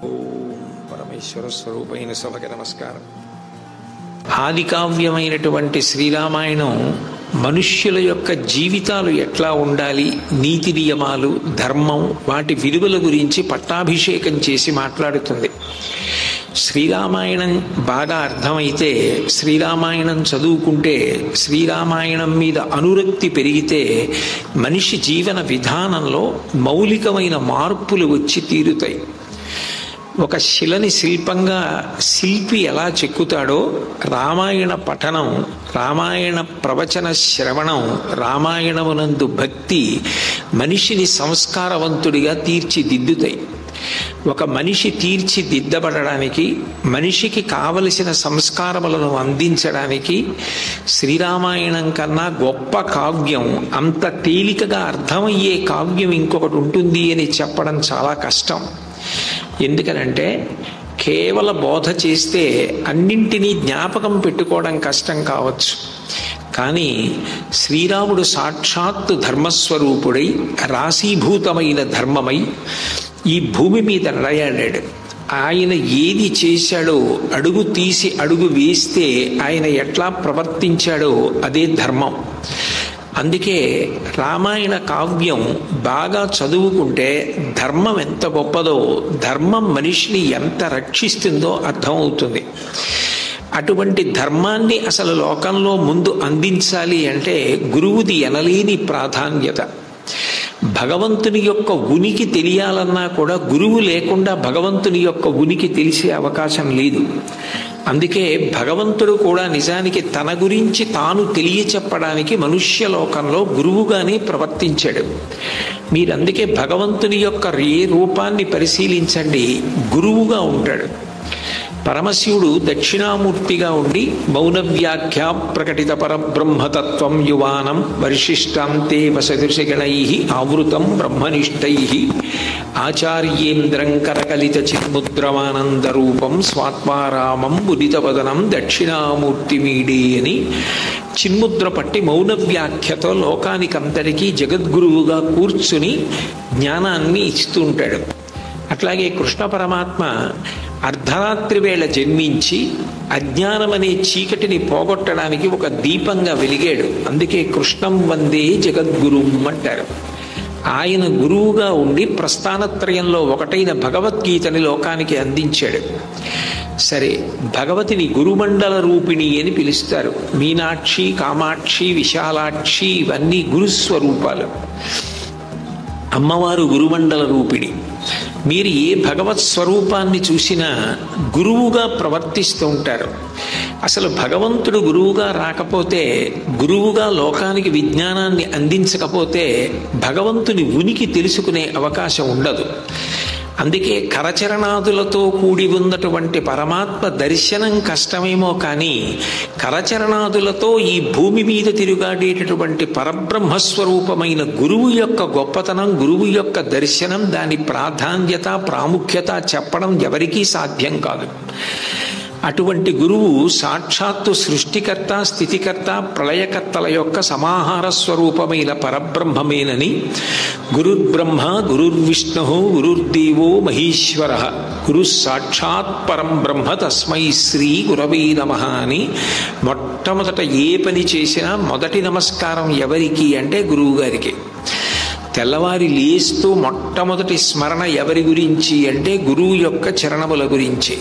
ఓం పరమేశ్వర స్వరూపైన సభకి నమస్కారం. ఆది కావ్యమైనటువంటి శ్రీరామాయణం మనుష్యుల యొక్క జీవితాలు ఎట్లా ఉండాలి, నీతి నియమాలు, ధర్మం, వాటి విలువల గురించి పట్టాభిషేకం చేసి మాట్లాడుతుంది. శ్రీరామాయణం బాగా అర్థమైతే, శ్రీరామాయణం చదువుకుంటే, శ్రీరామాయణం మీద అనురక్తి పెరిగితే మనిషి జీవన విధానంలో మౌలికమైన మార్పులు వచ్చి తీరుతాయి. ఒక శిలని శిల్పంగా శిల్పి ఎలా చెక్కుతాడో, రామాయణ పఠనం, రామాయణ ప్రవచన శ్రవణం, రామాయణమునందు భక్తి మనిషిని సంస్కారవంతుడిగా తీర్చిదిద్దుతాయి. ఒక మనిషి తీర్చిదిద్దబడడానికి, మనిషికి కావలసిన సంస్కారములను అందించడానికి శ్రీరామాయణం కన్నా గొప్ప కావ్యం, అంత తేలికగా అర్థమయ్యే కావ్యం ఇంకొకటి ఉంటుంది అని చెప్పడం చాలా కష్టం. ఎందుకనంటే కేవల బోధ చేస్తే అన్నింటినీ జ్ఞాపకం పెట్టుకోవడం కష్టం కావచ్చు. కానీ శ్రీరాముడు సాక్షాత్తు ధర్మస్వరూపుడై, రాశీభూతమైన ధర్మమై ఈ భూమి మీద నడయాడాడు. ఆయన ఏది చేశాడో, అడుగు తీసి అడుగు వేస్తే ఆయన ఎట్లా ప్రవర్తించాడో అదే ధర్మం. అందుకే రామాయణ కావ్యం బాగా చదువుకుంటే ధర్మం ఎంత గొప్పదో, ధర్మం మనిషిని ఎంత రక్షిస్తుందో అర్థమవుతుంది. అటువంటి ధర్మాన్ని అసలు లోకంలో ముందు అందించాలి అంటే గురువుది ఎనలేని ప్రాధాన్యత. భగవంతుని యొక్క ఉనికి తెలియాలన్నా కూడా గురువు లేకుండా భగవంతుని యొక్క ఉనికి తెలిసే అవకాశం లేదు. అందుకే భగవంతుడు కూడా నిజానికి తన గురించి తాను తెలియచెప్పడానికి మనుష్య లోకంలో గురువుగానే ప్రవర్తించాడు. మీరందుకే భగవంతుని యొక్క ఏ రూపాన్ని పరిశీలించండి, గురువుగా ఉంటాడు. పరమశివుడు దక్షిణామూర్తిగా ఉండి మౌన వ్యాఖ్యా ప్రకటిత పరబ్రహ్మతత్వం యువానం వరిశిష్టాంతే వసదృశగణై ఆవృతం బ్రహ్మనిష్టై ఆచార్యేంద్రం కరకలిత చిన్ముద్రమానందరూపం స్వాత్మారామం ఉదితవదనం దక్షిణామూర్తిమీడే అని చిన్ముద్ర పట్టి మౌన వ్యాఖ్యతో లోకానికంతటికీ జగద్గురువుగా కూర్చుని జ్ఞానాన్ని ఇస్తూ ఉంటాడు. అట్లాగే కృష్ణ పరమాత్మ అర్ధరాత్రి వేళ జన్మించి అజ్ఞానం అనే చీకటిని పోగొట్టడానికి ఒక దీపంగా వెలిగాడు. అందుకే కృష్ణం వందే జగద్గురుం అంటారు. ఆయన గురువుగా ఉండి ప్రస్థానత్రయంలో ఒకటైన భగవద్గీతని లోకానికి అందించాడు. సరే, భగవతిని గురుమండల రూపిణి అని పిలుస్తారు. మీనాక్షి, కామాక్షి, విశాలాక్షి ఇవన్నీ గురుస్వరూపాలు. అమ్మవారు గురుమండల రూపిణి. మీరు ఏ భగవత్ స్వరూపాన్ని చూసినా గురువుగా ప్రవర్తిస్తూ ఉంటారు. అసలు భగవంతుడు గురువుగా రాకపోతే, గురువుగా లోకానికి విజ్ఞానాన్ని అందించకపోతే భగవంతుని ఉనికి తెలుసుకునే అవకాశం ఉండదు. అందుకే కరచరణాదులతో కూడి ఉన్నటువంటి పరమాత్మ దర్శనం కష్టమేమో కానీ కరచరణాదులతో ఈ భూమి మీద తిరుగాడేటటువంటి పరబ్రహ్మస్వరూపమైన గురువు యొక్క గొప్పతనం, గురువు యొక్క దర్శనం, దాని ప్రాధాన్యత, ప్రాముఖ్యత చెప్పడం ఎవరికీ సాధ్యం కాదు. అటువంటి గురువు సాక్షాత్తు సృష్టికర్త, స్థితికర్త, ప్రళయకర్తల యొక్క సమాహార స్వరూపమైన పరబ్రహ్మమేనని గురుర్బ్రహ్మ గురుర్విష్ణు గురుర్దేవో మహేశ్వర గురు సాక్షాత్ పరం బ్రహ్మ తస్మై శ్రీ గురవే నమః అని మొట్టమొదట ఏ పని చేసినా మొదటి నమస్కారం ఎవరికి అంటే గురువు గారికి. తెల్లవారి లేస్తూ మొట్టమొదటి స్మరణ ఎవరి గురించి అంటే గురువు యొక్క చరణముల గురించి.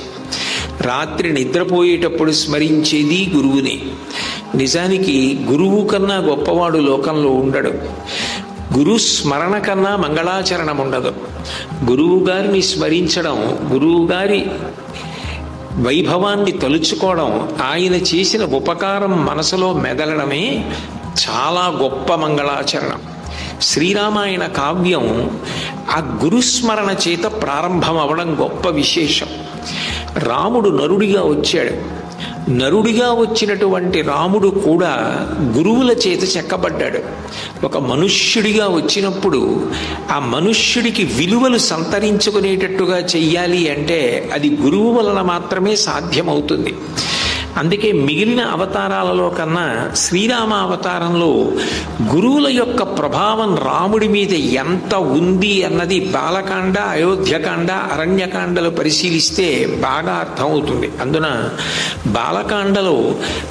రాత్రి నిద్రపోయేటప్పుడు స్మరించేది గురువుని. నిజానికి గురువు కన్నా గొప్పవాడు లోకంలో ఉండడు. గురు స్మరణ కన్నా మంగళాచరణం ఉండదు. గురువు గారిని స్మరించడం, గురువు గారి వైభవాన్ని తలుచుకోవడం, ఆయన చేసిన ఉపకారం మనసులో మెదలడమే చాలా గొప్ప మంగళాచరణం. శ్రీరామాయణ కావ్యం ఆ గురుస్మరణ చేత ప్రారంభం అవడం గొప్ప విశేషం. రాముడు నరుడిగా వచ్చాడు. నరుడిగా వచ్చినటువంటి రాముడు కూడా గురువుల చేత చెక్కబడ్డాడు. ఒక మనుష్యుడిగా వచ్చినప్పుడు ఆ మనుష్యుడికి విలువలు సంతరించుకునేటట్టుగా చెయ్యాలి అంటే అది గురువు వలన మాత్రమే సాధ్యమవుతుంది. అందుకే మిగిలిన అవతారాలలో కన్నా శ్రీరామ అవతారంలో గురువుల యొక్క ప్రభావం రాముడి మీద ఎంత ఉంది అన్నది బాలకాండ, అయోధ్యకాండ, అరణ్యకాండలు పరిశీలిస్తే బాగా అర్థమవుతుంది. అందున బాలకాండలో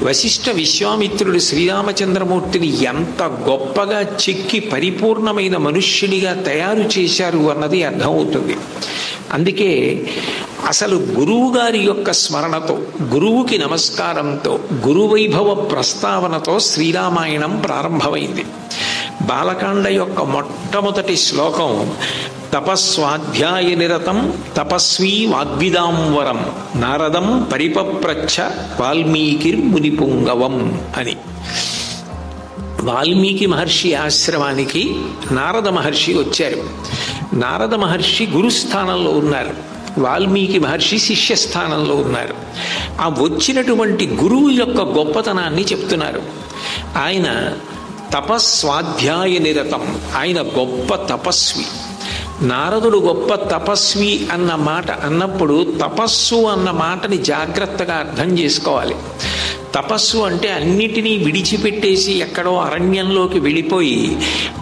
వశిష్ఠ విశ్వామిత్రుడు శ్రీరామచంద్రమూర్తిని ఎంత గొప్పగా చెక్కి పరిపూర్ణమైన మనుష్యుడిగా తయారు చేశారు అన్నది అర్థమవుతుంది. అందుకే అసలు గురువు గారి యొక్క స్మరణతో, గురువుకి నమస్కారంతో, గురువైభవ ప్రస్తావనతో శ్రీరామాయణం ప్రారంభమైంది. బాలకాండ యొక్క మొట్టమొదటి శ్లోకం తపస్వాధ్యాయ నిరతం తపస్వీ వాగ్విదాంవరం నారదం పరిపప్రచ్ఛ వాల్మీకిర్మునిపుంగవం అని. వాల్మీకి మహర్షి ఆశ్రమానికి నారద మహర్షి వచ్చారు. నారద మహర్షి గురుస్థానంలో ఉన్నారు, వాల్మీకి మహర్షి శిష్యస్థానంలో ఉన్నారు. ఆ వచ్చినటువంటి గురువు యొక్క గొప్పతనాన్ని చెప్తున్నారు. ఆయన తపస్వాధ్యాయ నిరతం, ఆయన గొప్ప తపస్వి. నారదుడు గొప్ప తపస్వి అన్న మాట అన్నప్పుడు తపస్సు అన్న మాటని జాగ్రత్తగా అర్థం చేసుకోవాలి. తపస్సు అంటే అన్నిటినీ విడిచిపెట్టేసి ఎక్కడో అరణ్యంలోకి వెళ్ళిపోయి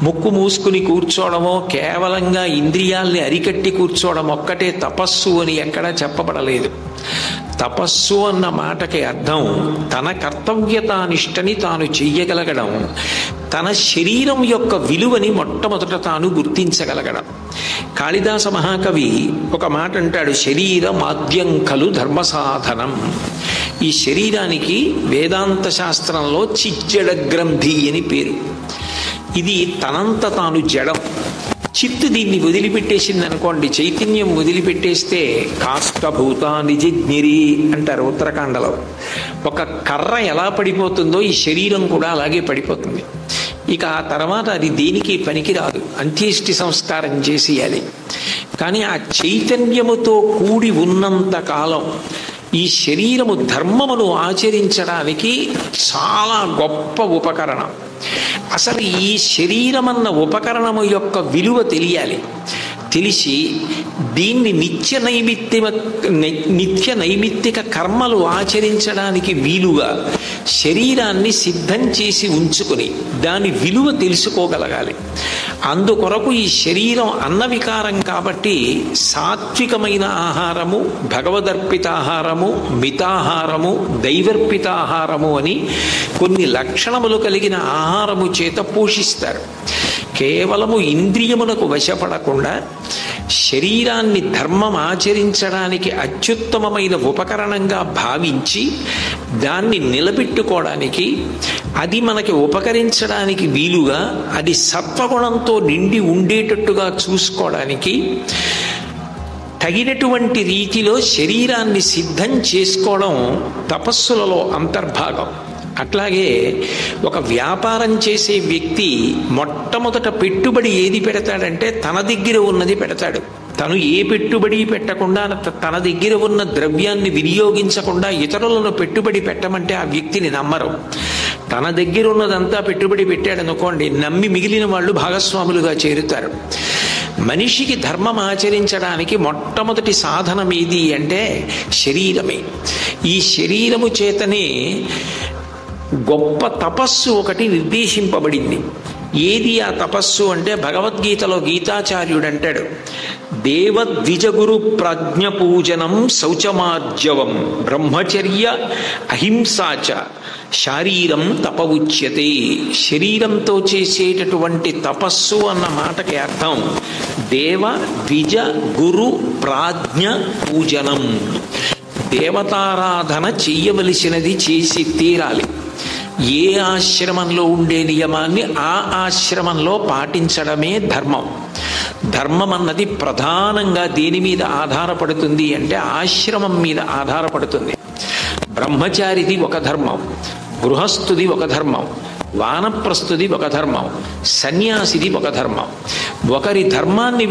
ముక్కు మూసుకుని కూర్చోవడమో, కేవలంగా ఇంద్రియాల్ని అరికట్టి కూర్చోవడం ఒక్కటే తపస్సు అని ఎక్కడా చెప్పబడలేదు. తపస్సు అన్న మాటకి అర్థం తన కర్తవ్యతానిష్టని తాను చెయ్యగలగడం, తన శరీరం యొక్క విలువని మొట్టమొదట తాను గుర్తించగలగడం. కాళిదాస మహాకవి ఒక మాట అంటాడు, శరీరమాద్యం ఖలు ధర్మ సాధనం. ఈ శరీరానికి వేదాంత శాస్త్రంలో చిజ్జడ గ్రంథి అని పేరు. ఇది తనంత తాను జడం. చిత్తు దీన్ని వదిలిపెట్టేసింది అనుకోండి, చైతన్యం వదిలిపెట్టేస్తే కాష్టభూతాని జిజ్ఞిరి అంటారు ఉత్తరాఖండలో. ఒక కర్ర ఎలా పడిపోతుందో ఈ శరీరం కూడా అలాగే పడిపోతుంది. ఇక ఆ తర్వాత అది దేనికి పనికిరాదు, అంత్యేష్టి సంస్కారం చేసేయాలి. కానీ ఆ చైతన్యముతో కూడి ఉన్నంత కాలం ఈ శరీరము ధర్మమును ఆచరించడానికి చాలా గొప్ప ఉపకరణం. అసలు ఈ శరీరమన్న ఉపకరణము యొక్క విలువ తెలియాలి. తెలిసి దీన్ని నిత్య నైమిత్తిక కర్మలు ఆచరించడానికి వీలుగా శరీరాన్ని సిద్ధం చేసి ఉంచుకుని దాని విలువ తెలుసుకోగలగాలి. అందుకొరకు ఈ శరీరం అన్నవికారం కాబట్టి సాత్వికమైన ఆహారము, భగవదర్పిత ఆహారము, మితాహారము, దైవర్పిత ఆహారము అని కొన్ని లక్షణములు కలిగిన ఆహారము చేత పోషిస్తారు. కేవలము ఇంద్రియములకు వశపడకుండా శరీరాన్ని ధర్మం ఆచరించడానికి అత్యుత్తమమైన ఉపకరణంగా భావించి దాన్ని నిలబెట్టుకోవడానికి, అది మనకి ఉపకరించడానికి వీలుగా అది సత్వగుణంతో నిండి ఉండేటట్టుగా చూసుకోవడానికి తగినటువంటి రీతిలో శరీరాన్ని సిద్ధం చేసుకోవడం తపస్సులలో అంతర్భాగం. అట్లాగే ఒక వ్యాపారం చేసే వ్యక్తి మొట్టమొదట పెట్టుబడి ఏది పెడతాడంటే తన దగ్గర ఉన్నది పెడతాడు. తను ఏ పెట్టుబడి పెట్టకుండా తన దగ్గర ఉన్న ద్రవ్యాన్ని వినియోగించకుండా ఇతరులను పెట్టుబడి పెట్టమంటే ఆ వ్యక్తిని నమ్మరు. తన దగ్గర ఉన్నదంతా పెట్టుబడి పెట్టాడనుకోండి, నమ్మి మిగిలిన వాళ్ళు భాగస్వాములుగా చేరుతారు. మనిషికి ధర్మం ఆచరించడానికి మొట్టమొదటి సాధనం ఏది అంటే శరీరమే. ఈ శరీరము చేతనే గొప్ప తపస్సు ఒకటి నిర్దేశింపబడింది. ఏది ఆ తపస్సు అంటే భగవద్గీతలో గీతాచార్యుడు అంటాడు, దేవద్విజగురు ప్రజ్ఞ పూజనం శౌచమార్జవం బ్రహ్మచర్య అహింసాచ శారీరం తప ఉచ్యతే. శరీరంతో చేసేటటువంటి తపస్సు అన్న మాటకి అర్థం దేవ ద్విజ గురు ప్రాజ్ఞ పూజనం. దేవతారాధన చెయ్యవలసినది చేసి తీరాలి. ఏ ఆశ్రమంలో ఉండే నియమాన్ని ఆ ఆశ్రమంలో పాటించడమే ధర్మం. ధర్మం అన్నది ప్రధానంగా దేని మీద ఆధారపడుతుంది అంటే ఆశ్రమం మీద ఆధారపడుతుంది. బ్రహ్మచారిది ఒక ధర్మం, గృహస్థుది ఒక ధర్మం, వానప్రస్థుది ఒక ధర్మం, సన్యాసిది ఒక ధర్మం. ఒకరి ధర్మాన్ని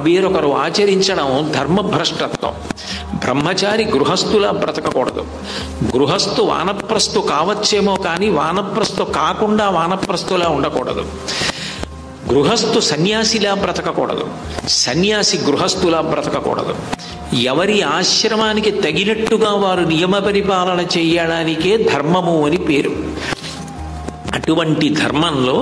వేరొకరు ఆచరించడం ధర్మభ్రష్టత్వం. బ్రహ్మచారి గృహస్థులా బ్రతకకూడదు. గృహస్థు వానప్రస్థు కావచ్చేమో కానీ వానప్రస్థు కాకుండా వానప్రస్థులా ఉండకూడదు. గృహస్థు సన్యాసిలా బ్రతకకూడదు, సన్యాసి గృహస్థులా బ్రతకకూడదు. ఎవరి ఆశ్రమానికి తగినట్టుగా వారు నియమ పరిపాలన చేయడానికే ధర్మము అని పేరు. అటువంటి ధర్మంలో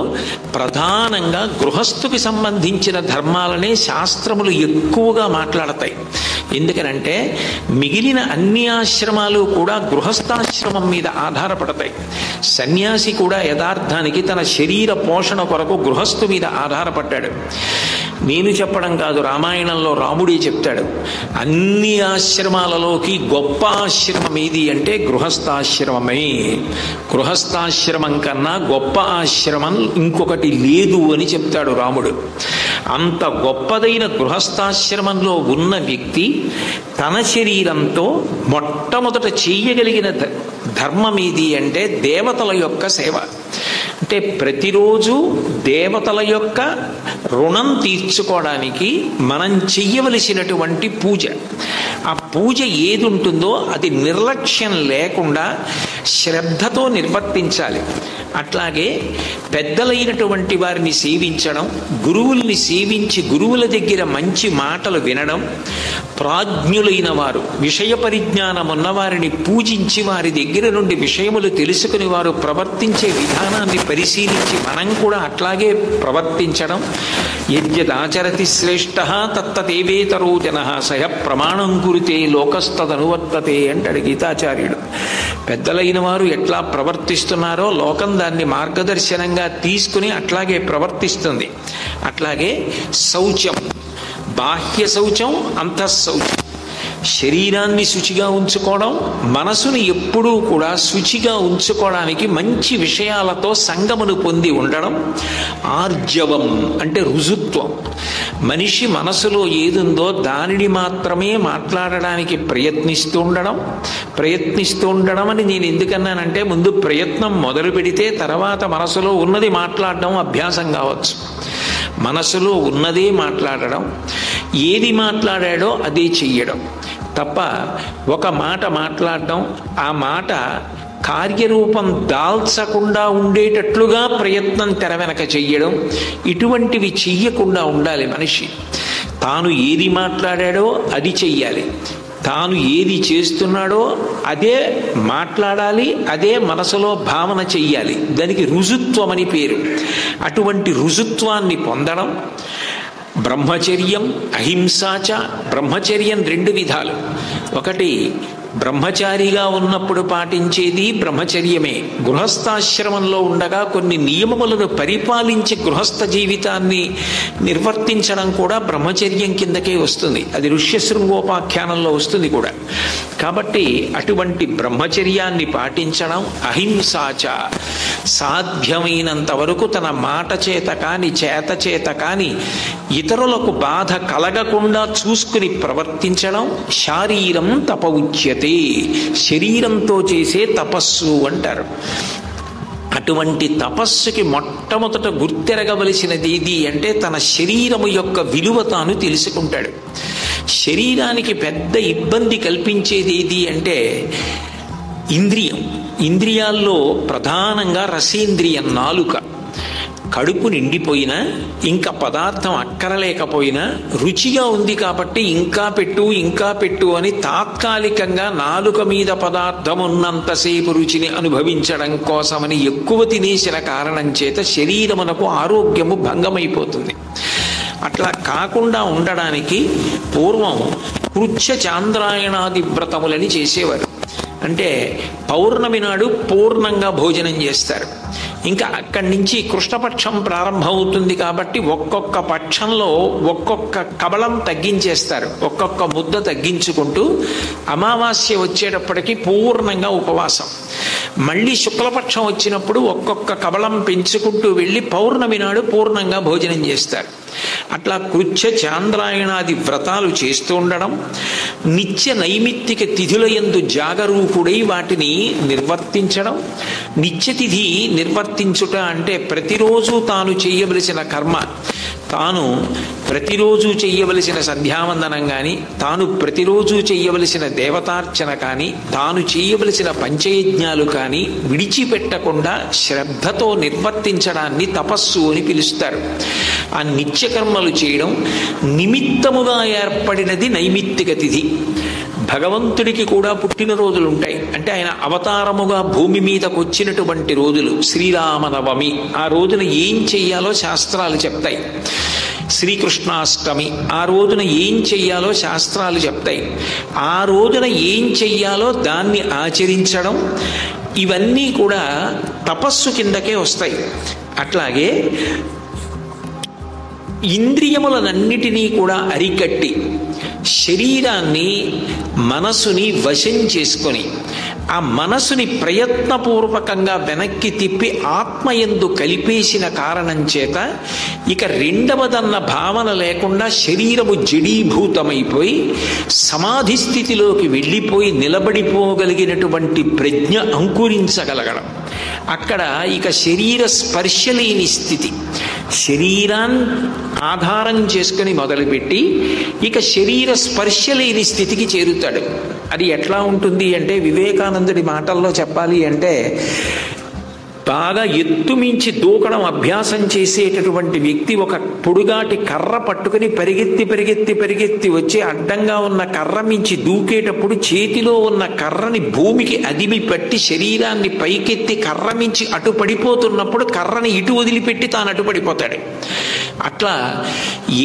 ప్రధానంగా గృహస్థుకి సంబంధించిన ధర్మాలనే శాస్త్రములు ఎక్కువగా మాట్లాడతాయి. ఎందుకనంటే మిగిలిన అన్ని ఆశ్రమాలు కూడా గృహస్థాశ్రమం మీద ఆధారపడతాయి. సన్యాసి కూడా యథార్థానికి తన శరీర పోషణ కొరకు గృహస్థు మీద ఆధారపడ్డాడు. నేను చెప్పడం కాదు, రామాయణంలో రాముడే చెప్తాడు, అన్ని ఆశ్రమాలలోకి గొప్ప ఆశ్రమం ఏది అంటే గృహస్థాశ్రమమే. గృహస్థాశ్రమం కన్నా గొప్ప ఆశ్రమం ఇంకొకటి లేదు అని చెప్తాడు రాముడు. అంత గొప్పదైన గృహస్థాశ్రమంలో ఉన్న వ్యక్తి తన శరీరంతో మొట్టమొదట చేయగలిగిన ధర్మం ఏది అంటే దేవతల యొక్క సేవ. అంటే ప్రతిరోజు దేవతల యొక్క రుణం తీర్చుకోవడానికి మనం చెయ్యవలసినటువంటి పూజ. ఆ పూజ ఏది ఉంటుందో అది నిర్లక్ష్యం లేకుండా శ్రద్ధతో నిర్వర్తించాలి. అట్లాగే పెద్దలైనటువంటి వారిని సేవించడం, గురువుల్ని సేవించి గురువుల దగ్గర మంచి మాటలు వినడం, ప్రాజ్ఞులైన వారు విషయ పరిజ్ఞానం ఉన్నవారిని పూజించి వారి దగ్గర నుండి విషయములు తెలుసుకుని వారు ప్రవర్తించే విధానాన్ని పరిశీలించి మనం కూడా అట్లాగే ప్రవర్తించడం. యద్యదాచరతి శ్రేష్ఠ తత్తదేవేతరో జనః సహ ప్రమాణం కురితే లోకస్తదనువర్తతే అంటాడు గీతాచార్యుడు. పెద్దలైన వారు ఎట్లా ప్రవర్తిస్తున్నారో లోకం దాన్ని మార్గదర్శనంగా తీసుకుని అట్లాగే ప్రవర్తిస్తుంది. అట్లాగే శౌచం, బాహ్య శౌచం, అంతఃశౌచం. శరీరాన్ని శుచిగా ఉంచుకోవడం, మనసుని ఎప్పుడూ కూడా శుచిగా ఉంచుకోవడానికి మంచి విషయాలతో సంగమును పొంది ఉండడం. ఆర్జవం అంటే రుజుత్వం. మనిషి మనసులో ఏదుందో దానిని మాత్రమే మాట్లాడడానికి ప్రయత్నిస్తూ ఉండడం అని నేను ఎందుకన్నానంటే ముందు ప్రయత్నం మొదలు పెడితే తర్వాత మనసులో ఉన్నది మాట్లాడడం అభ్యాసం కావచ్చు. మనసులో ఉన్నదే మాట్లాడడం, ఏది మాట్లాడాడో అదే చెయ్యడం తప్ప ఒక మాట మాట్లాడడం, ఆ మాట కార్యరూపం దాల్చకుండా ఉండేటట్లుగా ప్రయత్నం తెర వెనక చెయ్యడం, ఇటువంటివి చెయ్యకుండా ఉండాలి మనిషి. తాను ఏది మాట్లాడాడో అది చెయ్యాలి, తాను ఏది చేస్తున్నాడో అదే మాట్లాడాలి, అదే మనసులో భావన చెయ్యాలి. దానికి రుజుత్వం అని పేరు. అటువంటి రుజుత్వాన్ని పొందడం బ్రహ్మచర్యం, అహింసాచ. బ్రహ్మచర్యం రెండు విధాలు. ఒకటి బ్రహ్మచారిగా ఉన్నప్పుడు పాటించేది బ్రహ్మచర్యమే. గృహస్థాశ్రమంలో ఉండగా కొన్ని నియమములను పరిపాలించి గృహస్థ జీవితాన్ని నిర్వర్తించడం కూడా బ్రహ్మచర్యం కిందకే వస్తుంది. అది ఋష్యశృంగోపాఖ్యానంలో వస్తుంది కూడా. కాబట్టి అటువంటి బ్రహ్మచర్యాన్ని పాటించడం. అహింసాచ, సాధ్యమైనంత వరకు తన మాట చేత కాని చేత చేత కాని ఇతరులకు బాధ కలగకుండా చూసుకుని ప్రవర్తించడం. శారీరం తప ఉచ్యతే, శరీరంతో చేసే తపస్సు అంటారు. అటువంటి తపస్సుకి మొట్టమొదట గుర్తెరగవలసినది ఏది అంటే తన శరీరము యొక్క విలువ తాను తెలుసుకుంటాడు. శరీరానికి పెద్ద ఇబ్బంది కల్పించేది ఏది అంటే ఇంద్రియం. ఇంద్రియాల్లో ప్రధానంగా రసేంద్రియం నాలుక. కడుపు నిండిపోయినా ఇంకా పదార్థం అక్కరలేకపోయినా రుచిగా ఉంది కాబట్టి ఇంకా పెట్టు అని తాత్కాలికంగా నాలుక మీద పదార్థం ఉన్నంతసేపు రుచిని అనుభవించడం కోసమని ఎక్కువ తినేసిన కారణం చేత శరీరమునకు ఆరోగ్యము భంగమైపోతుంది. అట్లా కాకుండా ఉండడానికి పూర్వం కృచ్ఛ చాంద్రాయణాది వ్రతములని చేసేవారు. అంటే పౌర్ణమి నాడు పూర్ణంగా భోజనం చేస్తారు. ఇంకా అక్కడి నుంచి కృష్ణపక్షం ప్రారంభమవుతుంది కాబట్టి ఒక్కొక్క పక్షంలో ఒక్కొక్క కబళం తగ్గించేస్తారు. ఒక్కొక్క ముద్ద తగ్గించుకుంటూ అమావాస్య వచ్చేటప్పటికి పూర్ణంగా ఉపవాసం. మళ్ళీ శుక్లపక్షం వచ్చినప్పుడు ఒక్కొక్క కబళం పెంచుకుంటూ వెళ్ళి పౌర్ణమి నాడు పూర్ణంగా భోజనం చేస్తారు. అట్లా కృచ్ఛ చాంద్రాయణాది వ్రతాలు చేస్తూ ఉండడం. నిత్య నైమిత్తిక తిథుల యందు జాగరూకుడై వాటిని నిర్వర్తించడం. నిత్యతిథి నిర్వర్తించుట అంటే ప్రతిరోజు తాను చేయవలసిన కర్మ. తాను ప్రతిరోజు చెయ్యవలసిన సంధ్యావందనం కానీ, తాను ప్రతిరోజు చెయ్యవలసిన దేవతార్చన కానీ, తాను చేయవలసిన పంచయజ్ఞాలు కానీ విడిచిపెట్టకుండా శ్రద్ధతో నిర్వర్తించడాన్ని తపస్సు అని పిలుస్తారు. ఆ నిత్యకర్మలు చేయడం నిమిత్తముగా ఏర్పడినది నైమిత్తిక తిథి. భగవంతుడికి కూడా పుట్టినరోజులు ఉంటాయి. అంటే ఆయన అవతారముగా భూమి మీదకు వచ్చినటువంటి రోజులు. శ్రీరామనవమి, ఆ రోజున ఏం చెయ్యాలో శాస్త్రాలు చెప్తాయి. శ్రీకృష్ణాష్టమి, ఆ రోజున ఏం చెయ్యాలో శాస్త్రాలు చెప్తాయి. ఆ రోజున ఏం చెయ్యాలో దాన్ని ఆచరించడం, ఇవన్నీ కూడా తపస్సు కిందకే వస్తాయి. అట్లాగే ఇంద్రియములనన్నిటినీ కూడా అరికట్టి శరీరాన్ని మనసుని వశం చేసుకొని ఆ మనసుని ప్రయత్నపూర్వకంగా వెనక్కి తిప్పి ఆత్మయందు కలిపేసిన కారణం చేత ఇక రెండవదన్న భావన లేకుండా శరీరము జడీభూతమైపోయి సమాధి స్థితిలోకి వెళ్ళిపోయి నిలబడిపోగలిగినటువంటి ప్రజ్ఞ అంకురించగలగడం. అక్కడ ఇక శరీర స్పర్శ లేని స్థితి. శరీరాన్ని ఆధారం చేసుకుని మొదలుపెట్టి ఇక శరీర స్పర్శ లేని స్థితికి చేరుతాడు. అది ఎట్లా ఉంటుంది అంటే, వివేకానందుడి మాటల్లో చెప్పాలి అంటే, బాగా ఎత్తుమించి దూకడం అభ్యాసం చేసేటటువంటి వ్యక్తి ఒక పొడుగాటి కర్ర పట్టుకుని పరిగెత్తి పరిగెత్తి పరిగెత్తి వచ్చి అడ్డంగా ఉన్న కర్ర మించి దూకేటప్పుడు చేతిలో ఉన్న కర్రని భూమికి అదిమి పట్టి శరీరాన్ని పైకెత్తి కర్ర మించి అటు పడిపోతున్నప్పుడు కర్రని ఇటు వదిలిపెట్టి తాను అటు పడిపోతాడు. అట్లా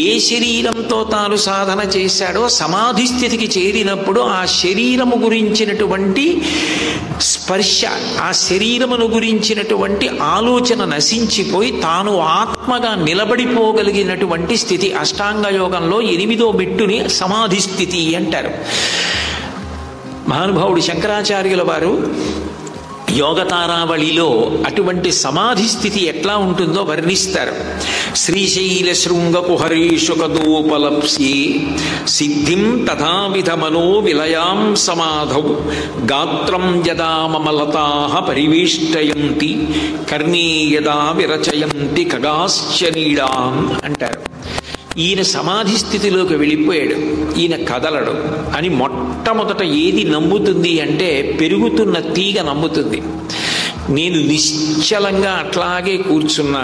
ఏ శరీరంతో తాను సాధన చేశాడో సమాధి స్థితికి చేరినప్పుడు ఆ శరీరము గురించినటువంటి స్పర్శ, ఆ శరీరమును గురించినటువంటి ఆలోచన నశించిపోయి తాను ఆత్మగా నిలబడిపోగలిగినటువంటి స్థితి. అష్టాంగ యోగంలో 8వ మెట్టుని సమాధి స్థితి అంటారు. మహానుభావుడు శంకరాచార్యుల వారు యోగతారావళిలో అటువంటి సమాధి స్థితి ఎట్లా ఉంటుందో వర్ణిస్తారు. శ్రీశైల శృంగ కుహరేషు కదోపలప్స్యే సిద్ధిం తథావిధ మనో విలయాం సమాధౌ గాత్రం యదా మమలతాః పరివేష్టయంతి కర్ణే యదా విరచయంతి ఖగాశ్చ నీడాం అంటారు. ఈయన సమాధి స్థితిలోకి వెళ్ళిపోయాడు, ఈయన కదలడు అని మొట్టమొదట ఏది నమ్ముతుంది అంటే పెరుగుతున్న తీగ నమ్ముతుంది. నేను నిశ్చలంగా అట్లాగే కూర్చున్నా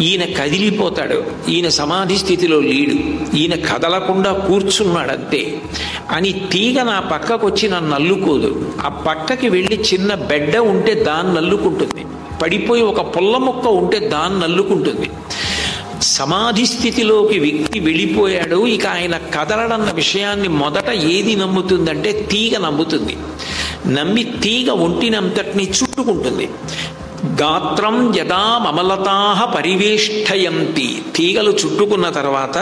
ఈయన కదిలిపోతాడు, ఈయన సమాధి స్థితిలో లేడు, ఈయన కదలకుండా కూర్చున్నాడంతే అని తీగ నా పక్కకు వచ్చి నన్ను అల్లుకోదు. ఆ పక్కకి వెళ్ళి చిన్న బెడ్డ ఉంటే దాన్ని అల్లుకుంటుంది, పడిపోయి ఒక పుల్ల మొక్క ఉంటే దాన్ని అల్లుకుంటుంది. సమాధి స్థితిలోకి వ్యక్తి వెళ్ళిపోయాడు, ఇక ఆయన కదలడన్న విషయాన్ని మొదట ఏది నమ్ముతుందంటే తీగ నమ్ముతుంది. నమ్మి తీగ ఒంటినంతటిని చుట్టుకుంటుంది. గాత్రం యదా మమలతాః పరివేష్టయంతి, తీగలు చుట్టుకున్న తర్వాత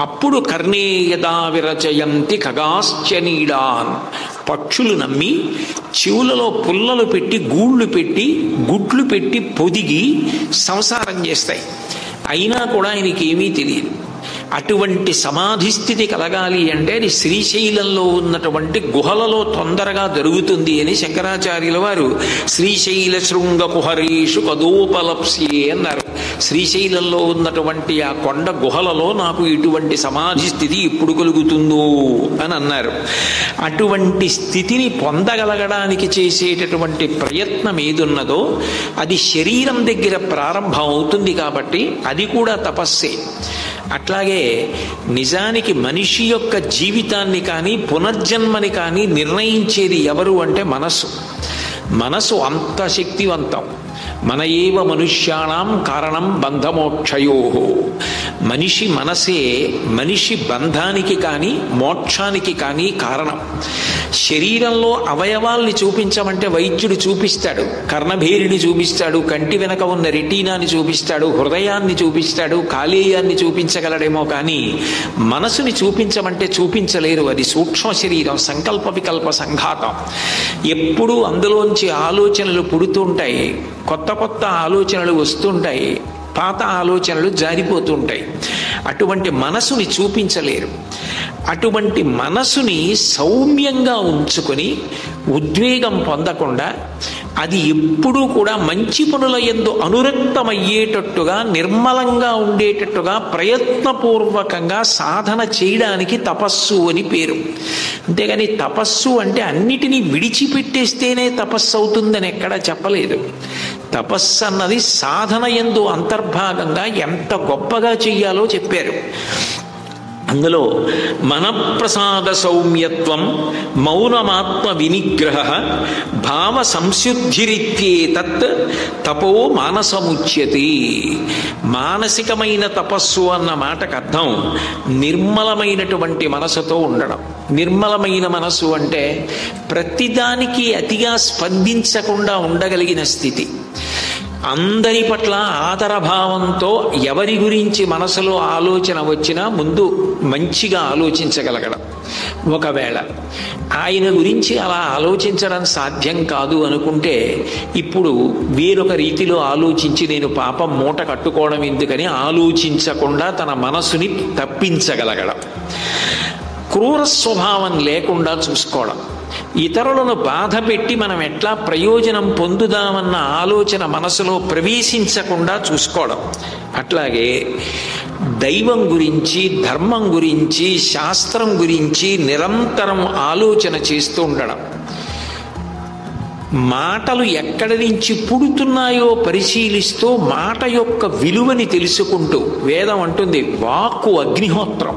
అప్పుడు కర్ణే యదా విరచయంతి ఖగాశ్చ నీడాన్, పక్షులు నమ్మి చెవులలో పుల్లలు పెట్టి గూళ్ళు పెట్టి గుడ్లు పెట్టి పొదిగి సంసారం చేస్తాయి. అయినా కూడా ఆయనకి ఏమీ తెలియదు. అటువంటి సమాధి స్థితి కలగాలి అంటే అది శ్రీశైలంలో ఉన్నటువంటి గుహలలో తొందరగా జరుగుతుంది అని శంకరాచార్యుల వారు శ్రీశైల శృంగ కుహరేషు కదోపలప్స్యే అన్నారు. శ్రీశైలంలో ఉన్నటువంటి ఆ కొండ గుహలలో నాకు ఇటువంటి సమాధి స్థితి ఎప్పుడు కలుగుతుందో అని అన్నారు. అటువంటి స్థితిని పొందగలగడానికి చేసేటటువంటి ప్రయత్నం ఏదున్నదో అది శరీరం దగ్గర ప్రారంభం అవుతుంది కాబట్టి అది కూడా తపస్సే. అట్లాగే నిజానికి మనిషి యొక్క జీవితాన్ని కానీ పునర్జన్మని కానీ నిర్ణయించేది ఎవరు అంటే మనసు. మనసు అంత శక్తివంతం. మన ఏవ మనుష్యాణం కారణం బంధమోక్షయో. మనిషి మనసే మనిషి బంధానికి కానీ మోక్షానికి కానీ కారణం. శరీరంలో అవయవాల్ని చూపించమంటే వైద్యుడు చూపిస్తాడు, కర్ణభేరిని చూపిస్తాడు, కంటి వెనక ఉన్న రెటీనాని చూపిస్తాడు, హృదయాన్ని చూపిస్తాడు, కాలేయాన్ని చూపించగలడేమో కానీ మనసుని చూపించమంటే చూపించలేరు. అది సూక్ష్మ శరీరం, సంకల్ప వికల్ప సంఘాతం. ఎప్పుడూ అందులోంచి ఆలోచనలు పుడుతుంటాయి, కొత్త కొత్త ఆలోచనలు వస్తుంటాయి, పాత ఆలోచనలు జారిపోతుంటాయి. అటువంటి మనసుని చూపించలేరు. అటువంటి మనసుని సౌమ్యంగా ఉంచుకొని ఉద్వేగం పొందకుండా అది ఎప్పుడూ కూడా మంచి పనుల యందు అనురక్తమయ్యేటట్టుగా, నిర్మలంగా ఉండేటట్టుగా ప్రయత్నపూర్వకంగా సాధన చేయడానికి తపస్సు అని పేరు. అంతేగాని తపస్సు అంటే అన్నిటినీ విడిచిపెట్టేస్తేనే తపస్సు అవుతుందని ఎక్కడా చెప్పలేదు. తపస్సు అన్నది సాధన యందు అంతర్భాగంగా ఎంత గొప్పగా చెయ్యాలో చెప్పారు. అందులో మనప్రసాద సౌమ్యత్వం, మౌనమాత్మ వినిగ్రహ, భావ సంశుద్ధిరిత్యేతత్ తపో మానసముచ్యతే. మానసికమైన తపస్సు అన్న మాటకు అర్థం నిర్మలమైనటువంటి మనసుతో ఉండడం. నిర్మలమైన మనసు అంటే ప్రతిదానికి అతిగా స్పందించకుండా ఉండగలిగిన స్థితి. అందరి పట్ల ఆదరభావంతో ఎవరి గురించి మనసులో ఆలోచన వచ్చినా ముందు మంచిగా ఆలోచించగలగడం. ఒకవేళ ఆయన గురించి అలా ఆలోచించడం సాధ్యం కాదు అనుకుంటే ఇప్పుడు వేరొక రీతిలో ఆలోచించి నేను పాపం మూట కట్టుకోవడం ఎందుకని ఆలోచించకుండా తన మనసుని తప్పించగలగడం. క్రూర స్వభావం లేకుండా చూసుకోవడం. ఇతరులను బాధ పెట్టి మనం ఎట్లా ప్రయోజనం పొందుదామన్న ఆలోచన మనసులో ప్రవేశించకుండా చూసుకోవడం. అట్లాగే దైవం గురించి, ధర్మం గురించి, శాస్త్రం గురించి నిరంతరం ఆలోచన చేస్తూ ఉండడం. మాటలు ఎక్కడి నుంచి పుడుతున్నాయో పరిశీలిస్తూ మాట యొక్క విలువని తెలుసుకుంటూ, వేదం అంటుంది వాక్కు అగ్నిహోత్రం.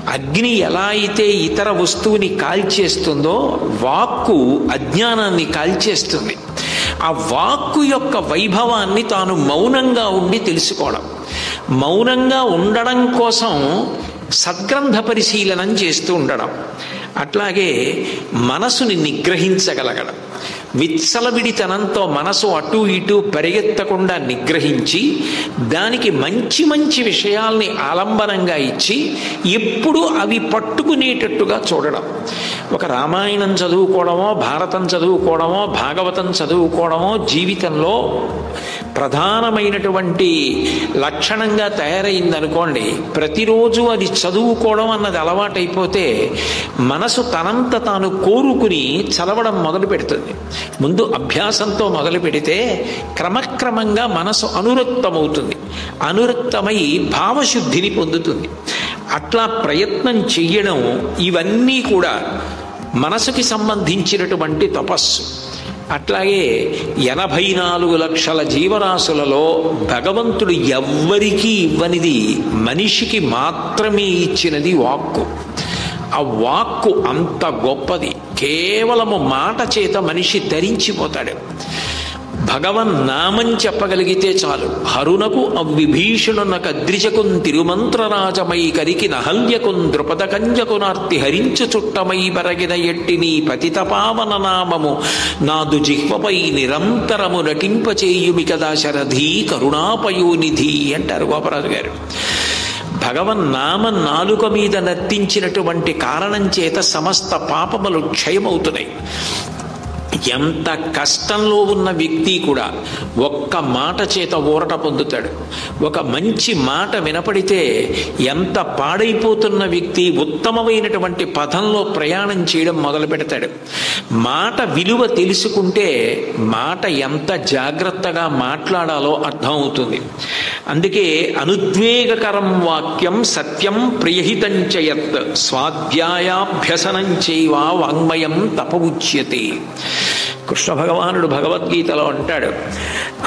అగ్ని ఎలా అయితే ఇతర వస్తువుని కాల్చేస్తుందో వాక్కు అజ్ఞానాన్ని కాల్చేస్తుంది. ఆ వాక్కు యొక్క వైభవాన్ని తాను మౌనంగా ఉండి తెలుసుకోవడం. మౌనంగా ఉండడం కోసం సద్గ్రంథ పరిశీలనం చేస్తూ ఉండడం. అట్లాగే మనసుని నిగ్రహించగలగడం. విత్సలవిడితనంతో మనసు అటు ఇటు పరిగెత్తకుండా నిగ్రహించి దానికి మంచి మంచి విషయాల్ని ఆలంబనంగా ఇచ్చి ఎప్పుడు అవి పట్టుకునేటట్టుగా చూడడం. ఒక రామాయణం చదువుకోవడమో, భారతం చదువుకోవడమో, భాగవతం చదువుకోవడమో జీవితంలో ప్రధానమైనటువంటి లక్షణంగా తయారైందనుకోండి. ప్రతిరోజు అది చదువుకోవడం అన్నది అలవాటైపోతే మనసు తనంత తాను కోరుకుని చదవడం మొదలు పెడుతుంది. ముందు అభ్యాసంతో మొదలు పెడితే క్రమక్రమంగా మనసు అనురక్తమవుతుంది. అనురక్తమై భావశుద్ధిని పొందుతుంది. అట్లా ప్రయత్నం చెయ్యడం, ఇవన్నీ కూడా మనసుకి సంబంధించినటువంటి తపస్సు. అట్లాగే 84 లక్షల జీవరాశులలో భగవంతుడు ఎవ్వరికీ ఇవ్వనిది మనిషికి మాత్రమే ఇచ్చినది వాక్కు. ఆ వాక్కు అంత గొప్పది. కేవలము మాట చేత మనిషి ధరించిపోతాడు. భగవన్ నామం చెప్పగలిగితే చాలు. హరునకు అవ్విభీషణునకు అద్రిజకున్ తిరుమంత్రరాజమై కరికి నహల్యకున్ ద్రుపద కంజకునార్తి హరించు చుట్టమై బరగిన ఎట్టి నీ పతిత పావన నామము నాదు జిహ్వపై నిరంతరము నటింపచేయుమి కదా శరధీ కరుణాపయోనిధి అంటారు గోపరాజు గారు. భగవన్ నామం నాలుక మీద నర్తించినటువంటి కారణం చేత సమస్త పాపములు క్షయమవుతున్నాయి. ఎంత కష్టంలో ఉన్న వ్యక్తి కూడా ఒక్క మాట చేత ఊరట పొందుతాడు. ఒక మంచి మాట వినపడితే ఎంత పాడైపోతున్న వ్యక్తి ఉత్తమమైనటువంటి పథంలో ప్రయాణం చేయడం మొదలు పెడతాడు. మాట విలువ తెలుసుకుంటే మాట ఎంత జాగ్రత్తగా మాట్లాడాలో అర్థమవుతుంది. అందుకే అనుద్వేగకరం వాక్యం సత్యం ప్రియహితం చయత్ స్వాధ్యాయాభ్యసనం చైవ వాంగ్మయం తపముచ్యతే. కృష్ణ భగవానుడు భగవద్గీతలో అంటాడు,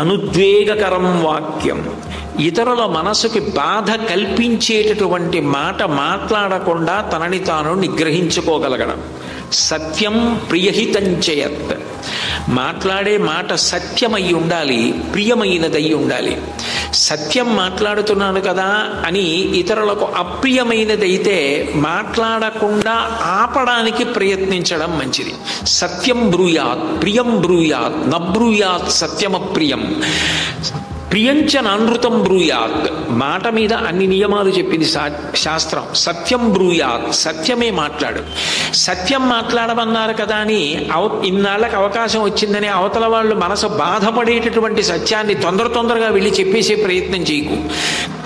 అనుద్వేగకరం వాక్యం, ఇతరుల మనసుకి బాధ కల్పించేటటువంటి మాట మాట్లాడకుండా తనని తాను నిగ్రహించుకోగలగడం. సత్యం ప్రియహితంచయత్, మాట్లాడే మాట సత్యమై ఉండాలి, ప్రియమైనదై ఉండాలి. సత్యం మాట్లాడుతున్నాను కదా అని ఇతరులకు అప్రియమైనదైతే మాట్లాడకుండా ఆపడానికి ప్రయత్నించడం మంచిది. సత్యం బ్రూయాత్ ప్రియం బ్రూయాత్ నబ్రూయాత్ సత్యమప్రియం ప్రియంచ నానృతం బ్రూయాత్. మాట మీద అన్ని నియమాలు చెప్పింది శాస్త్రం. సత్యం బ్రూయాత్, సత్యమే మాట్లాడు. సత్యం మాట్లాడమన్నారు కదా అని ఇన్నాళ్ళకి అవకాశం వచ్చిందని అవతల వాళ్ళు మనసు బాధపడేటటువంటి సత్యాన్ని తొందరగా వెళ్ళి చెప్పేసే ప్రయత్నం చేయకు.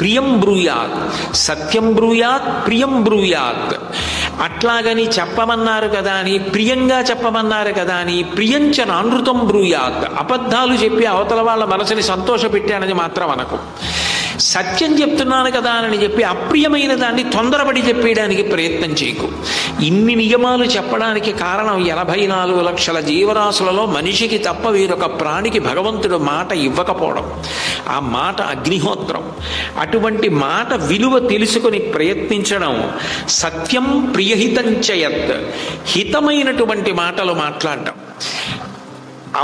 ప్రియం బ్రూయాత్, సత్యం బ్రూయాత్, ప్రియం బ్రూయాత్. అట్లాగని చెప్పమన్నారు కదా అని, ప్రియంగా చెప్పమన్నారు కదా అని ప్రియంచ నానృతం బ్రూయాత్, అబద్ధాలు చెప్పి అవతల వాళ్ళ మనసుని సంతోషపెట్టానని మాత్రం అనకు. సత్యం చెప్తున్నాను కదా అని చెప్పి అప్రియమైన దాన్ని తొందరపడి చెప్పేయడానికి ప్రయత్నం చేయకు. ఇన్ని నియమాలు చెప్పడానికి కారణం 84 లక్షల జీవరాశులలో మనిషికి తప్ప వేరొక ప్రాణికి భగవంతుడు మాట ఇవ్వకపోవడం. ఆ మాట అగ్నిహోత్రం. అటువంటి మాట విలువ తెలుసుకొని ప్రయత్నించడం. సత్యం ప్రియహితం చయత్, హితమైనటువంటి మాటలు మాట్లాడటం.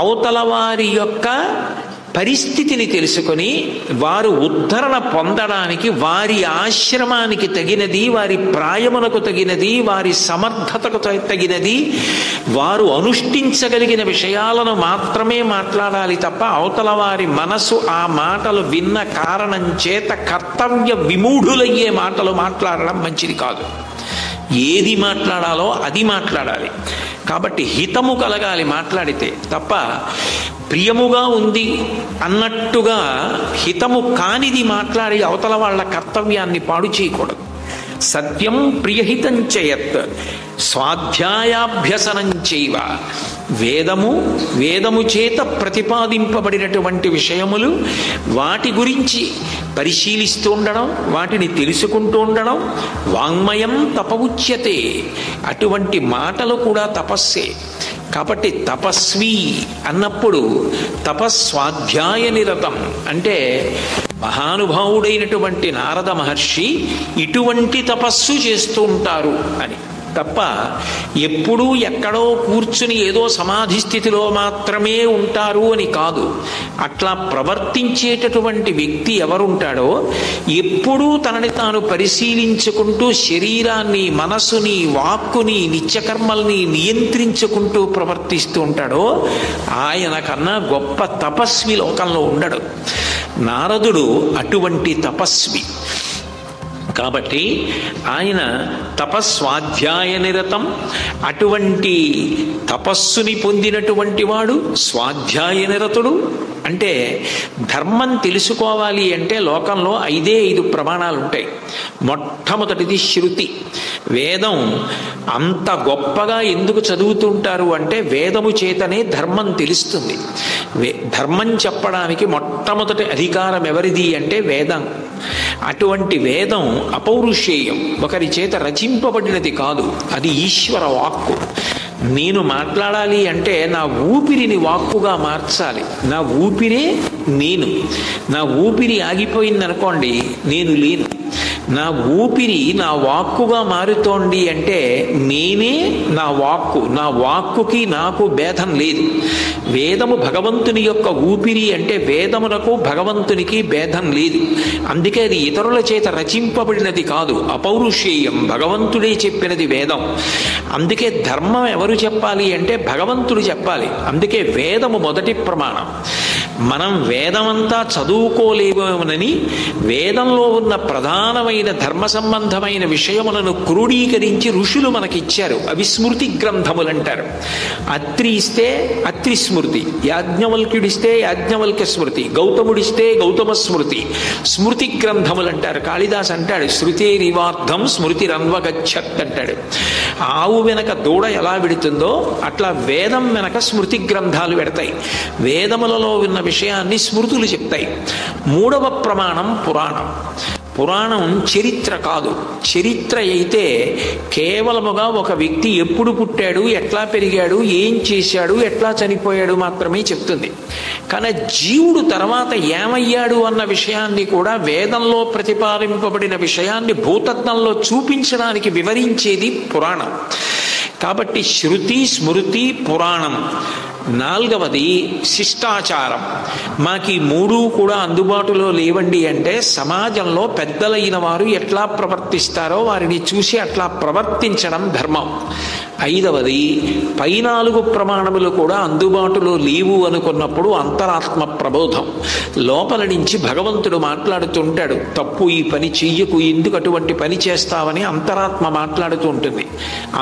అవతల వారి యొక్క పరిస్థితిని తెలుసుకొని వారు ఉద్ధరణ పొందడానికి వారి ఆశ్రమానికి తగినది, వారి ప్రాయమునకు తగినది, వారి సమర్థతకు తగినది, వారు అనుష్ఠించగలిగిన విషయాలను మాత్రమే మాట్లాడాలి తప్ప అవతల వారి మనసు ఆ మాటలు విన్న కారణం చేత కర్తవ్య విమూఢులయ్యే మాటలు మాట్లాడడం మంచిది కాదు. ఏది మాట్లాడాలో అది మాట్లాడాలి. కాబట్టి హితము కలగాలి మాట్లాడితే తప్ప ప్రియముగా ఉంది అన్నట్టుగా హితము కానిది మాట్లాడి అవతల వాళ్ళ కర్తవ్యాన్ని పాడు చేయకూడదు. సత్యం ప్రియహితం చేయత్, స్వాధ్యాయాభ్యసనం చేయవ. వేదము చేత ప్రతిపాదింపబడినటువంటి విషయములు వాటి గురించి పరిశీలిస్తూ ఉండడం, వాటిని తెలుసుకుంటూ ఉండడం. వాంగ్మయం తపముచ్యతే, అటువంటి మాటలు కూడా తపస్సే. కాబట్టి తపస్వి అన్నప్పుడు తపస్వాధ్యాయ నిరతం అంటే మహానుభావుడైనటువంటి నారద మహర్షి ఇటువంటి తపస్సు చేస్తూ ఉంటారు అని తప్ప ఎప్పుడూ ఎక్కడో కూర్చుని ఏదో సమాధి స్థితిలో మాత్రమే ఉంటారు అని కాదు. అట్లా ప్రవర్తించేటటువంటి వ్యక్తి ఎవరుంటాడో ఎప్పుడూ తనని తాను పరిశీలించుకుంటూ శరీరాన్ని, మనసుని, వాక్కుని, నిత్యకర్మల్ని నియంత్రించుకుంటూ ప్రవర్తిస్తూ ఉంటాడో ఆయన కన్నా గొప్ప తపస్వి లోకంలో ఉండడు. నారదుడు అటువంటి తపస్వి. కాబట్టి ఆయన తపస్వాధ్యాయ నిరతం. అటువంటి తపస్సుని పొందినటువంటి వాడు స్వాధ్యాయ నిరతుడు. అంటే ధర్మం తెలుసుకోవాలి అంటే లోకంలో 5 ప్రమాణాలు ఉంటాయి. మొట్టమొదటిది శృతి. వేదం అంత గొప్పగా ఎందుకు చదువుతుంటారు అంటే వేదము చేతనే ధర్మం తెలుస్తుంది. ధర్మం చెప్పడానికి మొట్టమొదటి అధికారం ఎవరిది అంటే వేదం. అటువంటి వేదం అపౌరుషేయం, ఒకరి చేత రచింపబడినది కాదు, అది ఈశ్వర వాక్కు. నేను మాట్లాడాలి అంటే నా ఊపిరిని వాక్కుగా మార్చాలి. నా ఊపిరే నేను. నా ఊపిరి ఆగిపోయిందనుకోండి, నేను లేను. నా ఊపిరి నా వాక్కుగా మారుతోంది అంటే నేనే నా వాక్కు. నా వాక్కుకి నాకు భేదం లేదు. వేదము భగవంతుని యొక్క ఊపిరి అంటే వేదమునకు భగవంతునికి భేదం లేదు. అందుకే అది ఇతరుల చేత రచింపబడినది కాదు, అపౌరుషేయం, భగవంతుడే చెప్పినది వేదం. అందుకే ధర్మం ఎవరు చెప్పాలి అంటే భగవంతుడు చెప్పాలి. అందుకే వేదము మొదటి ప్రమాణం. మనం వేదమంతా చదువుకోలేమోనని వేదంలో ఉన్న ప్రధానమైన ధర్మ సంబంధమైన విషయములను క్రోడీకరించి ఋషులు మనకిచ్చారు. అవి స్మృతి గ్రంథములు అంటారు. అత్రి ఇస్తే అత్రి స్మృతి, యాజ్ఞవల్క్యుడిస్తే యాజ్ఞవల్క్య స్మృతి, గౌతముడిస్తే గౌతమ స్మృతి, స్మృతి గ్రంథములు అంటారు. కాళిదాస్ అంటాడు శృతేరివార్థం స్మృతిరన్వగచ్చత్ అంటాడు. ఆవు వెనక దూడ ఎలా విడుతుందో అట్లా వేదం వెనక స్మృతి గ్రంథాలు పెడతాయి. వేదములలో ఉన్న విషయాన్ని స్మృతులు చెప్తాయి. 3వ ప్రమాణం పురాణం. పురాణం చరిత్ర కాదు. చరిత్ర అయితే కేవలముగా ఒక వ్యక్తి ఎప్పుడు పుట్టాడు, ఎట్లా పెరిగాడు, ఏం చేశాడు, ఎట్లా చనిపోయాడు మాత్రమే చెప్తుంది. కానీ జీవుడు తర్వాత ఏమయ్యాడు అన్న విషయాన్ని కూడా వేదంలో ప్రతిపాదింపబడిన విషయాన్ని భూతత్వంలో చూపించడానికి వివరించేది పురాణం. కాబట్టి శృతి, స్మృతి, పురాణం. 4వది శిష్టాచారం. మాకు ఈ 3 కూడా అందుబాటులో లేవండి అంటే సమాజంలో పెద్దలైన వారు ఎట్లా ప్రవర్తిస్తారో వారిని చూసి అట్లా ప్రవర్తించడం ధర్మం. 5వది పై 4 ప్రమాణములు కూడా అందుబాటులో లేవు అనుకున్నప్పుడు అంతరాత్మ ప్రబోధం. లోపల నుంచి భగవంతుడు మాట్లాడుతుంటాడు, తప్పు, ఈ పని చెయ్యకు, ఎందుకు అటువంటి పని చేస్తావని అంతరాత్మ మాట్లాడుతూ ఉంటుంది.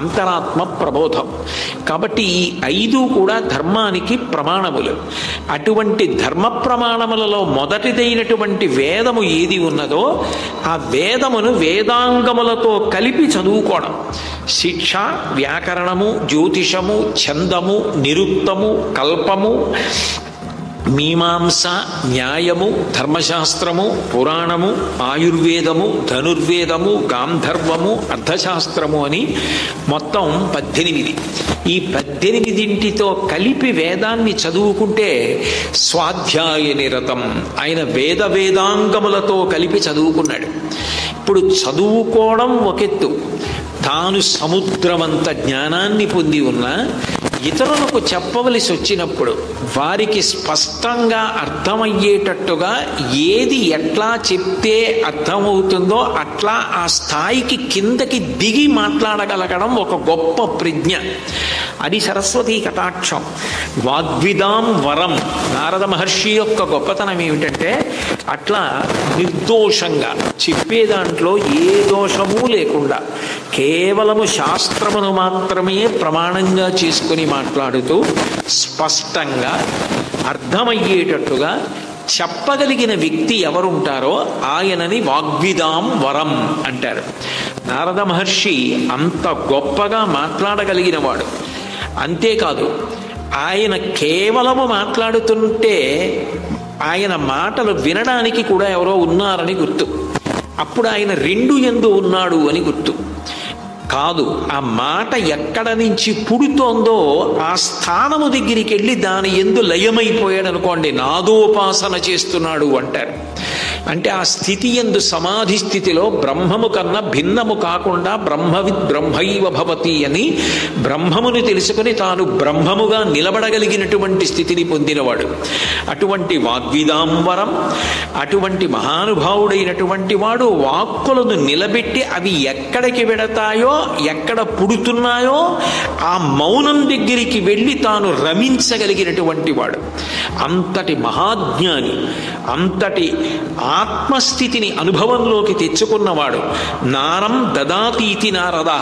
అంతరాత్మ ప్రబోధం. కాబట్టి ఈ 5 కూడా ధర్మానికి ప్రమాణములు. అటువంటి ధర్మ ప్రమాణములలో మొదటిదైనటువంటి వేదము ఏది ఉన్నదో ఆ వేదమును వేదాంగములతో కలిపి చదువుకోవడం. శిక్ష, వ్యాకరణము, జ్యోతిషము, ఛందము, నిరుక్తము, కల్పము, మీమాంస, న్యాయము, ధర్మశాస్త్రము, పురాణము, ఆయుర్వేదము, ధనుర్వేదము, గాంధర్వము, అర్థశాస్త్రము అని మొత్తం 18. ఈ 18 కలిపి వేదాన్ని చదువుకుంటే స్వాధ్యాయ నిరతం. ఆయన వేదాంగములతో కలిపి చదువుకున్నాడు. ఇప్పుడు చదువుకోవడం ఒకెత్తు, తాను సముద్రమంత జ్ఞానాన్ని పొంది ఉన్నా ఇతరులకు చెప్పవలసి వచ్చినప్పుడు వారికి స్పష్టంగా అర్థమయ్యేటట్టుగా ఏది ఎట్లా చెప్తే అర్థమవుతుందో అట్లా ఆ స్థాయికి కిందకి దిగి మాట్లాడగలగడం ఒక గొప్ప ప్రజ్ఞ. అది సరస్వతీ కటాక్షం. వాగ్విదాం వరం. నారద మహర్షి యొక్క గొప్పతనం ఏమిటంటే అట్లా నిర్దోషంగా చెప్పే దాంట్లో ఏ దోషము లేకుండా కేవలము శాస్త్రమును మాత్రమే ప్రమాణంగా చేసుకుని మాట్లాడుతూ స్పష్టంగా అర్థమయ్యేటట్టుగా చెప్పగలిగిన వ్యక్తి ఎవరుంటారో ఆయనని వాగ్విదాం వరం అంటారు. నారద మహర్షి అంత గొప్పగా మాట్లాడగలిగిన వాడు. అంతేకాదు, ఆయన కేవలము మాట్లాడుతుంటే ఆయన మాటలు వినడానికి కూడా ఎవరో ఉన్నారని గుర్తు. అప్పుడు ఆయన 2 యందు ఉన్నాడు అని గుర్తు కాదు. ఆ మాట ఎక్కడ నుంచి పుడుతోందో ఆ స్థానము దగ్గరికి వెళ్ళి దాని యందు లయమైపోయాడు అనుకోండి, నాదోపాసన చేస్తున్నాడు అంటారు. అంటే ఆ స్థితి యందు సమాధి స్థితిలో బ్రహ్మము కన్నా భిన్నము కాకుండా బ్రహ్మవిద్ బ్రహ్మైవ భవతి అని బ్రహ్మముని తెలుసుకుని తాను బ్రహ్మముగా నిలబడగలిగినటువంటి స్థితిని పొందినవాడు. అటువంటి వాగ్విదాంబరం, అటువంటి మహానుభావుడైనటువంటి వాడు వాక్కులను నిలబెట్టి అవి ఎక్కడికి వెడతాయో, ఎక్కడ పుడుతున్నాయో ఆ మౌనం దగ్గరికి వెళ్ళి తాను రమించగలిగినటువంటి వాడు. అంతటి మహాజ్ఞాని, అంతటి ఆత్మస్థితిని అనుభవంలోకి తెచ్చుకున్నవాడు. నారం దదాతీతి నారద.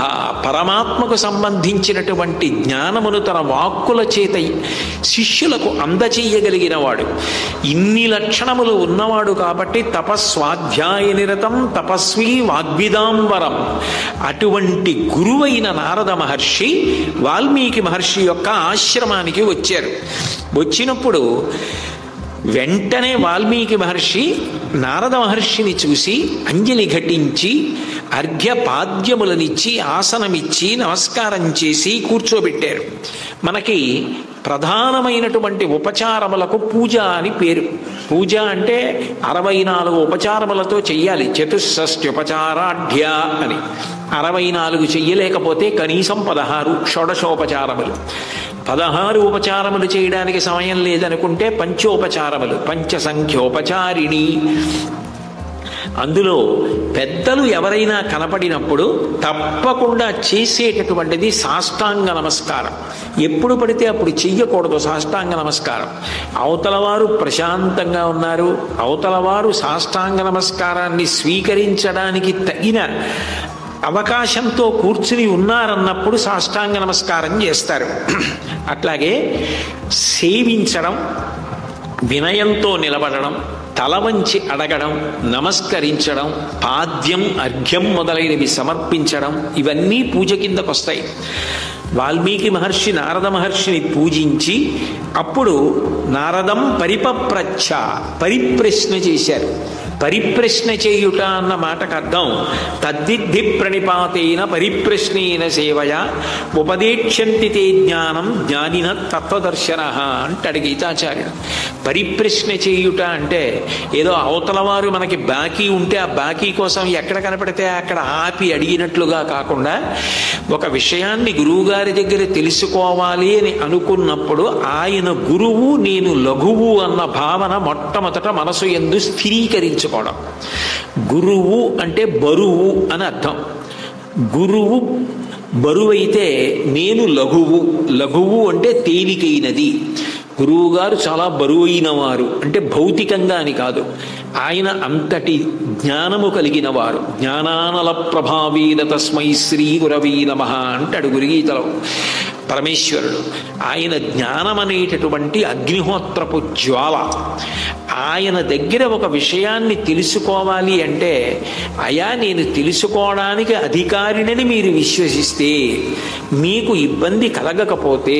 పరమాత్మకు సంబంధించినటువంటి జ్ఞానమును తన వాక్కుల చేత శిష్యులకు అందచేయగలిగిన వాడు. ఇన్ని లక్షణములు ఉన్నవాడు కాబట్టి తపస్వాధ్యాయ నిరతం తపస్వీ వాగ్విదాంబరం. అటువంటి గురువైన నారద మహర్షి వాల్మీకి మహర్షి యొక్క ఆశ్రమానికి వచ్చారు. వచ్చినప్పుడు వెంటనే వాల్మీకి మహర్షి నారద మహర్షిని చూసి అంజలి ఘటించి అర్ఘ్యపాద్యములనిచ్చి ఆసనమిచ్చి నమస్కారం చేసి కూర్చోబెట్టారు. మనకి ప్రధానమైనటువంటి ఉపచారములకు పూజ అని పేరు. పూజ అంటే 64 ఉపచారములతో చెయ్యాలి. చతుషష్ట్యుపచారాఢ్య అని 64 చెయ్యలేకపోతే కనీసం 16 షోడశోపచారములు. 16 ఉపచారములు చేయడానికి సమయం లేదనుకుంటే పంచోపచారములు, పంచసంఖ్యోపచారిణి. అందులో పెద్దలు ఎవరైనా కనపడినప్పుడు తప్పకుండా చేసేటటువంటిది సాష్టాంగ నమస్కారం. ఎప్పుడు పడితే అప్పుడు చెయ్యకూడదు సాష్టాంగ నమస్కారం. అవతలవారు ప్రశాంతంగా ఉన్నారు, అవతలవారు సాష్టాంగ నమస్కారాన్ని స్వీకరించడానికి తగిన అవకాశంతో కూర్చుని ఉన్నారన్నప్పుడు సాష్టాంగ నమస్కారం చేస్తారు. అట్లాగే సేవించడం, వినయంతో నిలబడడం, తల వంచి అడగడం, నమస్కరించడం, పాద్యం అర్ఘ్యం మొదలైనవి సమర్పించడం, ఇవన్నీ పూజ కిందకు వస్తాయి. వాల్మీకి మహర్షి నారద మహర్షిని పూజించి అప్పుడు నారదం పరిపప్రచ్ఛ, పరిప్రశ్న చేశారు. పరిప్రశ్న చేయుట అన్న మాటకు అర్థం తద్విద్ధి ప్రణిపాతేన పరిప్రశ్నేన సేవయ ఉపదేక్ష్యంతి తే జ్ఞానం జ్ఞానిన తత్వదర్శన అంటాడు గీతాచార్యుడు. పరిప్రశ్న చేయుట అంటే ఏదో అవతలవారు మనకి బాకీ ఉంటే ఆ బాకీ కోసం ఎక్కడ కనపడితే అక్కడ ఆపి అడిగినట్లుగా కాకుండా ఒక విషయాన్ని గురువుగారి దగ్గర తెలుసుకోవాలి అని అనుకున్నప్పుడు ఆయన గురువు నేను లఘువు అన్న భావన మొట్టమొదట మనసు యందు స్థిరీకరించుకోవడం. గురువు అంటే బరువు అని అర్థం. గురువు బరువైతే నేను లఘువు. లఘువు అంటే తేలికైనది. గురువు గారు చాలా బరువైన వారు అంటే భౌతికంగా అని కాదు, ఆయన అంతటి జ్ఞానము కలిగిన వారు. జ్ఞానానల ప్రభావేన తస్మై శ్రీ గురవీ నమః అంటాడు గురుగీతలో పరమేశ్వరుడు. ఆయన జ్ఞానం అనేటటువంటి అగ్నిహోత్రపు జ్వాల. ఆయన దగ్గర ఒక విషయాన్ని తెలుసుకోవాలి అంటే, అయా నేను తెలుసుకోవడానికి అధికారినని మీరు విశ్వసిస్తే, మీకు ఇబ్బంది కలగకపోతే,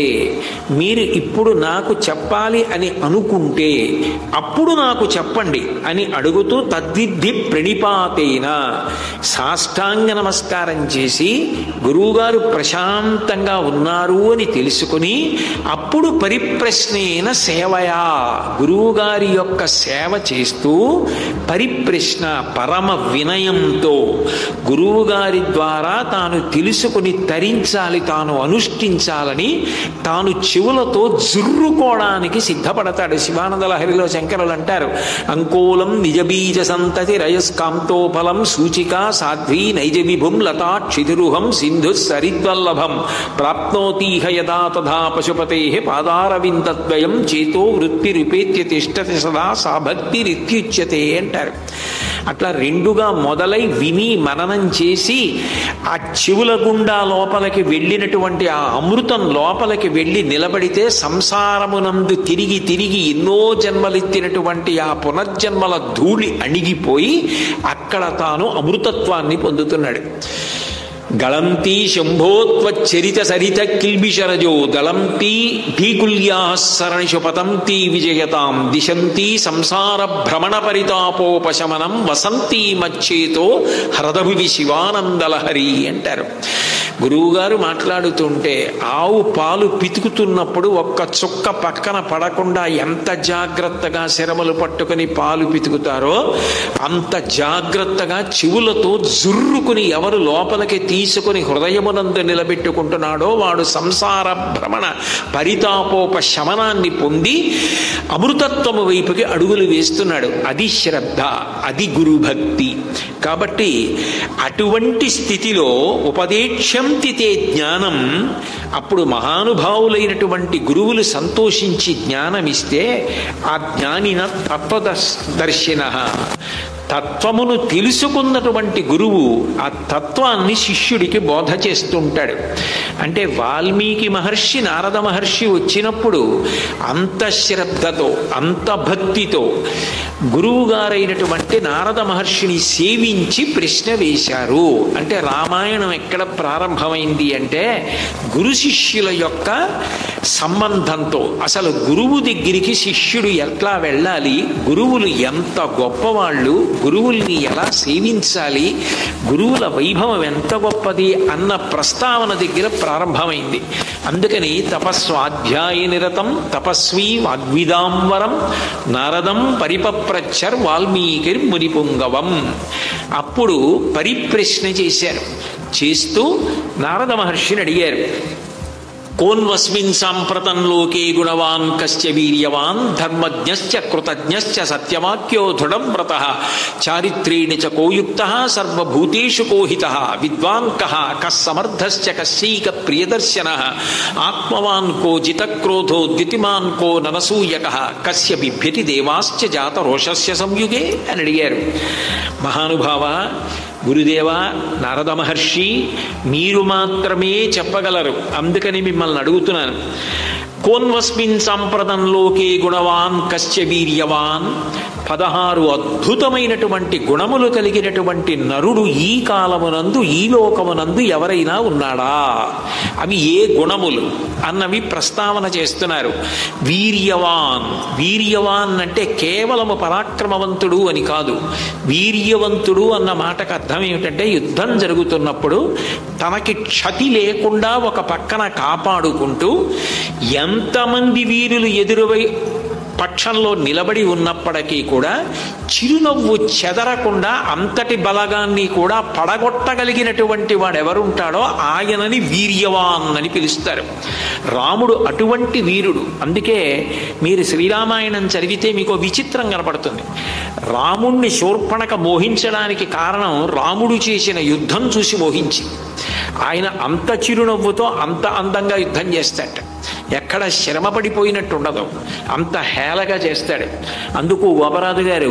మీరు ఇప్పుడు నాకు చెప్పాలి అని అనుకుంటే అప్పుడు నాకు చెప్పండి అని అడుగుతూ తద్విద్ధి ప్రణిపాతేన సాష్టాంగ నమస్కారం చేసి గురువుగారు ప్రశాంతంగా ఉన్నారు అని తెలుసుకుని అప్పుడు పరిప్రశ్నేన సేవయా గురువుగారి యొక్క సేవ చేస్తూ పరిప్రశ్న పరమ వినయంతో గురువుగారి ద్వారా తాను తెలుసుకుని తరించాలి, తాను అనుష్ఠించాలని తాను చెవులతో జుర్రుకోవడానికి సిద్ధపడతాడు. శివానంద లహరిలో శంకరులు అంటారు, అంకోలం నిజబీజ సంతతి రయస్కాంతోఫలం సూచికా సాధ్వీ నైజ విభుం లతా క్షితిరుహం సింధు సరిద్వల్లభం ప్రాప్నోతీహ యదా తథా పశుపతే పాదారవిందద్వయం చేతో వృత్తిరుపేత్య తిష్టతి సదా సా భక్తి రిత్యుచ్యతే అంటారు. అట్లా రెండుగా మొదలై విని మననం చేసి ఆ చెవుల గుండా లోపలికి వెళ్ళినటువంటి ఆ అమృతం లోపలికి వెళ్ళి నిలబడితే సంసారమునందు తిరిగి తిరిగి ఎన్నో జన్మలెత్తినటువంటి ఆ పునర్జన్మల ధూళి అణిగిపోయి అక్కడ తాను అమృతత్వాన్ని పొందుతున్నాడు. గళంతి శంభోత్వచ్చరిత సరిత కిల్బిషరజో దళంతి ఢీకుల్యా సరణిషు పతంతి విజయతాం దిశంతి సంసార భ్రమణ పరితాపోపశమనం వసంతి మచ్చేతో హ్రదభువి శివానందలహరి అంటారు. గురువుగారు మాట్లాడుతుంటే ఆవు పాలు పితుకుతున్నప్పుడు ఒక్క చుక్క పక్కన పడకుండా ఎంత జాగ్రత్తగా శరములు పట్టుకుని పాలు పితుకుతారో అంత జాగ్రత్తగా చెవులతో జుర్రుకుని ఎవరు లోపలికి తీసుకుని హృదయమునందు నిలబెట్టుకుంటున్నాడో వాడు సంసార భ్రమణ పరితాపోపశమనాన్ని పొంది అమృతత్వము వైపుకి అడుగులు వేస్తున్నాడు. అది శ్రద్ధ, అది గురుభక్తి. కాబట్టి అటువంటి స్థితిలో ఉపదేక్ష్యంతితే జ్ఞానం, అప్పుడు మహానుభావులైనటువంటి గురువులు సంతోషించి జ్ఞానమిస్తే ఆ జ్ఞానిన తత్వదర్శిన, తత్వమును తెలుసుకున్నటువంటి గురువు ఆ తత్వాన్ని శిష్యుడికి బోధ చేస్తుంటాడు. అంటే వాల్మీకి మహర్షి నారద మహర్షి వచ్చినప్పుడు అంత శ్రద్ధతో అంత భక్తితో గురువుగారైనటువంటి నారద మహర్షిని సేవించి ప్రశ్న వేశారు. అంటే రామాయణం ఎక్కడ ప్రారంభమైంది అంటే గురు శిష్యుల యొక్క సంబంధంతో. అసలు గురువు దగ్గరికి శిష్యుడు ఎట్లా వెళ్ళాలి, గురువులు ఎంత గొప్పవాళ్ళు, గురువుల్ని ఎలా సేవించాలి, గురువుల వైభవం ఎంత గొప్పది అన్న ప్రస్తావన దగ్గర ప్రారంభమైంది. అందుకని తపస్వాధ్యాయ నిరతం తపస్వీ వాగ్విదాంవరం నారదం పరిపప్రచ్చర్ వాల్మీకిర్ మునిపుంగవం. అప్పుడు పరిప్రశ్న చేశారు. చేస్తూ నారద మహర్షిని అడిగారు, కోన్వస్మిన్ సాంప్రతం లోకే గుణవాన్ కశ్చ వీర్యవాన్ ధర్మజ్ఞశ్చ కృతజ్ఞశ్చ సత్యవాక్యో దృఢం వ్రతః చారిత్రేణ చ కోయుక్తః సర్వభూతేషు కోహితః విద్వాన్ కః కస్సమర్థశ్చ కస్యైక ప్రియదర్శనః ఆత్మవాన్ కో జితక్రోధో ద్యుతిమాన్ కో ననసూయకః కస్య బిభ్యతి దేవాశ్చ జాత రోషస్య సంయుగే అని అడిగారు. మహానుభావ గురుదేవ నారద మహర్షి, మీరు మాత్రమే చెప్పగలరు, అందుకని మిమ్మల్ని అడుగుతున్నాను. కోన్వస్మిన్ సాంప్రదం లోకే గుణవాన్ కశ్చ వీర్యవాన్, 16 అద్భుతమైనటువంటి గుణములు కలిగినటువంటి నరుడు ఈ కాలమునందు ఈ లోకమునందు ఎవరైనా ఉన్నాడా, అవి ఏ గుణములు అన్నవి ప్రస్తావన చేస్తున్నారు. వీర్యవాన్, వీర్యవాన్ అంటే కేవలము పరాక్రమవంతుడు అని కాదు. వీర్యవంతుడు అన్న మాటకు అర్థం ఏమిటంటే యుద్ధం జరుగుతున్నప్పుడు తనకి క్షతి లేకుండా ఒక పక్కన కాపాడుకుంటూ ఎంతమంది వీరులు ఎదురువై పక్షంలో నిలబడి ఉన్నప్పటికీ కూడా చిరునవ్వు చెదరకుండా అంతటి బలగాన్ని కూడా పడగొట్టగలిగినటువంటి వాడెవరుంటాడో ఆయనని వీర్యవాన్ అని పిలుస్తారు. రాముడు అటువంటి వీరుడు. అందుకే మీరు శ్రీరామాయణం చదివితే మీకు విచిత్రం కనపడుతుంది. రాముణ్ణి శూర్పణఖ మోహించడానికి కారణం రాముడు చేసిన యుద్ధం చూసి మోహించి. ఆయన అంత చిరునవ్వుతో అంత అందంగా యుద్ధం చేస్తాట. ఎక్కడ శ్రమ పడిపోయినట్టు ఉండదు, అంత హేళగా చేస్తాడు. అందుకు గోపరాజు గారు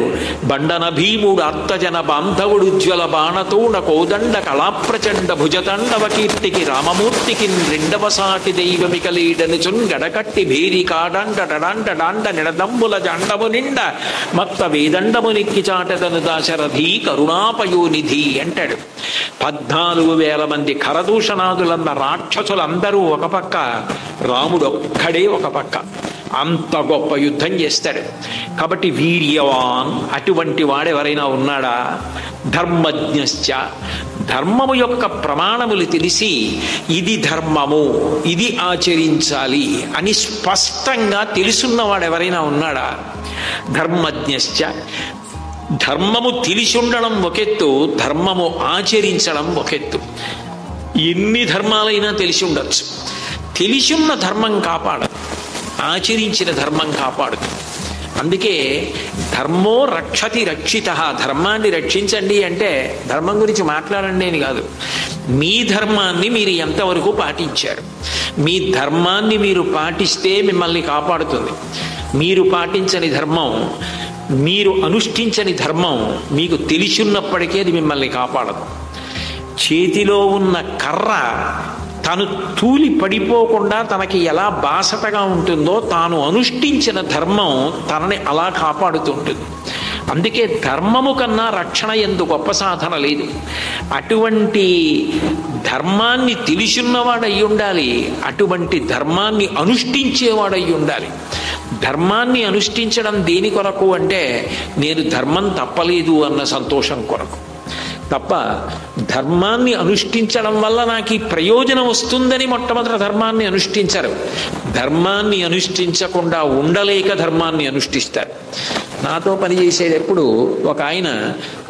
బండన భీముడు అర్తజన బాంధవుడు ఉజ్వల బాణతోడ కోదండ కళాప్రచండ భుజతండవ కీర్తికి రామమూర్తికి రెండవ సాటి దైవమిక లీడనుచున్ గడకట్టి భేరి కాడండ డడాండ డాండ నిడదంబుల జండము నిండ మత్త వేదండము నెక్కి చాటతను దాశరథి కరుణాపయోనిధి అంటాడు. 14,000 మంది ఖరదూషణాదులన్న రాక్షసులందరూ ఒక పక్క, రాముడు ఒక్కడే ఒక పక్క. అంత గొప్ప యుద్ధం చేస్తాడు. కాబట్టి వీర్యవాన్ అటువంటి వాడెవరైనా ఉన్నాడా? ధర్మజ్ఞశ్చ ధర్మము యొక్క ప్రమాణములు తెలిసి ఇది ధర్మము, ఇది ఆచరించాలి అని స్పష్టంగా తెలుసున్నవాడు ఎవరైనా ఉన్నాడా? ధర్మజ్ఞశ్చ ధర్మము తెలిసి ఉండడం ఒకెత్తు, ధర్మము ఆచరించడం ఒకెత్తు. ఎన్ని ధర్మాలైనా తెలిసి ఉండొచ్చు, తెలిసున్న ధర్మం కాపాడదు, ఆచరించిన ధర్మం కాపాడదు. అందుకే ధర్మో రక్షతి రక్షిత, ధర్మాన్ని రక్షించండి అంటే ధర్మం గురించి మాట్లాడండి అని కాదు. మీ ధర్మాన్ని మీరు ఎంతవరకు పాటించారు, మీ ధర్మాన్ని మీరు పాటిస్తే మిమ్మల్ని కాపాడుతుంది. మీరు పాటించని ధర్మం, మీరు అనుష్ఠించని ధర్మం మీకు తెలిసున్నప్పటికీ అది మిమ్మల్ని కాపాడదు. చేతిలో ఉన్న కర్ర తను తూలి పడిపోకుండా తనకి ఎలా బాసటగా ఉంటుందో తాను అనుష్ఠించిన ధర్మం తనని అలా కాపాడుతుంటుంది. అందుకే ధర్మము కన్నా రక్షణ ఎందు గొప్ప సాధన లేదు. అటువంటి ధర్మాన్ని తెలిసిన్నవాడై ఉండాలి, అటువంటి ధర్మాన్ని అనుష్ఠించేవాడై ఉండాలి. ధర్మాన్ని అనుష్ఠించడం దేని కొరకు అంటే నేను ధర్మం తప్పలేదు అన్న సంతోషం కొరకు తప్ప, ధర్మాన్ని అనుష్ఠించడం వల్ల నాకు ఈ ప్రయోజనం వస్తుందని మొట్టమొదటి ధర్మాన్ని అనుష్ఠించరు. ధర్మాన్ని అనుష్ఠించకుండా ఉండలేక ధర్మాన్ని అనుష్ఠిస్తారు. నాతో పనిచేసేటప్పుడు ఒక ఆయన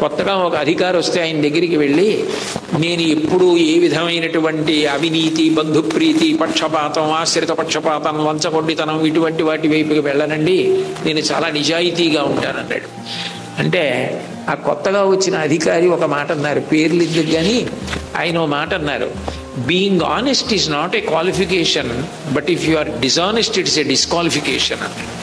కొత్తగా ఒక అధికారి వస్తే ఆయన దగ్గరికి వెళ్ళి, నేను ఎప్పుడూ ఏ విధమైనటువంటి అవినీతి, బంధుప్రీతి, పక్షపాతం, ఆశ్రిత పక్షపాతం, వంచకొండితనం ఇటువంటి వాటి వైపుకి వెళ్ళనండి, నేను చాలా నిజాయితీగా ఉంటానన్నాడు. అంటే ఆ కొత్తగా వచ్చిన అధికారి ఒక మాట అన్నారు, పేర్లు ఇద్దరు కానీ ఆయన ఓ మాట అన్నారు, being honest is not a qualification, but if you are dishonest it's a disqualification అన్నాడు.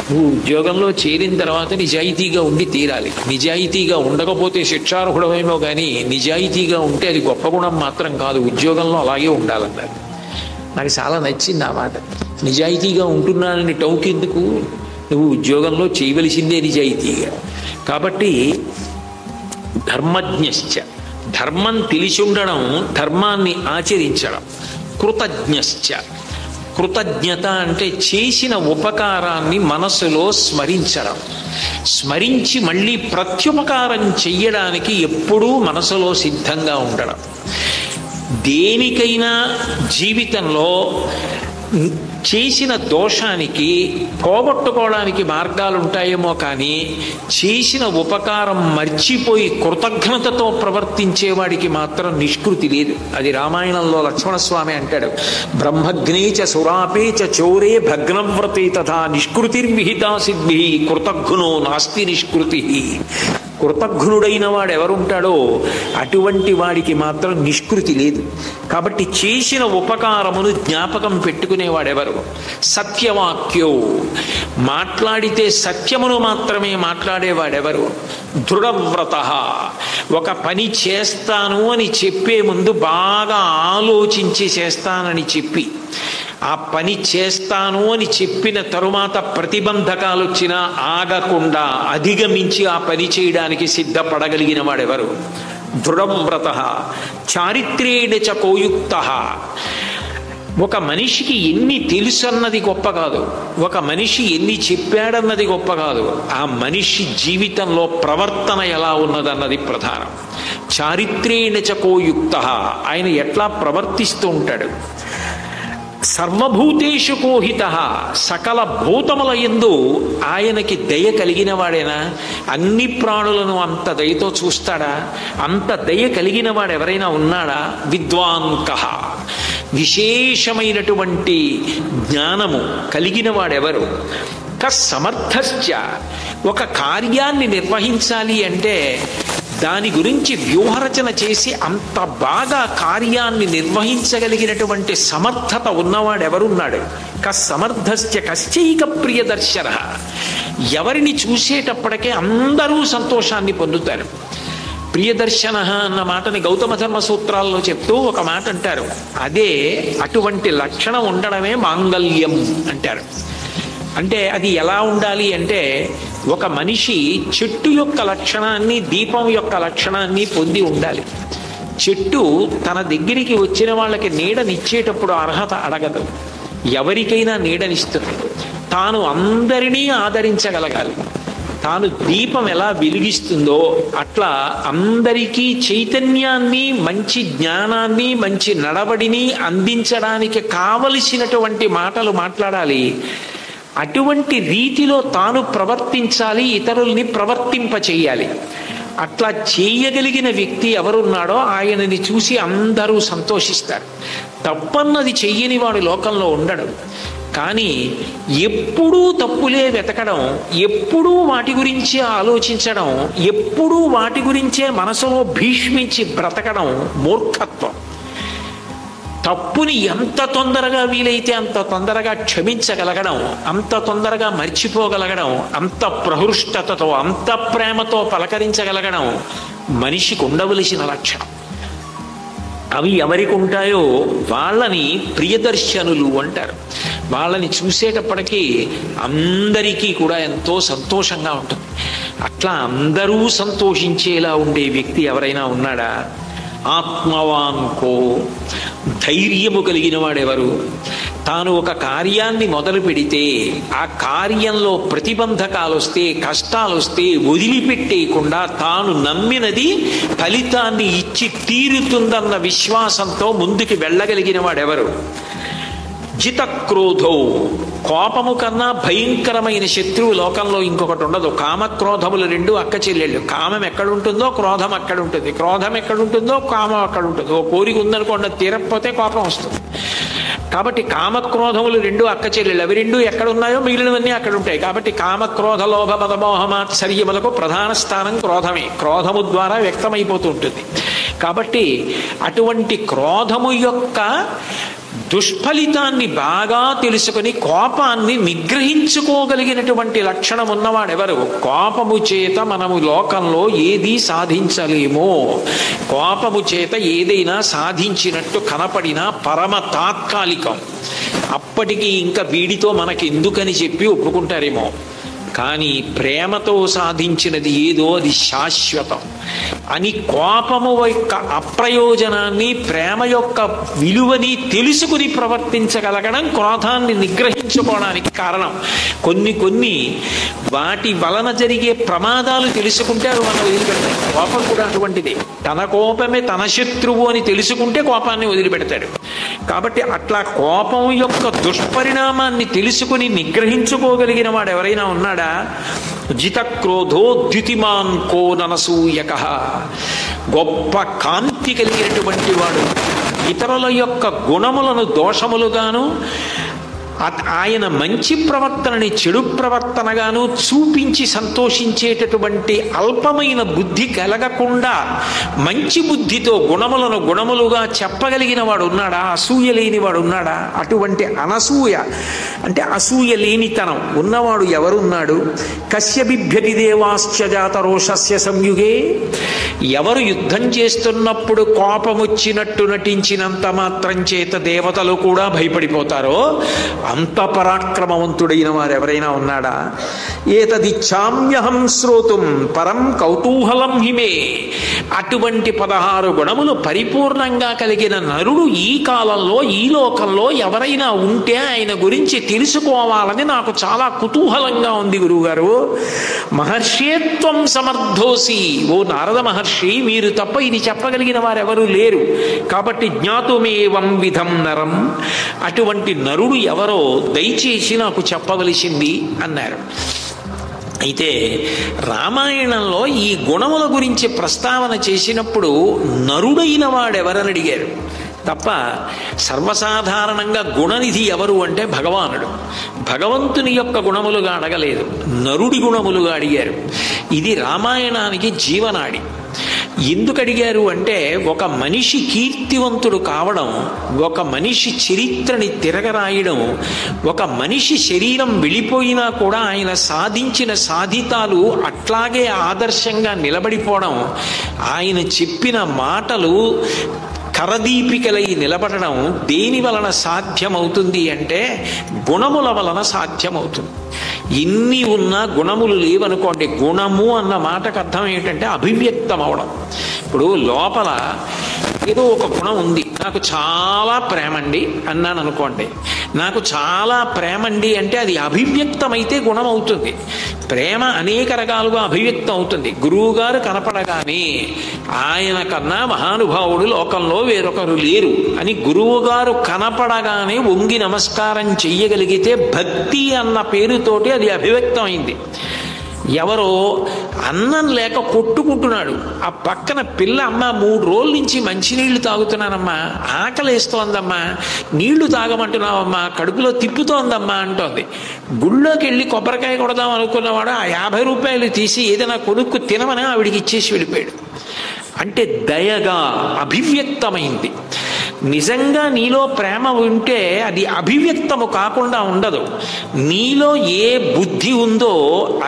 నువ్వు ఉద్యోగంలో చేరిన తర్వాత నిజాయితీగా ఉండి తీరాలి. నిజాయితీగా ఉండకపోతే శిక్షార్హుడమేమో కానీ నిజాయితీగా ఉంటే అది గొప్ప గుణం మాత్రం కాదు, ఉద్యోగంలో అలాగే ఉండాలన్నారు. నాకు చాలా నచ్చింది ఆ మాట. నిజాయితీగా ఉంటున్నానని టౌకెందుకు, నువ్వు ఉద్యోగంలో చేయవలసిందే నిజాయితీగా. కాబట్టి ధర్మజ్ఞశ్చ ధర్మం తెలిసి ఉండడం, ధర్మాన్ని ఆచరించడం. కృతజ్ఞశ్చ కృతజ్ఞత అంటే చేసిన ఉపకారాన్ని మనసులో స్మరించడం, స్మరించి మళ్ళీ ప్రత్యుపకారం చెయ్యడానికి ఎప్పుడూ మనసులో సిద్ధంగా ఉండడం. దేనికైనా జీవితంలో చేసిన దోషానికి పోగొట్టుకోవడానికి మార్గాలు ఉంటాయేమో కానీ చేసిన ఉపకారం మర్చిపోయి కృతజ్ఞతతో ప్రవర్తించేవాడికి మాత్రం నిష్కృతి లేదు. అది రామాయణంలో లక్ష్మణస్వామి అంటాడు, బ్రహ్మగ్నేచ సురాపేచ చోరే భగ్నవ్రతే తథా నిష్కృతిర్విహితా సిద్ధి కృతజ్ఞునో నాస్తి నిష్కృతి. కృతజ్ఞుడైన వాడు ఎవరుంటాడో అటువంటి వాడికి మాత్రం నిష్కృతి లేదు. కాబట్టి చేసిన ఉపకారమును జ్ఞాపకం పెట్టుకునేవాడెవరు? సత్యవాక్యో మాట్లాడితే సత్యమును మాత్రమే మాట్లాడేవాడెవరు? దృఢవ్రత ఒక పని చేస్తాను అని చెప్పే ముందు బాగా ఆలోచించి చేస్తానని చెప్పి ఆ పని చేస్తాను అని చెప్పిన తరువాత ప్రతిబంధకాలు వచ్చినా ఆగకుండా అధిగమించి ఆ పని చేయడానికి సిద్ధపడగలిగిన వాడెవరు? దృఢవ్రత. చారిత్రేణ చ కోయుక్త. ఒక మనిషికి ఎన్ని తెలుసు అన్నది గొప్ప కాదు, ఒక మనిషి ఎన్ని చెప్పాడన్నది గొప్ప కాదు, ఆ మనిషి జీవితంలో ప్రవర్తన ఎలా ఉన్నదన్నది ప్రధానం. చారిత్రేణ చ కోయుక్త. ఆయన ఎట్లా ప్రవర్తిస్తూ ఉంటాడు? సర్వభూతేషు కోహిత. సకల భూతముల యందు ఆయనకి దయ కలిగిన వాడేనా? అన్ని ప్రాణులను అంత దయతో చూస్తాడా? అంత దయ కలిగిన వాడు ఎవరైనా ఉన్నాడా? విద్వాంకః. విశేషమైనటువంటి జ్ఞానము కలిగిన వాడెవరు? కస్సమర్థశ్చ. ఒక కార్యాన్ని నిర్వహించాలి అంటే దాని గురించి వ్యూహరచన చేసి అంత బాగా కార్యాన్ని నిర్వహించగలిగినటువంటి సమర్థత ఉన్నవాడెవరున్నాడు? సమర్థస్య కశ్చైక ప్రియదర్శన. ఎవరిని చూసేటప్పటికే అందరూ సంతోషాన్ని పొందుతారు. ప్రియదర్శన అన్న మాటని గౌతమ ధర్మ సూత్రాల్లో చెప్తూ ఒక మాట అంటారు, అదే అటువంటి లక్షణం ఉండడమే మాంగళ్యం అంటారు. అంటే అది ఎలా ఉండాలి అంటే, ఒక మనిషి చెట్టు యొక్క లక్షణాన్ని, దీపం యొక్క లక్షణాన్ని పొంది ఉండాలి. చెట్టు తన దగ్గరికి వచ్చిన వాళ్ళకి నీడనిచ్చేటప్పుడు అర్హత అడగదు, ఎవరికైనా నీడనిస్తుంది. తాను అందరినీ ఆదరించగలగాలి. తాను దీపం ఎలా వెలిగిస్తుందో అట్లా అందరికీ చైతన్యాన్ని, మంచి జ్ఞానాన్ని, మంచి నడవడిని అందించడానికి కావలసినటువంటి మాటలు మాట్లాడాలి. అటువంటి రీతిలో తాను ప్రవర్తించాలి, ఇతరుల్ని ప్రవర్తింపచేయాలి. అట్లా చేయగలిగిన వ్యక్తి ఎవరున్నాడో ఆయనని చూసి అందరూ సంతోషిస్తారు. తప్పన్నది చెయ్యని వాడు లోకంలో ఉండడు. కానీ ఎప్పుడూ తప్పులే వెతకడం, ఎప్పుడూ వాటి గురించి ఆలోచించడం, ఎప్పుడూ వాటి గురించే మనసులో భీష్మించి బ్రతకడం మూర్ఖత్వం. తప్పుని ఎంత తొందరగా వీలైతే అంత తొందరగా క్షమించగలగడం, అంత తొందరగా మర్చిపోగలగడం, అంత ప్రహృష్టతతో, అంత ప్రేమతో పలకరించగలగడం మనిషికి ఉండవలసిన లక్షణం. అవి ఎవరికి ఉంటాయో వాళ్ళని ప్రియదర్శనులు అంటారు. వాళ్ళని చూసేటప్పటికీ అందరికీ కూడా ఎంతో సంతోషంగా ఉంటుంది. అట్లా అందరూ సంతోషించేలా ఉండే వ్యక్తి ఎవరైనా ఉన్నాడా? ఆత్మవాన్కో, ధైర్యము కలిగిన వాడెవరు? తాను ఒక కార్యాన్ని మొదలు పెడితే ఆ కార్యంలో ప్రతిబంధకాలు వస్తే, కష్టాలు వస్తే వదిలిపెట్టేయకుండా తాను నమ్మినది ఫలితాన్ని ఇచ్చి తీరుతుందన్న విశ్వాసంతో ముందుకు వెళ్ళగలిగిన వాడెవరు? జితక్రోధో, కోపము కన్నా భయంకరమైన శత్రువు లోకంలో ఇంకొకటి ఉండదు. కామక్రోధములు రెండు అక్క చెల్లెళ్ళు. కామం ఎక్కడుంటుందో క్రోధం అక్కడ ఉంటుంది, క్రోధం ఎక్కడుంటుందో కామం అక్కడ ఉంటుంది. ఓ కోరిక ఉందనుకోండి, తీరకపోతే కోపం వస్తుంది. కాబట్టి కామక్రోధములు రెండు అక్క చెల్లెళ్ళు. అవి రెండు ఎక్కడున్నాయో మిగిలినవన్నీ అక్కడ ఉంటాయి. కాబట్టి కామక్రోధ లోభ మదమోహమాత్సర్యములకు ప్రధాన స్థానం క్రోధమే. క్రోధము ద్వారా వ్యక్తమైపోతూ ఉంటుంది. కాబట్టి అటువంటి క్రోధము యొక్క దుష్ఫలితాన్ని బాగా తెలుసుకుని కోపాన్ని నిగ్రహించుకోగలిగినటువంటి లక్షణం ఉన్నవాడెవరు? కోపము చేత మనము లోకంలో ఏది సాధించలేమో, కోపము చేత ఏదైనా సాధించినట్టు కనపడినా పరమ తాత్కాలికం. అప్పటికి ఇంకా వీడితో మనకి ఎందుకని చెప్పి ఒప్పుకుంటారేమో. కానీ ప్రేమతో సాధించినది ఏదో అది శాశ్వతం అని కోపము యొక్క అప్రయోజనాన్ని, ప్రేమ యొక్క విలువని తెలుసుకుని ప్రవర్తించగలగడం క్రోధాన్ని నిగ్రహించుకోవడానికి కారణం. కొన్ని వాటి వలన జరిగే ప్రమాదాలు తెలుసుకుంటే అవి మనం వదిలిపెడతాయి. కోపం కూడా అటువంటిదే. తన కోపమే తన శత్రువు అని తెలుసుకుంటే కోపాన్ని వదిలిపెడతాడు. కాబట్టి అట్లా కోపం యొక్క దుష్పరిణామాన్ని తెలుసుకుని నిగ్రహించుకోగలిగిన వాడు ఎవరైనా ఉన్నాడా? జితక్రోధో ద్యుతిమాన్ కో ననసూయక, గొప్ప కాంతి కలిగినటువంటి వాడు. ఇతరుల యొక్క గుణములను దోషములుగాను, ఆయన మంచి ప్రవర్తనని చెడు ప్రవర్తనగాను చూపించి సంతోషించేటటువంటి అల్పమైన బుద్ధి కలగకుండా మంచి బుద్ధితో గుణములను గుణములుగా చెప్పగలిగిన వాడు ఉన్నాడా? అసూయ లేని వాడు ఉన్నాడా? అటువంటి అనసూయ అంటే అసూయ లేనితనం ఉన్నవాడు ఎవరున్నాడు? కస్య బిభ్యతి దేవాశ్చ జాతరోషస్య సంయుగే. ఎవరు యుద్ధం చేస్తున్నప్పుడు కోపం వచ్చినట్టు నటించినంత మాత్రం చేత దేవతలు కూడా భయపడిపోతారో అంత పరాక్రమవంతుడైన వారు ఎవరైనా ఉన్నాడా? ఏతదిచ్ఛామ్యహం శ్రోతుం పరం కౌతూహలం హిమే. అటువంటి 16 గుణములు పరిపూర్ణంగా కలిగిన నరుడు ఈ కాలంలో, ఈ లోకంలో ఎవరైనా ఉంటే ఆయన గురించి తెలుసుకోవాలని నాకు చాలా కుతూహలంగా ఉంది గురువుగారు. మహర్షేత్వం సమర్థోసి. ఓ నారద మహర్షి, మీరు తప్ప ఇది చెప్పగలిగిన వారెవరూ లేరు. కాబట్టి జ్ఞాతుమేవం విధం నరం. అటువంటి నరుడు ఎవరో దయచేసి నాకు చెప్పవలసింది అన్నారు. అయితే రామాయణంలో ఈ గుణముల గురించి ప్రస్తావన చేసినప్పుడు నరుడైన వాడెవరని అడిగారు తప్ప సర్వసాధారణంగా గుణనిధి ఎవరు అంటే భగవానుడు. భగవంతుని యొక్క గుణములుగా అడగలేదు, నరుడి గుణములుగా అడిగారు. ఇది రామాయణానికి జీవనాడి. ఎందుకు అడిగారు అంటే, ఒక మనిషి కీర్తివంతుడు కావడం, ఒక మనిషి చరిత్రని తిరగరాయడం, ఒక మనిషి శరీరం వెళ్ళిపోయినా కూడా ఆయన సాధించిన సాధితాలు అట్లాగే ఆదర్శంగా నిలబడిపోవడం, ఆయన చెప్పిన మాటలు కరదీపికలై నిలబడడం దేని వలన సాధ్యమవుతుంది అంటే గుణముల వలన సాధ్యమవుతుంది. ఇన్ని ఉన్నా గుణములు లేవనుకోండి, గుణము అన్న మాటకు అర్థం ఏంటంటే అభివ్యక్తం అవడం. ఇప్పుడు లోపల ఏదో ఒక గుణం ఉంది, నాకు చాలా ప్రేమండి అన్నాను అనుకోండి, నాకు చాలా ప్రేమండి అంటే అది అభివ్యక్తమైతే గుణం అవుతుంది. ప్రేమ అనేక రకాలుగా అభివ్యక్తం అవుతుంది. గురువుగారు కనపడగానే ఆయన కన్నా మహానుభావుడు లోకంలో వేరొకరు లేరు అని గురువుగారు కనపడగానే వంగి నమస్కారం చెయ్యగలిగితే భక్తి అన్న పేరుతోటి అది అభివ్యక్తం అయింది. ఎవరో అన్నం లేక కొట్టుకుంటున్నాడు, ఆ పక్కన పిల్ల, అమ్మ 3 రోజుల నుంచి మంచినీళ్లు తాగుతున్నానమ్మా, ఆకలేస్తోందమ్మా, నీళ్లు తాగమంటున్నావమ్మా, కడుపులో తిప్పుతోందమ్మా అంటోంది. గుళ్ళోకి వెళ్ళి కొబ్బరికాయ కొడదాం అనుకున్నవాడు ఆ 50 రూపాయలు తీసి ఏదైనా కొనుక్కు తినమని ఆవిడికి ఇచ్చేసి వెళ్ళిపోయాడు. అంటే దయగా అభివ్యక్తమైంది. నిజంగా నీలో ప్రేమ ఉంటే అది అభివ్యక్తము కాకుండా ఉండదు. నీలో ఏ బుద్ధి ఉందో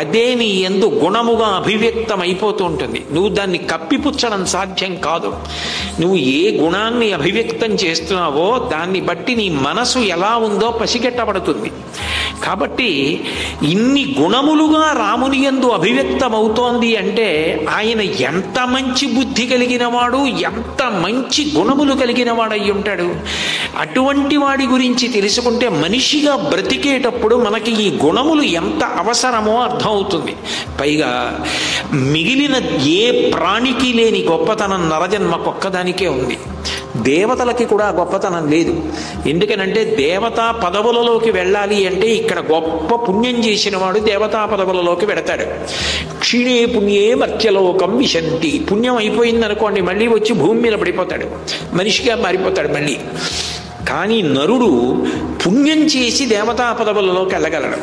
అదే నీ యందు గుణముగా అభివ్యక్తం అయిపోతూ ఉంటుంది. నువ్వు దాన్ని కప్పిపుచ్చడం సాధ్యం కాదు. నువ్వు ఏ గుణాన్ని అభివ్యక్తం చేస్తున్నావో దాన్ని బట్టి నీ మనసు ఎలా ఉందో పసిగట్టబడుతుంది. కాబట్టి ఇన్ని గుణములుగా రాముని యందు అభివ్యక్తమవుతోంది అంటే ఆయన ఎంత మంచి బుద్ధి కలిగిన వాడు, ఎంత మంచి గుణములు కలిగిన వాడు అయి ఉంటాడు. అటువంటి వాడి గురించి తెలుసుకుంటే మనిషిగా బ్రతికేటప్పుడు మనకి ఈ గుణములు ఎంత అవసరమో అర్థమవుతుంది. పైగా మిగిలిన ఏ ప్రాణికి లేని గొప్పతనం నరజన్మకొక్కదానికే ఉంది. దేవతలకి కూడా గొప్పతనం లేదు. ఎందుకనంటే దేవతా పదవులలోకి వెళ్ళాలి అంటే ఇక్కడ గొప్ప పుణ్యం చేసిన వాడు దేవతా పదవులలోకి వెడతాడు. క్షీణే పుణ్యే మర్త్యలోకం విశంతి. పుణ్యం అయిపోయింది అనుకోండి, మళ్ళీ వచ్చి భూమి మీద పడిపోతాడు, మనిషిగా మారిపోతాడు మళ్ళీ. కానీ నరుడు పుణ్యం చేసి దేవతా పదవులలోకి వెళ్ళగలడు.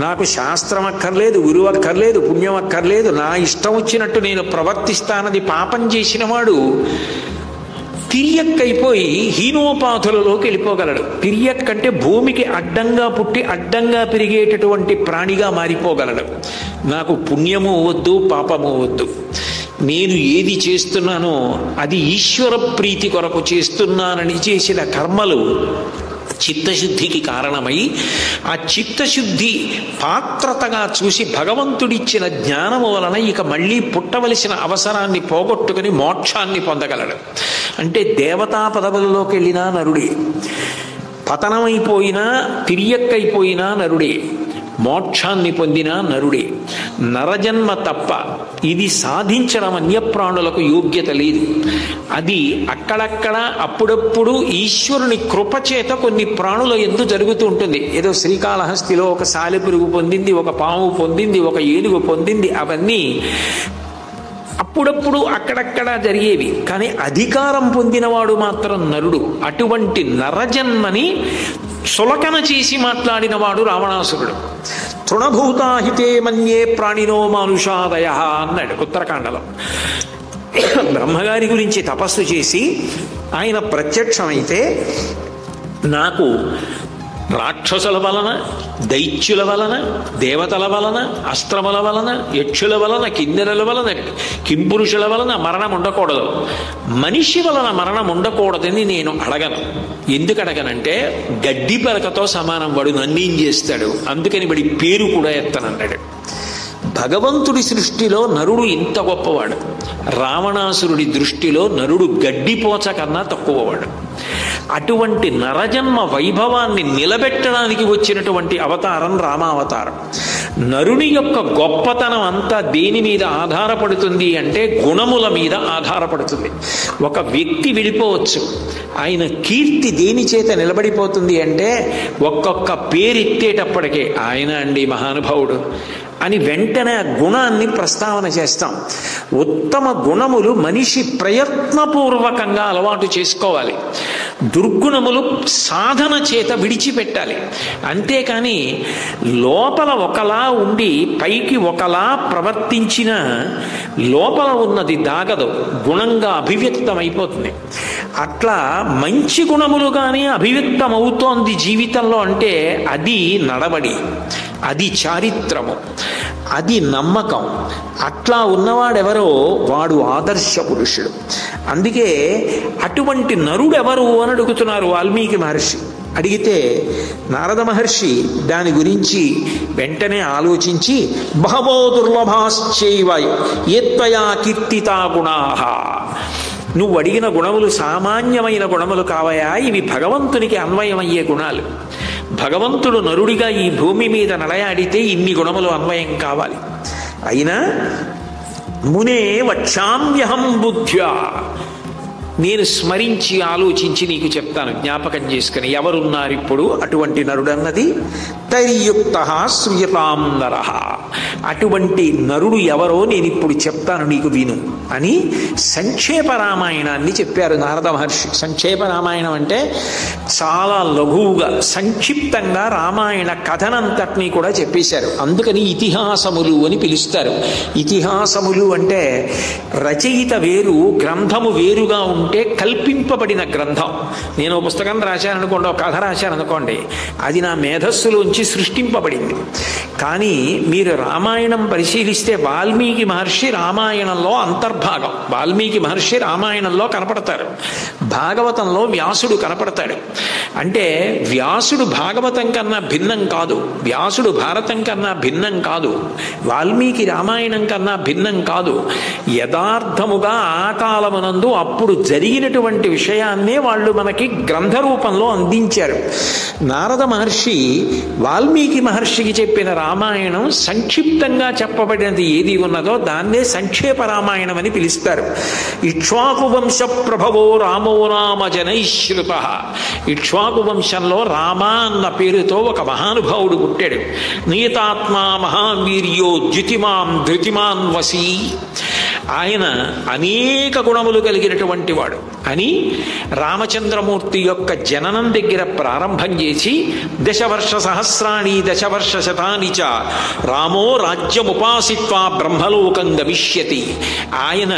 నాకు శాస్త్రం అక్కర్లేదు, గురువు అక్కర్లేదు, పుణ్యం అక్కర్లేదు, నా ఇష్టం వచ్చినట్టు నేను ప్రవర్తిస్తానది పాపం చేసిన వాడు తిరియక్కైపోయి హీనోపాధులలోకి వెళ్ళిపోగలడు. తిరియక్కంటే భూమికి అడ్డంగా పుట్టి అడ్డంగా పెరిగేటటువంటి ప్రాణిగా మారిపోగలడు. నాకు పుణ్యము వద్దు, పాపము వద్దు, నేను ఏది చేస్తున్నానో అది ఈశ్వర ప్రీతి కొరకు చేస్తున్నానని చేసిన కర్మలు చిత్తశుద్ధికి కారణమై ఆ చిత్తశుద్ధి పాత్రతగా చూసి భగవంతుడిచ్చిన జ్ఞానము వలన ఇక మళ్ళీ పుట్టవలసిన అవసరాన్ని పోగొట్టుకుని మోక్షాన్ని పొందగలడు. అంటే దేవతా పదవులలోకి వెళ్ళినా నరుడే, పతనమైపోయినా తిరియక్కైపోయినా నరుడే, మోక్షాన్ని పొందిన నరుడే. నరజన్మ తప్ప ఇది సాధించడం అన్యప్రాణులకు యోగ్యత లేదు. అది అక్కడక్కడ అప్పుడప్పుడు ఈశ్వరుని కృపచేత కొన్ని ప్రాణుల యందు జరుగుతూ ఉంటుంది. ఏదో శ్రీకాళహస్తిలో ఒక సాలెపురుగు పొందింది, ఒక పాము పొందింది, ఒక ఏనుగు పొందింది, అవన్నీ అప్పుడప్పుడు అక్కడక్కడ జరిగేవి. కానీ అధికారం పొందినవాడు మాత్రం నరుడు. అటువంటి నరజన్మని సులకన చేసి మాట్లాడినవాడు రావణాసురుడు. తృణభూతాహితే మన్యే ప్రాణినో మానుషాదయ అన్నాడు ఉత్తరకాండలో. బ్రహ్మగారి గురించి తపస్సు చేసి ఆయన ప్రత్యక్షమైతే నాకు రాక్షసుల వలన, దైత్యుల వలన, దేవతల వలన, అస్త్రముల వలన, యక్షుల వలన, కిన్నెరల వలన, కింపురుషుల వలన మరణం ఉండకూడదు, మనిషి వలన మరణం ఉండకూడదని నేను అడగను. ఎందుకు అడగనంటే గడ్డి పరకతో సమానం, వాడు నన్నేం చేస్తాడు, అందుకని వాడి పేరు కూడా ఎత్తనన్నాడు. భగవంతుడి సృష్టిలో నరుడు ఇంత గొప్పవాడు. రావణాసురుడి దృష్టిలో నరుడు గడ్డిపోచ కన్నా తక్కువవాడు. అటువంటి నరజన్మ వైభవాన్ని నిలబెట్టడానికి వచ్చినటువంటి అవతారం రామావతారం. నరుని యొక్క గొప్పతనం అంతా దేని మీద ఆధారపడుతుంది అంటే గుణముల మీద ఆధారపడుతుంది. ఒక వ్యక్తి వెళ్ళిపోవచ్చు, ఆయన కీర్తి దేని చేత నిలబడిపోతుంది అంటే ఒక్కొక్క పేరెత్తేటప్పటికే ఆయన అండి మహానుభావుడు అని వెంటనే ఆ గుణాన్ని ప్రస్తావన చేస్తాం. ఉత్తమ గుణములు మనిషి ప్రయత్నపూర్వకంగా అలవాటు చేసుకోవాలి. దుర్గుణములు సాధన చేత విడిచిపెట్టాలి. అంతేకాని లోపల ఒకలా ఉండి పైకి ఒకలా ప్రవర్తించిన లోపల ఉన్నది దాగదు, గుణంగా అభివ్యక్తం అయిపోతుంది. అట్లా మంచి గుణములుగానే అభివ్యక్తం అవుతోంది జీవితంలో అంటే అది నడవడి, అది చారిత్రము, అది నమ్మకం. అట్లా ఉన్నవాడెవరో వాడు ఆదర్శ పురుషుడు. అందుకే అటువంటి నరుడెవరు అని అడుగుతున్నారు వాల్మీకి మహర్షి. అడిగితే నారద మహర్షి దాని గురించి వెంటనే ఆలోచించి బహవో దుర్లభాశ్చైవ ఏత్వయా కీర్తితా గుణాః, నువ్వు అడిగిన గుణములు సామాన్యమైన గుణములు కావయా, ఇవి భగవంతునికి అన్వయమయ్యే గుణాలు. భగవంతుడు నరుడిగా ఈ భూమి మీద నడయాడితే ఇన్ని గుణములు అన్వయం కావాలి. అయినా మునే వక్షామ్యహం బుద్ధ్యా, నేను స్మరించి ఆలోచించి నీకు చెప్తాను, జ్ఞాపకం చేసుకుని ఎవరున్నారు ఇప్పుడు అటువంటి నరుడన్నది. తైర్యుక్త శ్రూయతాం నరః, అటువంటి నరుడు ఎవరో నేను ఇప్పుడు చెప్తాను నీకు విను అని సంక్షేప రామాయణాన్ని చెప్పారు నారద మహర్షి. సంక్షేప రామాయణం అంటే చాలా లఘువుగా సంక్షిప్తంగా రామాయణ కథనంతటినీ కూడా చెప్పేశారు. అందుకని ఇతిహాసములు అని పిలుస్తారు. ఇతిహాసములు అంటే రచయిత వేరు, గ్రంథము వేరుగా ఉంటే కల్పింపబడిన గ్రంథం. నేను ఒక పుస్తకం రాశాననుకోండి, ఒక కథ రాశాననుకోండి, అది నా మేధస్సులోంచి సృష్టింపబడింది. కానీ మీరు రామాయణం పరిశీలిస్తే వాల్మీకి మహర్షి రామాయణంలో అంతర్భాగం. వాల్మీకి మహర్షి రామాయణంలో కనపడతారు, భాగవతంలో వ్యాసుడు కనపడతాడు. అంటే వ్యాసుడు భాగవతం కన్నా భిన్నం కాదు, వ్యాసుడు భారతం కన్నా భిన్నం కాదు, వాల్మీకి రామాయణం కన్నా భిన్నం కాదు. యథార్థముగా ఆ కాలమునందు అప్పుడు జరిగినటువంటి విషయాన్నే వాళ్ళు మనకి గ్రంథ రూపంలో అందించారు. నారద మహర్షి వాల్మీకి మహర్షికి చెప్పిన రామాయణం సంక్షిప్తంగా చెప్పబడినది ఏది ఉన్నదో దాన్నే సంక్షేప రామాయణం అని పిలుస్తారు. ఇక్ష్వాకు వంశ ప్రభవో రామో నామ జనైశ్రుత, ఇక్ష్వాకు వంశంలో రామ అన్న పేరుతో ఒక మహానుభావుడు పుట్టాడు. నియతాత్మా మహావీర్యో ద్యుతిమాన్ ధృతిమాన్ వసీ, ఆయన అనేక గుణములు కలిగినటువంటి వాడు అని రామచంద్రమూర్తి యొక్క జననం దగ్గర ప్రారంభం చేసి దశవర్ష సహస్రాణి దశవర్ష శతాని చ రామో రాజ్యముపాసిత్వా బ్రహ్మలోకం గమిష్యతి. ఆయన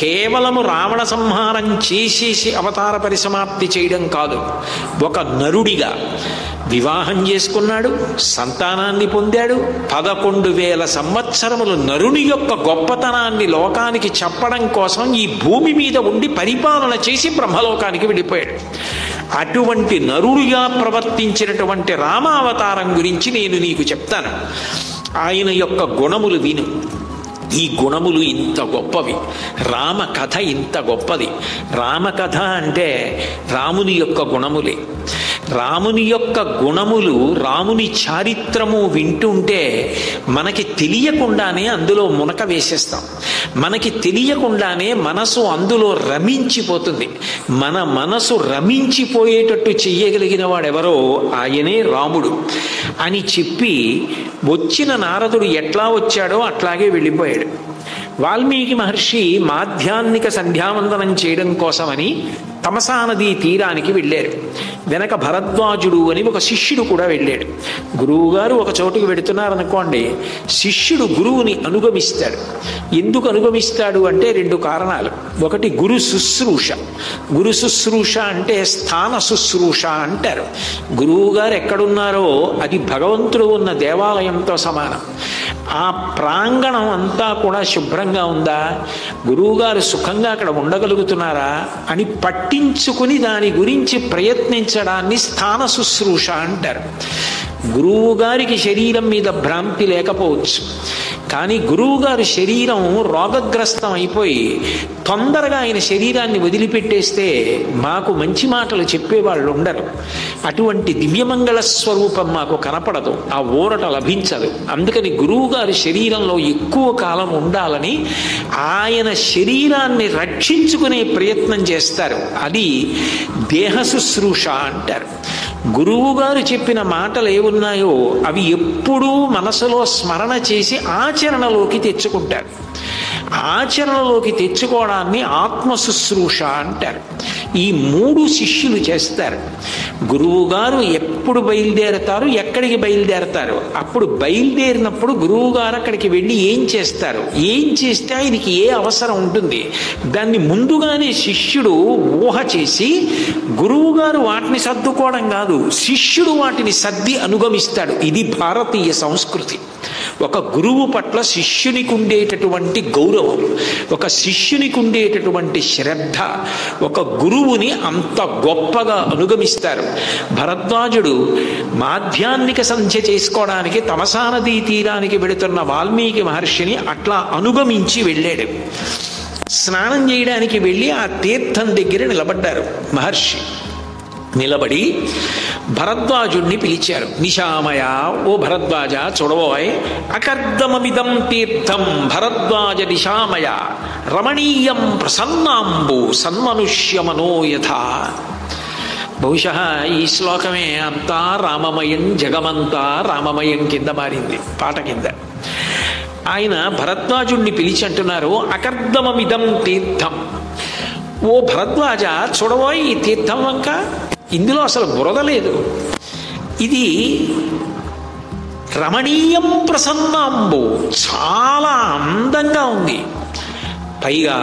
కేవలము రావణ సంహారం చేసేసి అవతార పరిసమాప్తి చేయడం కాదు, ఒక నరుడిగా వివాహం చేసుకున్నాడు, సంతానాన్ని పొందాడు. 11,000 సంవత్సరములు నరుని యొక్క గొప్పతనాన్ని లోకానికి చెప్పడం కోసం ఈ భూమి మీద ఉండి పరిపాలన చేసి బ్రహ్మలోకానికి వెళ్ళిపోయాడు. అటువంటి నరుడిగా ప్రవర్తించినటువంటి రామావతారం గురించి నేను నీకు చెప్తాను. ఆయన యొక్క గుణములు విను. ఈ గుణములు ఇంత గొప్పవి, రామ కథ ఇంత గొప్పది. రామకథ అంటే రాముని యొక్క గుణములే. రాముని యొక్క గుణములు, రాముని చారిత్రము వింటుంటే మనకి తెలియకుండానే అందులో మునక వేసేస్తాం. మనకి తెలియకుండానే మనసు అందులో రమించిపోతుంది. మన మనసు రమించిపోయేటట్టు చెయ్యగలిగిన వాడెవరో ఆయనే రాముడు అని చెప్పి వచ్చిన నారదుడు ఎట్లా వచ్చాడో అట్లాగే వెళ్ళిపోయాడు. వాల్మీకి మహర్షి మాధ్యాహ్నిక సంధ్యావందనం చేయడం కోసమని తమసా నదీ తీరానికి వెళ్ళారు. వెనక భరద్వాజుడు అని ఒక శిష్యుడు కూడా వెళ్ళాడు. గురువుగారు ఒక చోటుకు వెడుతున్నారనుకోండి, శిష్యుడు గురువుని అనుగమిస్తాడు. ఎందుకు అనుగమిస్తాడు అంటే 2 కారణాలు. ఒకటి గురు శుశ్రూష. గురు శుశ్రూష అంటే స్థాన శుశ్రూష అంటారు. గురువుగారు ఎక్కడున్నారో అది భగవంతుడు ఉన్న దేవాలయంతో సమానం. ఆ ప్రాంగణం అంతా కూడా శుభ్రంగా ఉందా, గురువుగారు సుఖంగా అక్కడ ఉండగలుగుతున్నారా అని పట్టించుకుని దాని గురించి ప్రయత్నించడాన్ని స్థాన శుశ్రూష అంటారు. గురువుగారికి శరీరం మీద భ్రాంతి లేకపోవచ్చు, కానీ గురువుగారి శరీరం రోగగ్రస్తం అయిపోయి తొందరగా ఆయన శరీరాన్ని వదిలిపెట్టేస్తే మాకు మంచి మాటలు చెప్పేవాళ్ళు ఉండరు. అటువంటి దివ్యమంగళ స్వరూపం మాకు కనపడదు, ఆ ఊరట లభించదు. అందుకని గురువుగారి శరీరంలో ఎక్కువ కాలం ఉండాలని ఆయన శరీరాన్ని రక్షించుకునే ప్రయత్నం చేస్తారు. అది దేహ శుశ్రూష అంటారు. గురువుగారు చెప్పిన మాటలు ఏమున్నాయో అవి ఎప్పుడూ మనసులో స్మరణ చేసి ఆచరణలోకి తెచ్చుకుంటారు. ఆచరణలోకి తెచ్చుకోవడాన్ని ఆత్మ శుశ్రూష అంటారు. ఈ 3 శిష్యులు చేస్తారు. గురువుగారు ఎప్పుడు బయలుదేరతారు, ఎక్కడికి బయలుదేరతారు, అప్పుడు బయలుదేరినప్పుడు గురువుగారు అక్కడికి వెళ్ళి ఏం చేస్తారు, ఏం చేస్తే ఆయనకి ఏ అవసరం ఉంటుంది, దాన్ని ముందుగానే శిష్యుడు ఊహ చేసి గురువుగారు వాటిని సర్దుకోవడం కాదు, శిష్యుడు వాటిని సర్ది అనుగమిస్తాడు. ఇది భారతీయ సంస్కృతి. ఒక గురువు పట్ల శిష్యునికి ఉండేటటువంటి గౌరవం, ఒక శిష్యునికి ఉండేటటువంటి శ్రద్ధ, ఒక గురువుని అంత గొప్పగా అనుగమిస్తారు. భరద్వాజుడు మాధ్యాహ్నిక సంధ్య చేసుకోవడానికి తమసా నదీ తీరానికి వెళుతున్న వాల్మీకి మహర్షిని అట్లా అనుగమించి వెళ్ళాడు. స్నానం చేయడానికి వెళ్ళి ఆ తీర్థం దగ్గర నిలబడ్డారు మహర్షి. నిలబడి భరద్వాజుణ్ణి పిలిచారు. నిశామయ, ఓ భరద్వాజ చూడబోయ్, అకర్దమమిదం తీర్థం భరద్వాజ నిశామయ రమణీయం ప్రసన్నాంబు సన్మనుష్యమనోయథ. బహుశా ఈ శ్లోకమే అంతా రామమయం, జగమంతా రామమయం కింద మారింది, పాట కింద. ఆయన భరద్వాజుణ్ణి పిలిచి అంటున్నారు, అకర్దమమిదం తీర్థం, ఓ భరద్వాజ చూడబోయ్ ఈ తీర్థం వంక, ఇందులో అసలు బురద లేదు, ఇది రమణీయం ప్రసన్నాంబు, చాలా అందంగా ఉంది, పైగా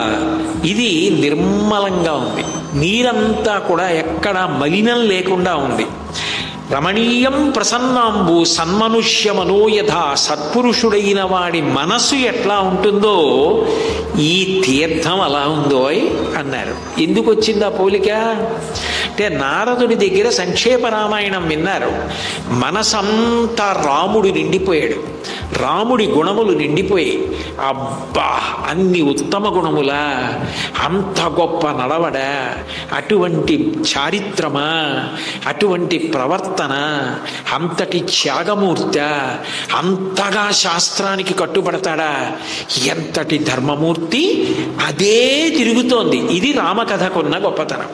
ఇది నిర్మలంగా ఉంది, నీరంతా కూడా ఎక్కడ మలినం లేకుండా ఉంది. రమణీయం ప్రసన్నాంబు సన్మనుష్యమనోయథ, సత్పురుషుడైన వాడి మనసు ఎట్లా ఉంటుందో ఈ తీర్థం అలా ఉందో అన్నారు. ఎందుకు వచ్చింది ఆ పోలిక అంటే, నారదుడి దగ్గర సంక్షేప రామాయణం విన్నారు. మనసంతా రాముడు నిండిపోయాడు, రాముడి గుణములు నిండిపోయి, అబ్బా అన్ని ఉత్తమ గుణములా, అంత గొప్ప నడవడా, అటువంటి చారిత్రమా, అటువంటి ప్రవర్తన, అంతటి త్యాగమూర్త, అంతగా శాస్త్రానికి కట్టుబడతాడా, ఎంతటి ధర్మమూర్తి, అదే తిరుగుతోంది. ఇది రామకథకున్న గొప్పతనం.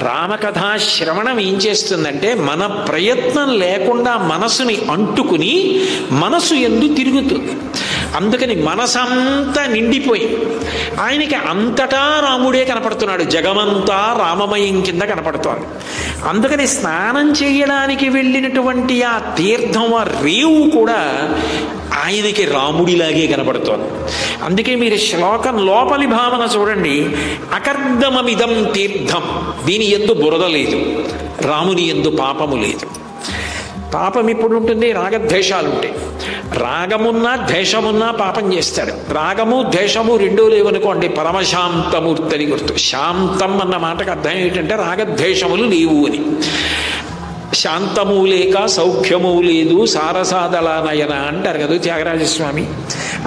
రామకథా శ్రవణం ఏం చేస్తుందంటే, మన ప్రయత్నం లేకుండా మనసుని అంటుకుని మనసు ఎందు తిరుగుతుంది. అందుకని మనసంతా నిండిపోయి ఆయనకి అంతటా రాముడే కనపడుతున్నాడు, జగమంతా రామమయం కింద కనపడుతోంది. అందుకని స్నానం చేయడానికి వెళ్ళినటువంటి ఆ తీర్థం, ఆ రేవు కూడా ఆయనకి రాముడిలాగే కనపడుతోంది. అందుకే మీరు శ్లోకం లోపలి భావన చూడండి, అకర్దమమిదం తీర్థం, దీని యందు బురద లేదు, రాముని యందు పాపము లేదు. పాపం ఎప్పుడు ఉంటుంది, రాగద్వేషాలు ఉంటాయి. రాగమున్నా ద్వేషమున్నా పాపం చేస్తాడు. రాగము ద్వేషము రెండూ లేవనుకోండి, పరమశాంతమూర్తి అని గుర్తు. శాంతం అన్న మాటకు అర్థం ఏంటంటే రాగద్వేషములు లేవు అని. శాంతము లేక సౌఖ్యము లేదు సారసాదళ నయన అంటారు కదా త్యాగరాజస్వామి.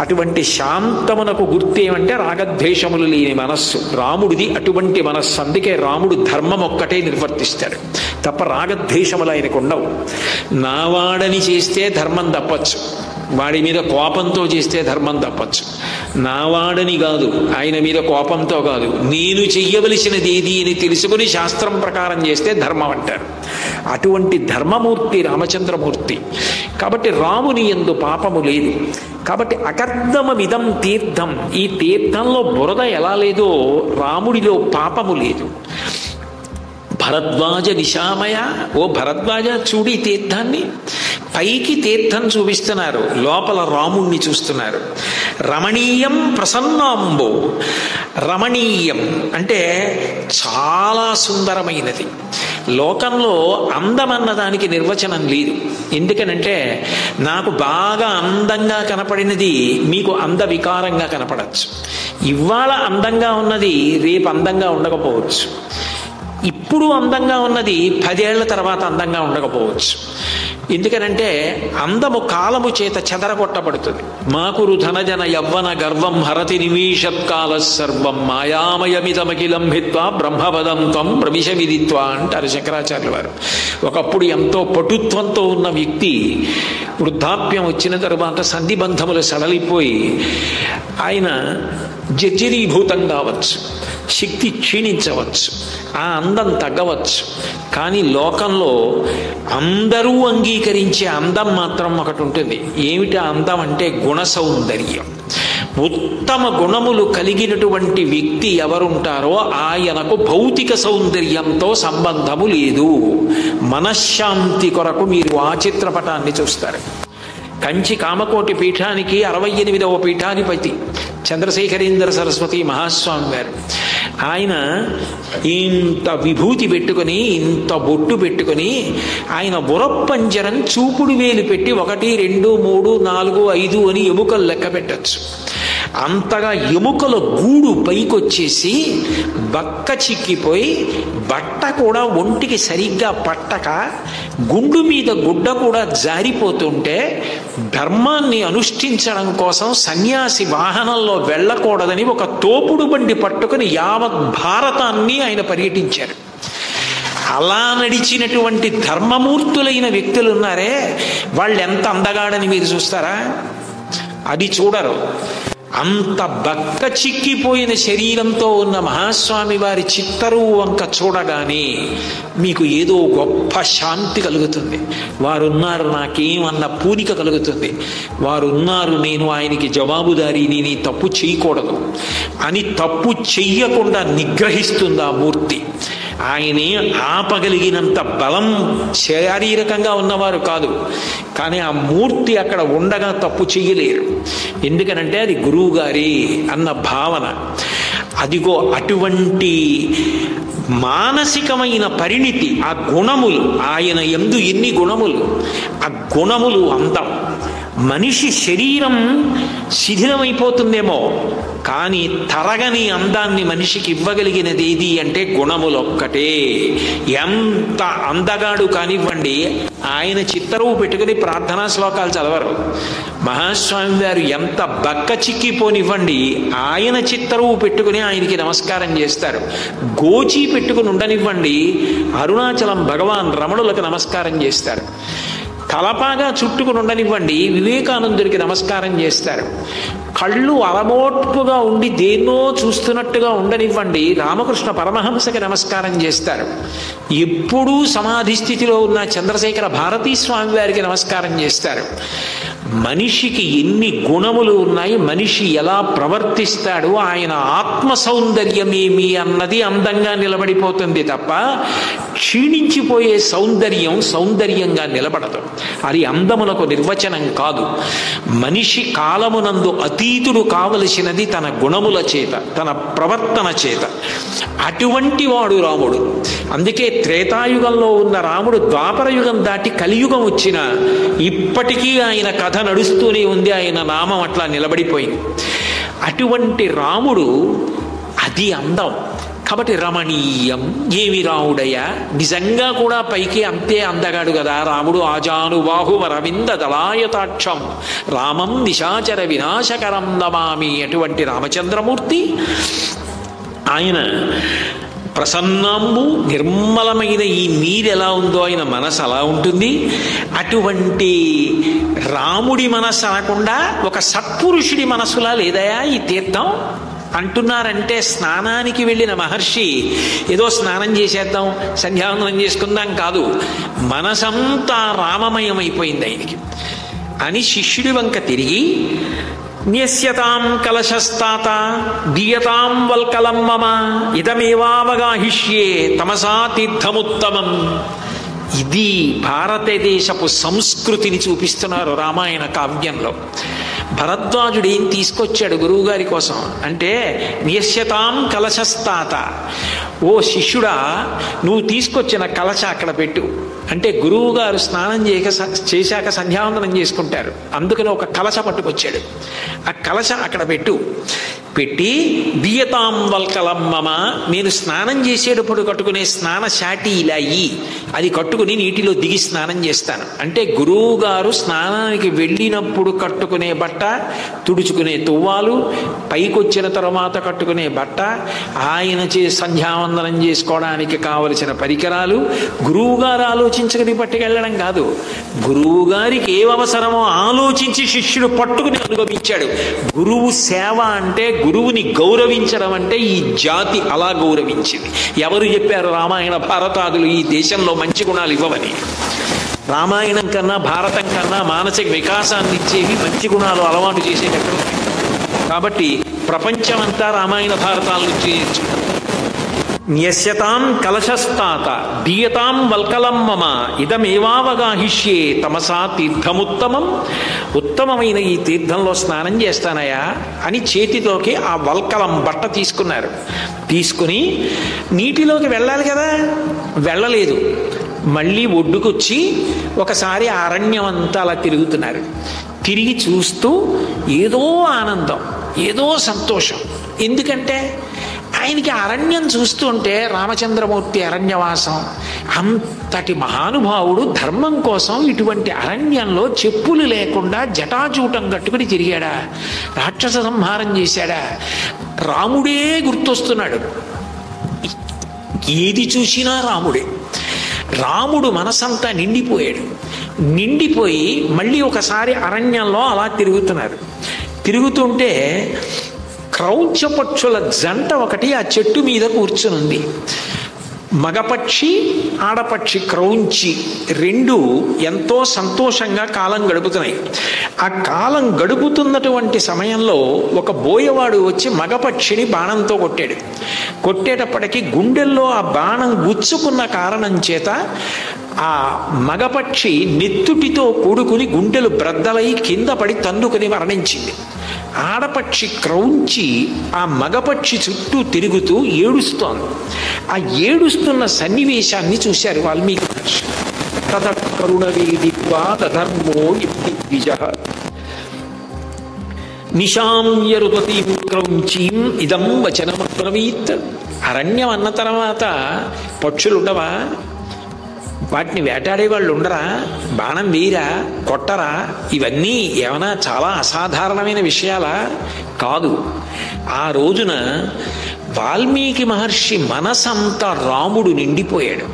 అటువంటి శాంతమునకు గుర్తు ఏమంటే రాగద్వేషములు లేని మనస్సు. రాముడిది అటువంటి మనస్సు. అందుకే రాముడు ధర్మం ఒక్కటే నిర్వర్తిస్తాడు తప్ప రాగద్వేషములు ఆయనకు ఉండవు. నావాడని చేస్తే ధర్మం తప్పచ్చు, వాడి మీద కోపంతో చేస్తే ధర్మం తప్పచ్చు. నావాడని కాదు, ఆయన మీద కోపంతో కాదు, నేను చెయ్యవలసినది ఏది అని తెలుసుకుని శాస్త్రం ప్రకారం చేస్తే ధర్మం అంటారు. అటువంటి ధర్మమూర్తి రామచంద్రమూర్తి. కాబట్టి రాముని యందు పాపము లేదు. కాబట్టి అకర్దమమిదం తీర్థం, ఈ తీర్థంలో బురద ఎలా లేదో రాముడిలో పాపము లేదు. భరద్వాజ నిశామయ, ఓ భరద్వాజ చూడి తీర్థాన్ని. పైకి తీర్థం చూపిస్తున్నారు, లోపల రాముణ్ణి చూస్తున్నారు. రమణీయం ప్రసన్నాంబో, రమణీయం అంటే చాలా సుందరమైనది. లోకంలో అందమన్న దానికి నిర్వచనం లేదు. ఎందుకనంటే నాకు బాగా అందంగా కనపడినది మీకు అందవికారంగా కనపడచ్చు. ఇవాళ అందంగా ఉన్నది రేపు అందంగా ఉండకపోవచ్చు. ఇప్పుడు అందంగా ఉన్నది 10 ఏళ్ల తర్వాత అందంగా ఉండకపోవచ్చు. ఎందుకనంటే అందము కాలము చేత చెదరగొట్టబడుతుంది. మాకురు ధనజన యవ్వన గర్వం హరతి నిమీషత్కాల సర్వం మాయామయమిదమఖిలం భిత్వా బ్రహ్మపదం త్వం ప్రవిశమిదిత్వా అంటారు శంకరాచార్యుల వారు. ఒకప్పుడు ఎంతో పటుత్వంతో ఉన్న వ్యక్తి వృద్ధాప్యం వచ్చిన తరువాత సంధిబంధములు సడలిపోయి ఆయన జర్జరీభూతం కావచ్చు, శక్తి క్షీణించవచ్చు, ఆ అందం తగ్గవచ్చు. కానీ లోకంలో అందరూ అంగీకరించే అందం మాత్రం ఒకటి ఉంటుంది. ఏమిటి అందం అంటే గుణ సౌందర్యం. ఉత్తమ గుణములు కలిగినటువంటి వ్యక్తి ఎవరుంటారో ఆయనకు భౌతిక సౌందర్యంతో సంబంధము లేదు. మనశ్శాంతి కొరకు మీరు ఆ చిత్రపటాన్ని చూస్తారు. కంచి కామకోటి పీఠానికి 68వ పీఠాధిపతి చంద్రశేఖరేంద్ర సరస్వతి మహాస్వామి వారు. ఆయన ఇంత విభూతి పెట్టుకొని, ఇంత బొట్టు పెట్టుకొని, ఆయన ఉరప్పంజరం చూపుడు వేలు పెట్టి 1, 2, 3, 4, 5 అని ఎముకలు లెక్క పెట్టచ్చు. అంతగా ఎముకల గూడు పైకొచ్చేసి బక్క చిక్కిపోయి బట్ట కూడా ఒంటికి సరిగ్గా పట్టక గుండు మీద గుడ్డ కూడా జారిపోతుంటే ధర్మాన్ని అనుష్ఠించడం కోసం సన్యాసి వాహనంలో వెళ్ళకూడదని ఒక తోపుడు బండి పట్టుకుని యావత్ భారతాన్ని ఆయన పర్యటించారు. అలా నడిచినటువంటి ధర్మమూర్తులైన వ్యక్తులు ఉన్నారే, వాళ్ళు ఎంత అందగాడని మీరు చూస్తారా? అది చూడరు. అంత బక్క చిక్కిపోయిన శరీరంతో ఉన్న మహాస్వామి వారి చిత్తరువు వంక చూడగానే మీకు ఏదో గొప్ప శాంతి కలుగుతుంది. వారున్నారు, నాకేమన్న పూనిక కలుగుతుంది. వారున్నారు, నేను ఆయనకి జవాబుదారీని, నీ తప్పు చేయకూడదు అని తప్పు చెయ్యకుండా నిగ్రహిస్తుంది ఆ మూర్తి. ఆయనే ఆపగలిగినంత బలం శారీరకంగా ఉన్నవారు కాదు, కానీ ఆ మూర్తి అక్కడ ఉండగా తప్పు చెయ్యలేరు. ఎందుకనంటే అది గురువు గారి అన్న భావన. అదిగో అటువంటి మానసికమైన పరిణితి, ఆ గుణములు, ఆయన యందు ఎన్ని గుణములు, ఆ గుణములు అందం. మనిషి శరీరం శిథిలమైపోతుందేమో, కానీ తరగని అందాన్ని మనిషికి ఇవ్వగలిగినది ఏది అంటే గుణములొక్కటే. ఎంత అందగాడు కానివ్వండి, ఆయన చిత్తరువు పెట్టుకుని ప్రార్థనా శ్లోకాలు చదవరు. మహాస్వామి వారు ఎంత బక్క చిక్కిపోనివ్వండి, ఆయన చిత్తరువు పెట్టుకుని ఆయనకి నమస్కారం చేస్తారు. గోచి పెట్టుకుని ఉండనివ్వండి, అరుణాచలం భగవాన్ రమణులకు నమస్కారం చేస్తారు. తలపాగా చుట్టుకుని ఉండనివ్వండి, వివేకానందుడికి నమస్కారం చేస్తారు. కళ్ళు అలమోట్పుగా ఉండి దేన్నో చూస్తున్నట్టుగా ఉండనివ్వండి, రామకృష్ణ పరమహంసకి నమస్కారం చేస్తారు. ఎప్పుడూ సమాధి స్థితిలో ఉన్న చంద్రశేఖర భారతీ స్వామి వారికి నమస్కారం చేస్తారు. మనిషికి ఎన్ని గుణములు ఉన్నాయి, మనిషి ఎలా ప్రవర్తిస్తాడు, ఆయన ఆత్మ సౌందర్యమేమి అన్నది అందంగా నిలబడిపోతుంది తప్ప క్షీణించిపోయే సౌందర్యం సౌందర్యంగా నిలబడదు. అది అందమునకు నిర్వచనం కాదు. మనిషి కాలమునందు అతీతుడు కావలసినది తన గుణముల చేత, తన ప్రవర్తన చేత. అటువంటి వాడు రాముడు. అందుకే త్రేతాయుగంలో ఉన్న రాముడు ద్వాపర యుగం దాటి కలియుగం వచ్చిన ఇప్పటికీ ఆయన కథ నడుస్తూనే ఉంది, ఆయన నామం అట్లా నిలబడిపోయింది. అటువంటి రాముడు అది అందం. కాబట్టి రమణీయం. ఏమి రాముడయ్యా, నిజంగా కూడా పైకి అంతే అందగాడు కదా రాముడు. ఆజానుబాహు వరవింద దళాయతాక్షం రామం నిశాచర వినాశకరం నమామి. అటువంటి రామచంద్రమూర్తి ఆయన ప్రసన్నాంబు నిర్మలమైన ఈ నీరు ఎలా ఉందో ఆయన మనసు అలా ఉంటుంది. అటువంటి రాముడి మనసు అనకుండా ఒక సత్పురుషుడి మనసులా లేదయా ఈ తీర్థం అంటున్నారంటే, స్నానానికి వెళ్ళిన మహర్షి ఏదో స్నానం చేసేద్దాం, సంధ్యావందనం చేసుకుందాం కాదు, మనసంతా రామమయమైపోయింది ఆయనకి అని శిష్యుడి వంక తిరిగి, న్యస్యతాం కలశస్తాత దీయతాం వల్కలం మమ ఇదమేవావగాహిష్యే తమసా తీర్థముత్తమం. ఇది భారతదేశపు సంస్కృతిని చూపిస్తున్నారు రామాయణ కావ్యంలో. భరద్వాజుడు ఏం తీసుకొచ్చాడు గురువుగారి కోసం అంటే, న్యస్యతాం కలశస్తాత, ఓ శిష్యుడా నువ్వు తీసుకొచ్చిన కలశ అక్కడ పెట్టు అంటే, గురువుగారు స్నానం చేశాక సంధ్యావందనం చేసుకుంటారు, అందుకని ఒక కలశ పట్టుకొచ్చాడు. ఆ కలశ అక్కడ పెట్టి దీయతాం వల్కలం మమ, నేను స్నానం చేసేటప్పుడు కట్టుకునే స్నాన శాటి ఇలా అది కట్టుకుని నీటిలో దిగి స్నానం చేస్తాను అంటే, గురువు గారు స్నానానికి వెళ్ళినప్పుడు కట్టుకునే బట్ట, తుడుచుకునే తువ్వాలు, పైకొచ్చిన తర్వాత కట్టుకునే బట్ట, ఆయన సంధ్యావందనం చేసుకోవడానికి కావలసిన పరికరాలు గురువుగారు ఆలోచించుకుని పట్టుకెళ్ళడం కాదు, గురువుగారికి ఏవసరమో ఆలోచించి శిష్యుడు పట్టుకుని అనుగమించాడు. గురువు సేవ అంటే, గురువుని గౌరవించడం అంటే ఈ జాతి అలా గౌరవించింది. ఎవరు చెప్పారు రామాయణ భారతాదులు ఈ దేశంలో మంచి గుణాలు ఇవ్వవని? రామాయణం కన్నా భారతం కన్నా మానసిక వికాసాన్ని ఇచ్చేవి మంచి గుణాలు అలవాటు చేసేటప్పుడు కాబట్టి ప్రపంచమంతా రామాయణ భారతాల నుంచి నేర్చుకుంటాం. న్యస్యతాం కలశస్తాత దీయతాం వల్కలం మమ ఇదమేవావగాహిష్యే తమసా తీర్థముత్తమం. ఉత్తమమైన ఈ తీర్థంలో స్నానం చేస్తానయా అని చేతిలోకి ఆ వల్కలం బట్ట తీసుకున్నారు. తీసుకుని నీటిలోకి వెళ్ళాలి కదా, వెళ్ళలేదు. మళ్ళీ ఒడ్డుకొచ్చి ఒకసారి అరణ్యం అంతా అలా తిరుగుతున్నారు. తిరిగి చూస్తూ ఏదో ఆనందం, ఏదో సంతోషం. ఎందుకంటే ఆయనకి అరణ్యం చూస్తుంటే రామచంద్రమూర్తి అరణ్యవాసం, అంతటి మహానుభావుడు ధర్మం కోసం ఇటువంటి అరణ్యంలో చెప్పులు లేకుండా జటాజూటం కట్టుకుని తిరిగాడా, రాక్షస సంహారం చేశాడా, రాముడే గుర్తొస్తున్నాడు. ఏది చూసినా రాముడే. రాముడు మనసంతా నిండిపోయాడు. నిండిపోయి మళ్ళీ ఒకసారి అరణ్యంలో అలా తిరుగుతున్నారు. తిరుగుతుంటే క్రౌంచ పక్షుల జంట ఒకటి ఆ చెట్టు మీద కూర్చునుంది. మగపక్షి ఆడపక్షి క్రౌంచి రెండు ఎంతో సంతోషంగా కాలం గడుపుతున్నాయి. ఆ కాలం గడుపుతున్నటువంటి సమయంలో ఒక బోయవాడు వచ్చి మగపక్షిని బాణంతో కొట్టాడు. కొట్టేటప్పటికి గుండెల్లో ఆ బాణం గుచ్చుకున్న కారణం చేత ఆ మగపక్షి నెత్తుటితో కూడుకుని గుండెలు బ్రద్దలై కింద పడి తన్నుకుని మరణించింది. ఆడపక్షి క్రౌంచి ఆ మగపక్షి చుట్టూ తిరుగుతూ ఏడుస్తోంది. ఆ ఏడుస్తున్న సన్నివేశాన్ని చూశారు వాల్మీకి మహర్షి. తథ కరుణవేదిత్వా తధర్మో ద్విజః నిశామ్యరుదతీం క్రౌంచీం ఇదం వచనమబ్రవీత్. అరణ్యం అన్న తర్వాత పక్షులుండవా? వాటిని వేటాడే వాళ్ళు ఉండరా? బాణం వేయరా? కొట్టరా? ఇవన్నీ ఏమైనా చాలా అసాధారణమైన విషయాలా? కాదు. ఆ రోజున వాల్మీకి మహర్షి మనసంతా రాముడు నిండిపోయాడు.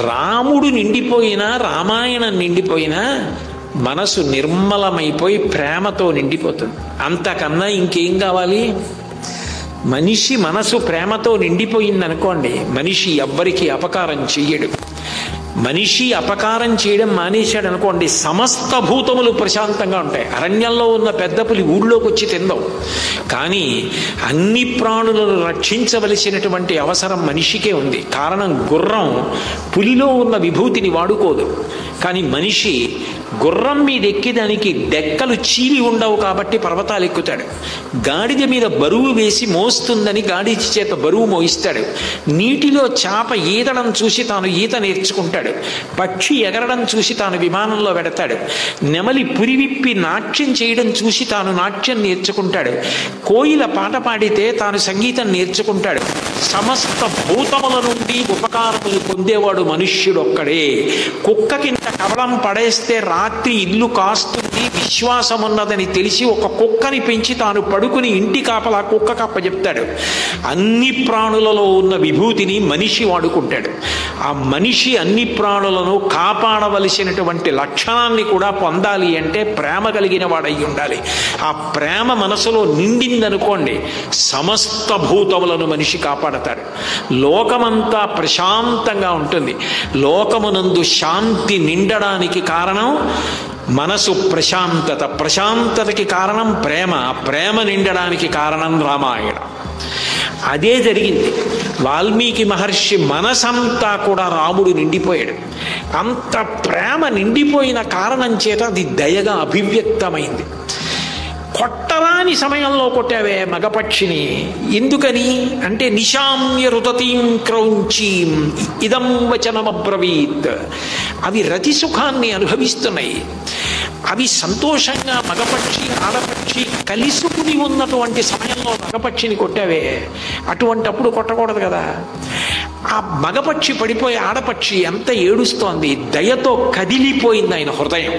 రాముడు నిండిపోయినా, రామాయణం నిండిపోయినా మనసు నిర్మలమైపోయి ప్రేమతో నిండిపోతుంది. అంతకన్నా ఇంకేం కావాలి? మనిషి మనసు ప్రేమతో నిండిపోయిందనుకోండి, మనిషి ఎవ్వరికీ అపకారం చెయ్యడు. మనిషి అపకారం చేయడం మానేశాడు అనుకోండి, సమస్త భూతములు ప్రశాంతంగా ఉంటాయి. అరణ్యంలో ఉన్న పెద్ద పులి ఊళ్ళోకి వచ్చి తిందాం, కానీ అన్ని ప్రాణులను రక్షించవలసినటువంటి అవసరం మనిషికే ఉంది. కారణం, గుర్రం పులిలో ఉన్న విభూతిని వాడుకోదు, కానీ మనిషి గుర్రం మీద ఎక్కేదానికి డెక్కలు చీలి ఉండవు కాబట్టి పర్వతాలు ఎక్కుతాడు. గాడిద మీద బరువు వేసి మోస్తుందని గాడిద చేత బరువు మోయిస్తాడు. నీటిలో చేప ఈదడం చూసి తాను ఈత నేర్చుకుంటాడు. పక్షి ఎగరడం చూసి తాను విమానంలో వెడతాడు. నెమలి పురివిప్పి నాట్యం చేయడం చూసి తాను నాట్యం నేర్చుకుంటాడు. కోయిల పాట పాడితే తాను సంగీతం నేర్చుకుంటాడు. సమస్త భూతముల నుండి ఉపకారములు పొందేవాడు మనుష్యుడొక్కడే. కుక్క కింద కవలం పడేస్తే రాత్రి ఇల్లు కాస్తుంది విశ్వాసం ఉన్నదని తెలిసి ఒక కుక్కని పెంచి తాను పడుకుని ఇంటి కాపలా కుక్క కప్ప చెప్తాడు. అన్ని ప్రాణులలో ఉన్న విభూతిని మనిషి వాడుకుంటాడు. ఆ మనిషి అన్ని ప్రాణులను కాపాడవలసినటువంటి లక్షణాన్ని కూడా పొందాలి అంటే ప్రేమ కలిగిన వాడై ఉండాలి. ఆ ప్రేమ మనసులో నిండిందనుకోండి, సమస్త భూతములను మనిషి కాపాడతాడు. లోకమంతా ప్రశాంతంగా ఉంటుంది. లోకమునందు శాంతి నిండడానికి కారణం మనసు ప్రశాంతత, ప్రశాంతతకి కారణం ప్రేమ, ప్రేమ నిండడానికి కారణం రామాయణం. అదే జరిగింది. వాల్మీకి మహర్షి మనసంతా కూడా రాముడు నిండిపోయాడు. అంత ప్రేమ నిండిపోయిన కారణం చేత అది దయగా అభివ్యక్తమైంది. కొట్టరాని సమయంలో కొట్టావే మగపక్షిని, ఎందుకని అంటే నిశామ్య రుదతీం క్రౌంచీం ఇదం వచనమబ్రవీత్. అవి రతి సుఖాన్ని అనుభవిస్తున్నాయి. అవి సంతోషంగా మగపక్షి ఆడపక్షి కలుసుకుని ఉన్నటువంటి సమయంలో మగపక్షిని కొట్టావే, అటువంటప్పుడు కొట్టకూడదు కదా. ఆ మగపక్షి పడిపోయి ఆడపక్షి ఎంత ఏడుస్తోంది, దయతో కదిలిపోయింది ఆయన హృదయం.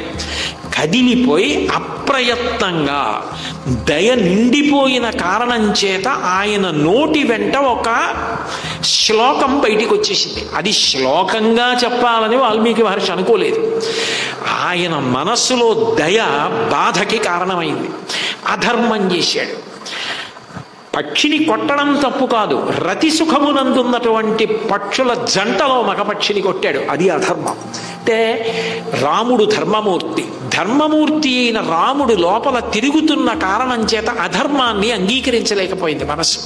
కదిలిపోయి అప్రయత్నంగా దయ నిండిపోయిన కారణం చేత ఆయన నోటి వెంట ఒక శ్లోకం బయటికి వచ్చేసింది. అది శ్లోకంగా చెప్పాలని వాల్మీకి మహర్షి అనుకోలేదు. ఆయన మనస్సులో దయ బాధకి కారణమైంది. అధర్మం చేశాడు. పక్షిని కొట్టడం తప్పు కాదు, రతి సుఖమునందున్నటువంటి పక్షుల జంటలో మగపక్షిని కొట్టాడు, అది అధర్మం. అంటే రాముడు ధర్మమూర్తి, ధర్మమూర్తి అయిన రాముడు లోపల తిరుగుతున్న కారణం చేత అధర్మాన్ని అంగీకరించలేకపోయింది మనసు.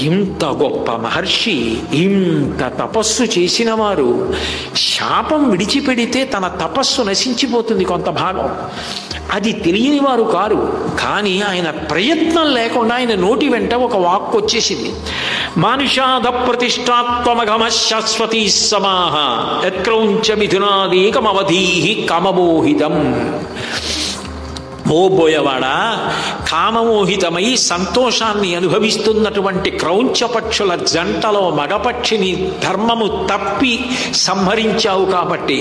ఇంత గొప్ప మహర్షి, ఇంత తపస్సు చేసిన వారు శాపం విడిచిపెడితే తన తపస్సు నశించిపోతుంది కొంత భాగం. అది తెలియని వారు కారు. కానీ ఆయన ప్రయత్నం లేకుండా ఆయన నోటి వెంట ఒక వాక్కు వచ్చేసింది. మానుషాధ ప్రతిష్టాత్మగమ శాశ్వతీ సమాహ యత్క్రౌంచ మిథునాదేకమవధీహి కామమోహితం. ఓ బోయవాడా, కామమోహితమై సంతోషాన్ని అనుభవిస్తున్నటువంటి క్రౌంచపక్షుల జంటలో మగపక్షిని ధర్మము తప్పి సంహరించావు కాబట్టి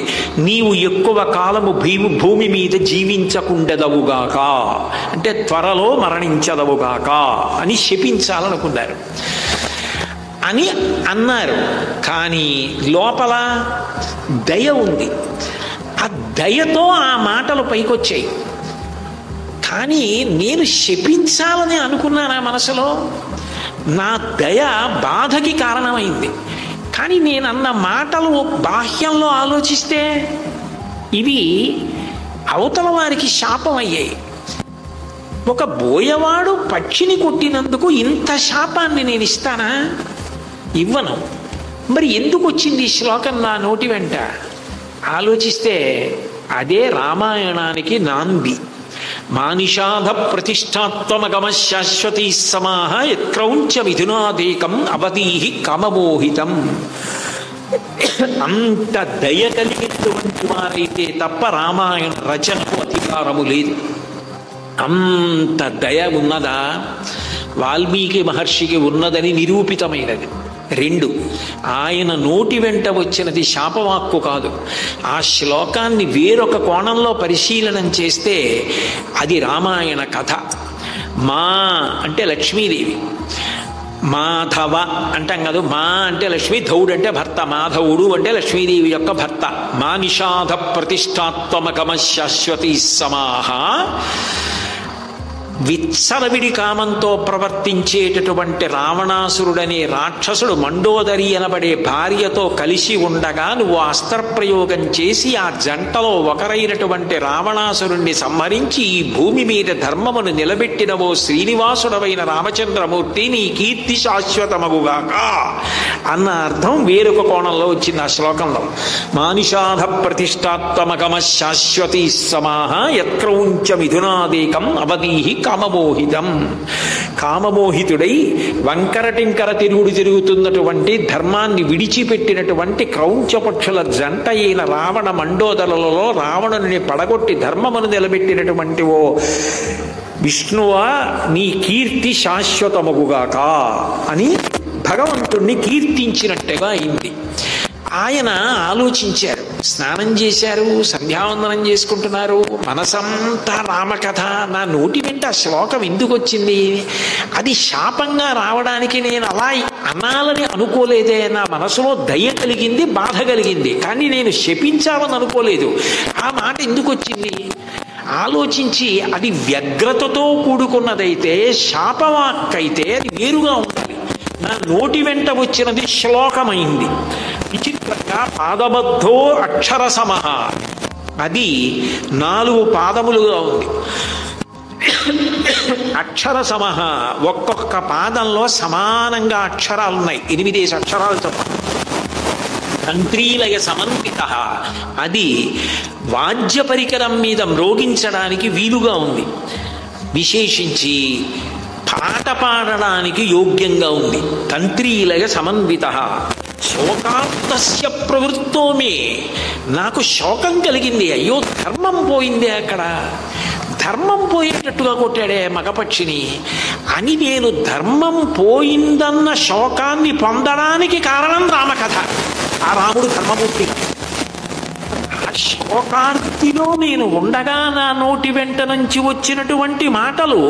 నీవు ఎక్కువ కాలము భూమి మీద జీవించకుండెదవుగాక, అంటే త్వరలో మరణించదవుగాక అని శపించాలనుకున్నారు అని అన్నారు. కానీ లోపల దయ ఉంది. ఆ దయతో ఆ మాటలు పైకొచ్చాయి. కానీ నేను శపించాలని అనుకున్నానా మనసులో? నా దయ బాధకి కారణమైంది. కానీ నేను అన్న మాటలు బాహ్యంలో ఆలోచిస్తే ఇవి అవతల వారికి శాపం అయ్యాయి. ఒక బోయవాడు పక్షిని కొట్టినందుకు ఇంత శాపాన్ని నేను ఇస్తానా? ఇవ్వను. మరి ఎందుకు వచ్చింది ఈ శ్లోకం నా నోటి వెంట? ఆలోచిస్తే అదే రామాయణానికి నాంది. మానిషాధ ప్రతిష్టాత్మగమ శాశ్వతీ సమాహ యత్క్రౌంచ మిథునాదేకం అవధీహి కామమోహితం. అంత దయ కలిగినటువంటి వారైతే తప్ప రామాయణ రచనకు అధికారము లేదు. అంత దయ ఉన్నదా? వాల్మీకి మహర్షికి ఉన్నదని నిరూపితమైనది. 2, ఆయన నోటి వెంట వచ్చినది శాపవాక్కు కాదు. ఆ శ్లోకాన్ని వేరొక కోణంలో పరిశీలనం చేస్తే అది రామాయణ కథ. మా అంటే లక్ష్మీదేవి, మాధవ అంటాం కదా, మా అంటే లక్ష్మీ, ధౌడు అంటే భర్త, మాధవుడు అంటే లక్ష్మీదేవి యొక్క భర్త. మా నిషాధ ప్రతిష్టాత్మగమ శాశ్వతీ సమాహ. విత్సరవిడి కామంతో ప్రవర్తించేటటువంటి రావణాసురుడనే రాక్షసుడు మండోదరి అనబడే భార్యతో కలిసి ఉండగా నువ్వు అస్త్రప్రయోగం చేసి ఆ జంటలో ఒకరైనటువంటి రావణాసురుణ్ణి సంహరించి ఈ భూమి మీద ధర్మమును నిలబెట్టినవో శ్రీనివాసుడవైన రామచంద్రమూర్తి, నీ కీర్తి శాశ్వతమగుగాక అన్న అర్థం వేరొక కోణంలో వచ్చింది ఆ శ్లోకంలో. మానిషాధ ప్రతిష్టాత్మగమ శాశ్వతీ సమాహ యత్క్రౌంచ మిథునాదేకం అవధీహి కామమోహితం. కామమోహితుడై వంకర టింకర తిరుగుతున్నటువంటి ధర్మాన్ని విడిచిపెట్టినటువంటి క్రౌంచపక్షుల జంట అయిన రావణ మండోదరులలో రావణుని పడగొట్టి ధర్మమును నిలబెట్టినటువంటి ఓ విష్ణువా, నీ కీర్తి శాశ్వతమగుగాక అని భగవంతుణ్ణి కీర్తించినట్టుగా అయింది. ఆయన ఆలోచించారు, స్నానం చేశారు, సంధ్యావందనం చేసుకుంటున్నారు, మనసంతా రామకథ. నా నోటి వెంట శ్లోకం ఎందుకు వచ్చింది? అది శాపంగా రావడానికి నేను అలా అనాలని అనుకోలేదే. నా మనసులో దయ కలిగింది, బాధ కలిగింది, కానీ నేను శపించాలని అనుకోలేదు. ఆ మాట ఎందుకు వచ్చింది? ఆలోచించి అది వ్యగ్రతతో కూడుకున్నదైతే, శాపవాక్కైతే అది వేరుగా ఉండాలి. నా నోటి వెంట వచ్చినది శ్లోకమైంది. విచిత్రంగా పాదబద్ధో అక్షర సమహ, అది 4 పాదములుగా ఉంది. అక్షర సమహ, ఒక్కొక్క పాదంలో సమానంగా అక్షరాలు ఉన్నాయి, 8 అక్షరాలు తప్ప. తంత్రీలయ సమన్విత, అది వాద్య పరికరం మీద మ్రోగించడానికి వీలుగా ఉంది. విశేషించి పాట పాడడానికి యోగ్యంగా ఉంది. తంత్రీలయ సమన్విత. శోకాంతస్య ప్రవృత్తోమే, నాకు శోకం కలిగింది. అయ్యో ధర్మం పోయింది, అక్కడ ధర్మం పోయేటట్టుగా కొట్టాడే మగపక్షిని అని నేను ధర్మం పోయిందన్న శోకాన్ని పొందడానికి కారణం రామకథ. ఆ రాముడు ధర్మమూర్తి. ఆ శోకార్తిలో నేను ఉండగా నా నోటి వెంట నుంచి వచ్చినటువంటి మాటలు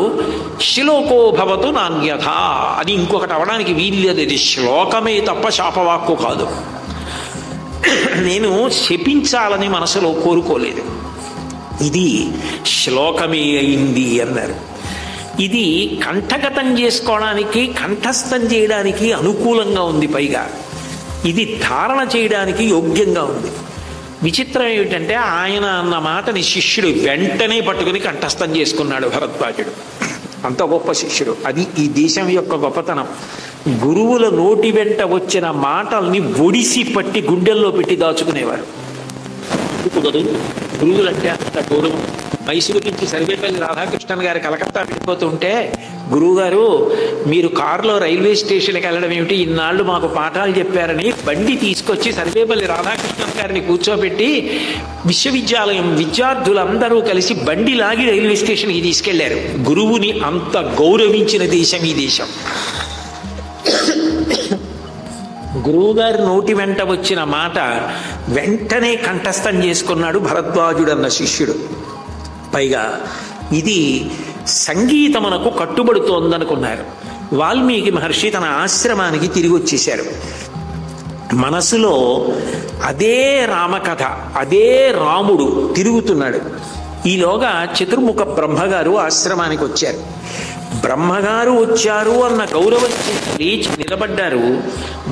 శ్లోకో భవతు నాణ్యథ, అది ఇంకొకటి అవడానికి వీల్లేదు. ఇది శ్లోకమే తప్ప శాపవాక్కు కాదు. నేను శపించాలని మనసులో కోరుకోలేదు, ఇది శ్లోకమే అయింది అన్నారు. ఇది కంఠగతం చేసుకోవడానికి, కంఠస్థం చేయడానికి అనుకూలంగా ఉంది. పైగా ఇది ధారణ చేయడానికి యోగ్యంగా ఉంది. విచిత్రం ఏమిటంటే ఆయన అన్న మాటని శిష్యుడు వెంటనే పట్టుకుని కంఠస్థం చేసుకున్నాడు భరద్వాజుడు. అంత గొప్ప శిష్యుడు. అది ఈ దేశం యొక్క గొప్పతనం. గురువుల నోటి వెంట వచ్చిన మాటల్ని ఒడిసి పట్టి గుండెల్లో పెట్టి దాచుకునేవారు. గురువులంటే అంత గౌరవం. మైసూరు నుంచి సర్వేపల్లి రాధాకృష్ణన్ గారు కలకత్తా వెళ్ళిపోతుంటే, గురువుగారు మీరు కారులో రైల్వే స్టేషన్కి వెళ్ళడం ఏమిటి, ఇన్నాళ్ళు మాకు పాఠాలు చెప్పారని బండి తీసుకొచ్చి సర్వేపల్లి రాధాకృష్ణన్ గారిని కూర్చోబెట్టి విశ్వవిద్యాలయం విద్యార్థులందరూ కలిసి బండి లాగి రైల్వే స్టేషన్కి తీసుకెళ్లారు. గురువుని అంత గౌరవించిన దేశం ఈ దేశం. గురువుగారి నోటి వెంట వచ్చిన మాట వెంటనే కంఠస్థం చేసుకున్నాడు భరద్వాజుడు అన్న శిష్యుడు. పైగా ఇది సంగీతమునకు కట్టుబడుతోందనుకున్నారు. వాల్మీకి మహర్షి తన ఆశ్రమానికి తిరిగి వచ్చేశారు. మనసులో అదే రామకథ, అదే రాముడు తిరుగుతున్నాడు. ఈలోగా చతుర్ముఖ బ్రహ్మగారు ఆశ్రమానికి వచ్చారు. బ్రహ్మగారు వచ్చారు అన్న గౌరవం లేచి నిలబడ్డారు,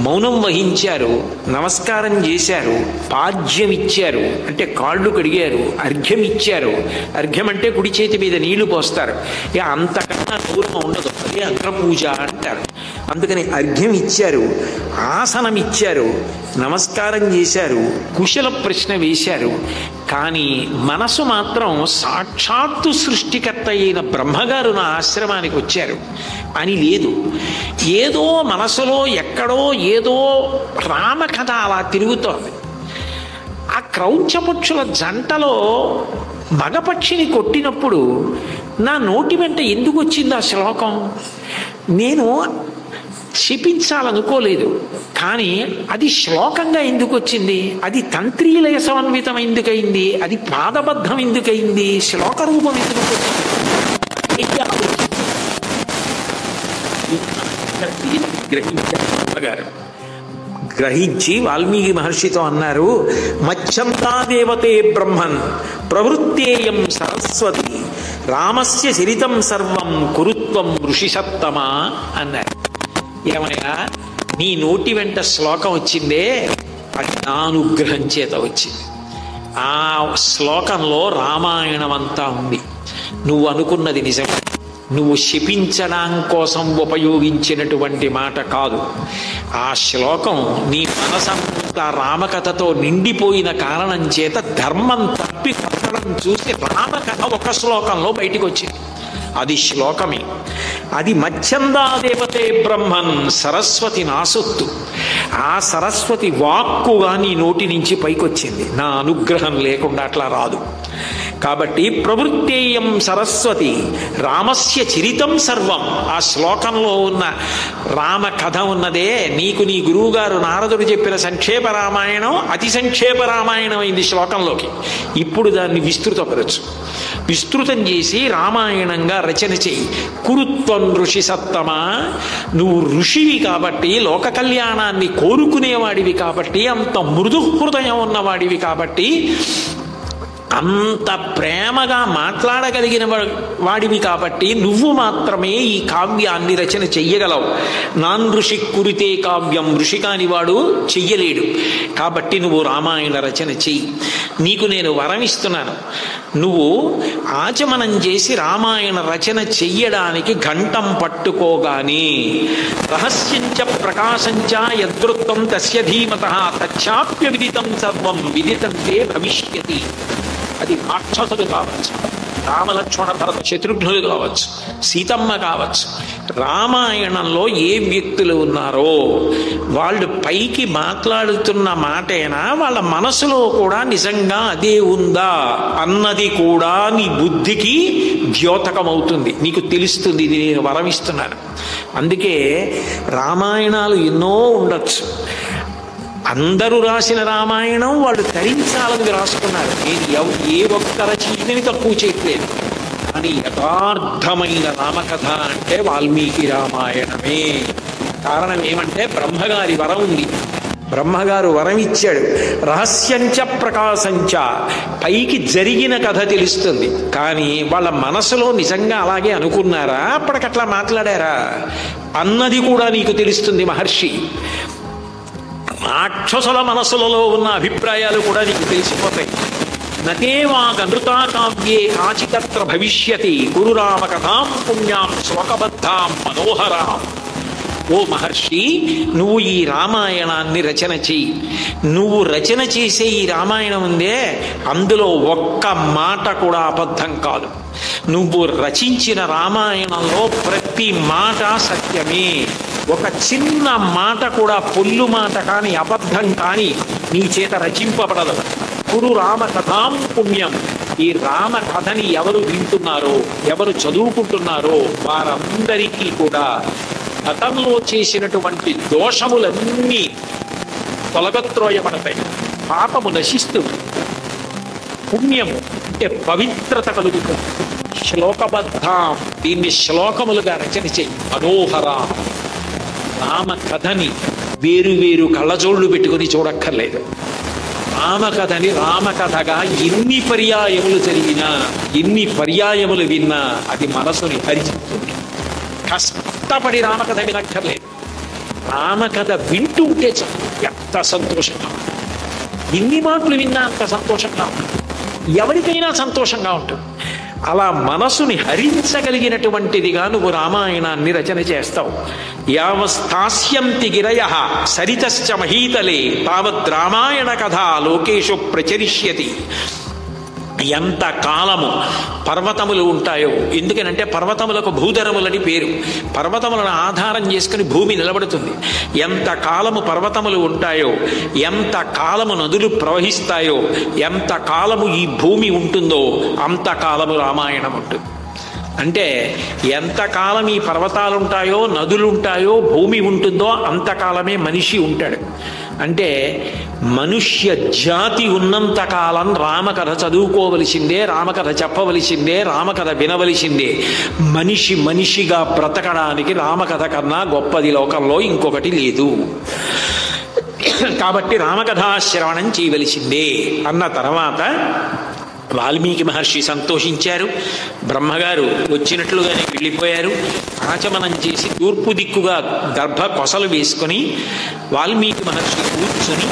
మౌనం వహించారు, నమస్కారం చేశారు, పాద్యం ఇచ్చారు అంటే కాళ్ళు కడిగారు, అర్ఘ్యం ఇచ్చారు. అర్ఘ్యం అంటే కుడి చేతి మీద నీళ్లు పోస్తారు. అంతకన్నా గౌరవం ఉండదు, అదే అగ్రపూజ అంటారు. అందుకని అర్ఘ్యం ఇచ్చారు, ఆసనం ఇచ్చారు, నమస్కారం చేశారు, కుశల ప్రశ్న వేశారు. కానీ మనసు మాత్రం సాక్షాత్తు సృష్టికర్త అయిన బ్రహ్మగారు నా ఆశ్రమానికి వచ్చారు అని లేదు. ఏదో మనసులో ఎక్కడో ఏదో రామకథ అలా తిరుగుతోంది. ఆ క్రౌంచపక్షుల జంటలో మగపక్షిని కొట్టినప్పుడు నా నోటి వెంట ఎందుకు వచ్చింది ఆ శ్లోకం? నేను శపించాలనుకోలేదు, కానీ అది శ్లోకంగా ఎందుకు వచ్చింది? అది తంత్రీలయ సమన్వితం ఎందుకయింది? అది పాదబద్ధం ఎందుకయింది? శ్లోక రూపం ఎందుకు వచ్చింది? గ్రహించి వాల్మీకి మహర్షితో అన్నారు, మచ్చంతా దేవతే బ్రహ్మన్ ప్రవృత్తేయం సరస్వతి రామస్య చరితం సర్వం కురుత్వం ఋషిసత్తమా అన్నారు. ఏమయ్యా, నీ నోటి వెంట శ్లోకం వచ్చిందే, అది నా అనుగ్రహం చేత వచ్చింది. ఆ శ్లోకంలో రామాయణం అంతా ఉంది. నువ్వు అనుకున్నది నిజం. నువ్వు శపించడం కోసం ఉపయోగించినటువంటి మాట కాదు. ఆ శ్లోకం నీ మనసంతా రామకథతో నిండిపోయిన కారణం చేత ధర్మం తప్పి కథనం చూసి రామకథ ఒక శ్లోకంలో బయటికి వచ్చింది. అది శ్లోకమే. అది మచ్చందా దేవతే బ్రహ్మన్, సరస్వతి నా సొత్తు. ఆ సరస్వతి వాక్కుగా నీ నోటి నుంచి పైకొచ్చింది. నా అనుగ్రహం లేకుండా అట్లా రాదు. కాబట్టి ప్రవృత్తేయం సరస్వతి రామస్య చరితం సర్వం. ఆ శ్లోకంలో ఉన్న రామ కథ ఉన్నదే, నీకు నీ గురువుగారు నారదుడు చెప్పిన సంక్షేప రామాయణం అతి సంక్షేప రామాయణం అయింది శ్లోకంలోకి. ఇప్పుడు దాన్ని విస్తృతపరచు. విస్తృతం చేసి రామాయణంగా రచన చెయ్యి. కురుత్వం ఋషి సత్తమా, నువ్వు ఋషివి కాబట్టి, లోక కళ్యాణాన్ని కోరుకునేవాడివి కాబట్టి, అంత మృదు హృదయం ఉన్నవాడివి కాబట్టి, అంత ప్రేమగా మాట్లాడగలిగిన వాడివి కాబట్టి నువ్వు మాత్రమే ఈ కావ్యాన్ని రచన చెయ్యగలవు. నాన్ ఋషి కురితే కావ్యం, ఋషి కాని వాడు చెయ్యలేడు. కాబట్టి నువ్వు రామాయణ రచన చెయ్యి. నీకు నేను వరం ఇస్తున్నాను. నువ్వు ఆచమనం చేసి రామాయణ రచన చెయ్యడానికి ఘంటం పట్టుకోగానే రహస్యంచ ప్రకాశంచ యదృత్తం తస్య ధీమతః తచ్చాప్య విదితం సర్వం విదితంతే భవిష్యతి. అది రాక్షసుడు కావచ్చు, రామలక్ష్మణ భరత శత్రుఘ్నులు కావచ్చు, సీతమ్మ కావచ్చు. రామాయణంలో ఏ వ్యక్తులు ఉన్నారో వాళ్ళు పైకి మాట్లాడుతున్న మాటేనా, వాళ్ళ మనసులో కూడా నిజంగా అదే ఉందా అన్నది కూడా నీ బుద్ధికి ద్యోతకమవుతుంది. నీకు తెలుస్తుంది. ఇది నేను వరమిస్తున్నాను. అందుకే రామాయణాలు ఎన్నో ఉండొచ్చు. అందరూ రాసిన రామాయణం వాళ్ళు తరించాలని రాసుకున్నారు. నేను ఏ ఒక్క రచయితని తక్కువ చేయట్లేదు. కానీ యథార్థమైన రామకథ అంటే వాల్మీకి రామాయణమే. కారణం ఏమంటే బ్రహ్మగారి వరం ఉంది. బ్రహ్మగారు వరం ఇచ్చాడు. రహస్యంచ ప్రకాశంచ, పైకి జరిగిన కథ తెలుస్తుంది. కానీ వాళ్ళ మనసులో నిజంగా అలాగే అనుకున్నారా, అప్పటికట్లా మాట్లాడారా అన్నది కూడా నీకు తెలుస్తుంది మహర్షి. రాక్షసుల మనసులలో ఉన్న అభిప్రాయాలు కూడా నీకు తెలిసిపోతాయి. నతేవాగనృతా కావ్యే కాచితత్ర భవిష్యతి గురురామ కథాం పుణ్యాం శ్లోకబద్ధాం మనోహరాం. ఓ మహర్షి, నువ్వు ఈ రామాయణాన్ని రచన చెయ్యి. నువ్వు రచన చేసే ఈ రామాయణం ఉందే, అందులో ఒక్క మాట కూడా అబద్ధం కాదు. నువ్వు రచించిన రామాయణంలో ప్రతి మాట సత్యమే. ఒక చిన్న మాట కూడా పొల్లు మాట కానీ అబద్ధం కానీ నీ చేత రచింపబడదు. గురు రామ కథాం పుణ్యం. ఈ రామ కథని ఎవరు వింటున్నారో, ఎవరు చదువుకుంటున్నారో వారందరికీ కూడా గతంలో చేసినటువంటి దోషములన్నీ తొలగత్రోయబడతాయి. పాపము నశిస్తూ పుణ్యము అంటే పవిత్రత కలుగుతుంది. శ్లోకబద్ధాం, దీన్ని శ్లోకములుగా రచన చెయ్యి. మనోహర. రామ కథని వేరు వేరు కళ్ళజోళ్లు పెట్టుకుని చూడక్కర్లేదు. రామకథని రామకథగా ఎన్ని పర్యాయములు జరిగినా, ఎన్ని పర్యాయములు విన్నా అది మనసుని హరిస్తుంది. కష్టపడి రామకథ వినక్కర్లేదు. రామకథ వింటుంటే ఎంత సంతోషంగా, ఎన్ని మాటలు విన్నా అంత సంతోషంగా ఉంటుంది. ఎవరికైనా సంతోషంగా ఉంటుంది. అలా మనసుని హరించగలిగినటువంటిదిగా నువ్వు రామాయణాన్ని రచన చేస్తావు. యావస్థాస్యంతి గిరయః సరితశ్చ మహీతలే తావద్ రామాయణ కథ లోకేషు ప్రచరిష్యతి. ఎంత కాలము పర్వతములు ఉంటాయో, ఎందుకనంటే పర్వతములకు భూధరములని పేరు. పర్వతములను ఆధారం చేసుకుని భూమి నిలబడుతుంది. ఎంత కాలము పర్వతములు ఉంటాయో, ఎంత కాలము నదులు ప్రవహిస్తాయో, ఎంత కాలము ఈ భూమి ఉంటుందో అంతకాలము రామాయణం ఉంటుంది. అంటే ఎంతకాలం ఈ పర్వతాలు ఉంటాయో, నదులు ఉంటాయో, భూమి ఉంటుందో అంతకాలమే మనిషి ఉంటాడు. అంటే మనుష్య జాతి ఉన్నంతకాలం రామకథ చదువుకోవలసిందే, రామకథ చెప్పవలసిందే, రామకథ వినవలసిందే. మనిషి మనిషిగా బ్రతకడానికి రామకథ కన్నా గొప్పది లోకంలో ఇంకొకటి లేదు. కాబట్టి రామకథా శ్రవణం చేయవలసిందే అన్న తర్వాత వాల్మీకి మహర్షి సంతోషించారు. బ్రహ్మగారు వచ్చినట్లుగానే వెళ్ళిపోయారు. ఆచమనం చేసి తూర్పు దిక్కుగా గర్భ కొసలు వేసుకొని వాల్మీకి మహర్షి కూర్చొని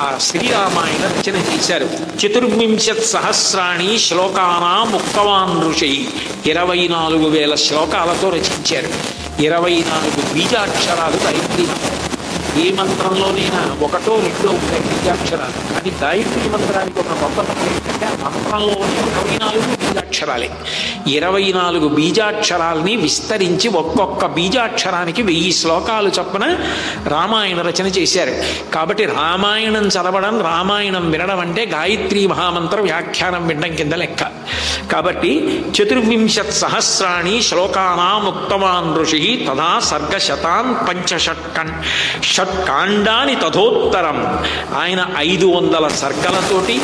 ఆ శ్రీరామాయణ రచన చేశారు. 24,000 శ్లోకానాం ఉక్తవాన్ ఋషి. 24,000 శ్లోకాలతో రచించారు. 24 బీజాక్షరాలు గాయత్రి. ఏ మంత్రంలోనైనా ఒకటో రెండో ఉంటాయి బీజాక్షరాలు, కానీ గాయత్రి మంత్రానికి ఒక గొప్పతనం ఏంటంటే ఆ మంత్రంలోని 24 బీజాక్షరాలే. 24 బీజాక్షరాలని విస్తరించి ఒక్కొక్క బీజాక్షరానికి 1000 శ్లోకాలు చొప్పున రామాయణ రచన చేశారు. కాబట్టి రామాయణం చదవడం, రామాయణం వినడం అంటే గాయత్రి మహామంత్ర వ్యాఖ్యానం వినడం కింద లెక్క. కాబట్టి 24,000 శ్లోకానాం ఉక్తవాన్ ఋషి తదా సర్గశతాన్ షట్కాండాని తథోత్తరం. ఆయన 500 సర్గలతోటి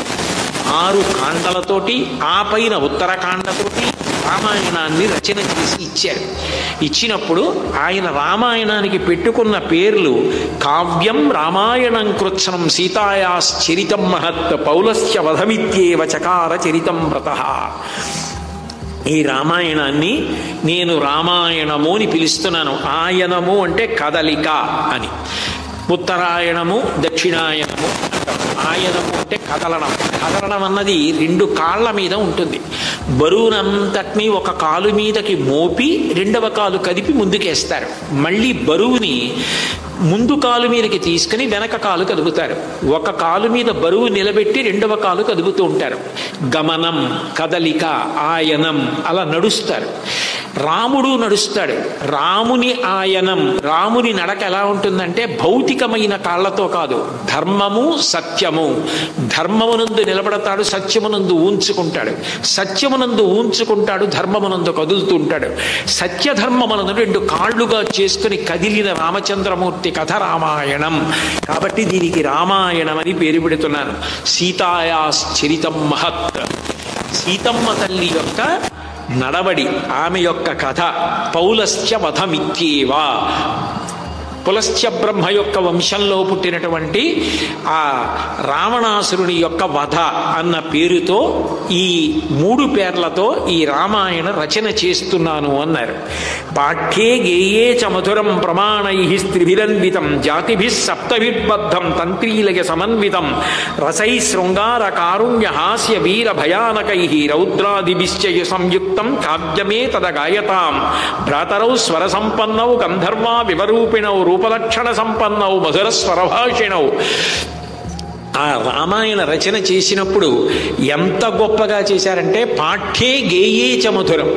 6 కాండలతోటి ఆ పైన ఉత్తరకాండతోటి రామాయణాన్ని రచన చేసి ఇచ్చారు. ఇచ్చినప్పుడు ఆయన రామాయణానికి పెట్టుకున్న పేర్లు కావ్యం రామాయణం కృత్స్నం సీతాయాశ్చరితం మహత్ పౌలస్య వధమిత్యేవ చకార చరితం వ్రతః. ఈ రామాయణాన్ని నేను రామాయణము అని పిలుస్తున్నాను. ఆయనము అంటే కదలిక అని. ఉత్తరాయణము దక్షిణాయనము అంటాం. ఆయనము అంటే కదలడం. కదలడం అన్నది 2 కాళ్ళ మీద ఉంటుంది. బరువునంతటినీ ఒక కాలు మీదకి మోపి రెండవ కాలు కదిపి ముందుకేస్తారు. మళ్ళీ బరువుని ముందు కాలు మీదకి తీసుకుని వెనక కాలు కదుపుతారు. ఒక కాలు మీద బరువు నిలబెట్టి రెండవ కాలు కదుపుతూ ఉంటారు. గమనం, కదలిక, ఆయనం అలా నడుస్తారు. రాముడు నడుస్తాడు. రాముని ఆయనం, రాముని నడక ఎలా ఉంటుందంటే భౌతికమైన కాళ్లతో కాదు, ధర్మము సత్యము. ధర్మమునందు నిలబడతాడు, సత్యమునందు ఊంచుకుంటాడు. సత్యమునందు ఊంచుకుంటాడు, ధర్మమునందు కదులుతూ ఉంటాడు. సత్యధర్మమునందు 2 కాళ్లుగా చేసుకుని కదిలిన రామచంద్రమూర్తి కథ రామాయణం. కాబట్టి దీనికి రామాయణం అని పేరు పెడుతున్నాను. సీతాయాశ్చరితం మహత్. సీతమ్మ తల్లి యొక్క నడవడి, ఆమె యొక్క కథ. పౌలస్య వధమిత్యేవ. పులస్త్య బ్రహ్మ యొక్క వంశంలో పుట్టినటువంటి ఆ రావణాసురుని యొక్క వధ అన్న పేరుతో ఈ 3 పేర్లతో ఈ రామాయణ రచన చేస్తున్నాను అన్నారు. పాఠ్యే గేయే చ మధురం ప్రమాణై స్త్రిభిరన్వితం జాతిభి సప్తభిర్బద్ధం తంత్రీలయ సమన్వితం రసై శృంగార కారుణ్య హాస్య వీర భయానకై రౌద్రాదిభిశ్చయ సంయుక్తం కావ్యమే తదగాయతాం భ్రాతరౌ స్వర సంపన్నౌ గంధర్వా వివరూపిణౌ రూపలక్షణ సంపన్నౌ మధుర స్వరభాషిణౌ. ఆ రామాయణ రచన చేసినప్పుడు ఎంత గొప్పగా చేశారంటే పాఠ్యే గేయే చ మధురం,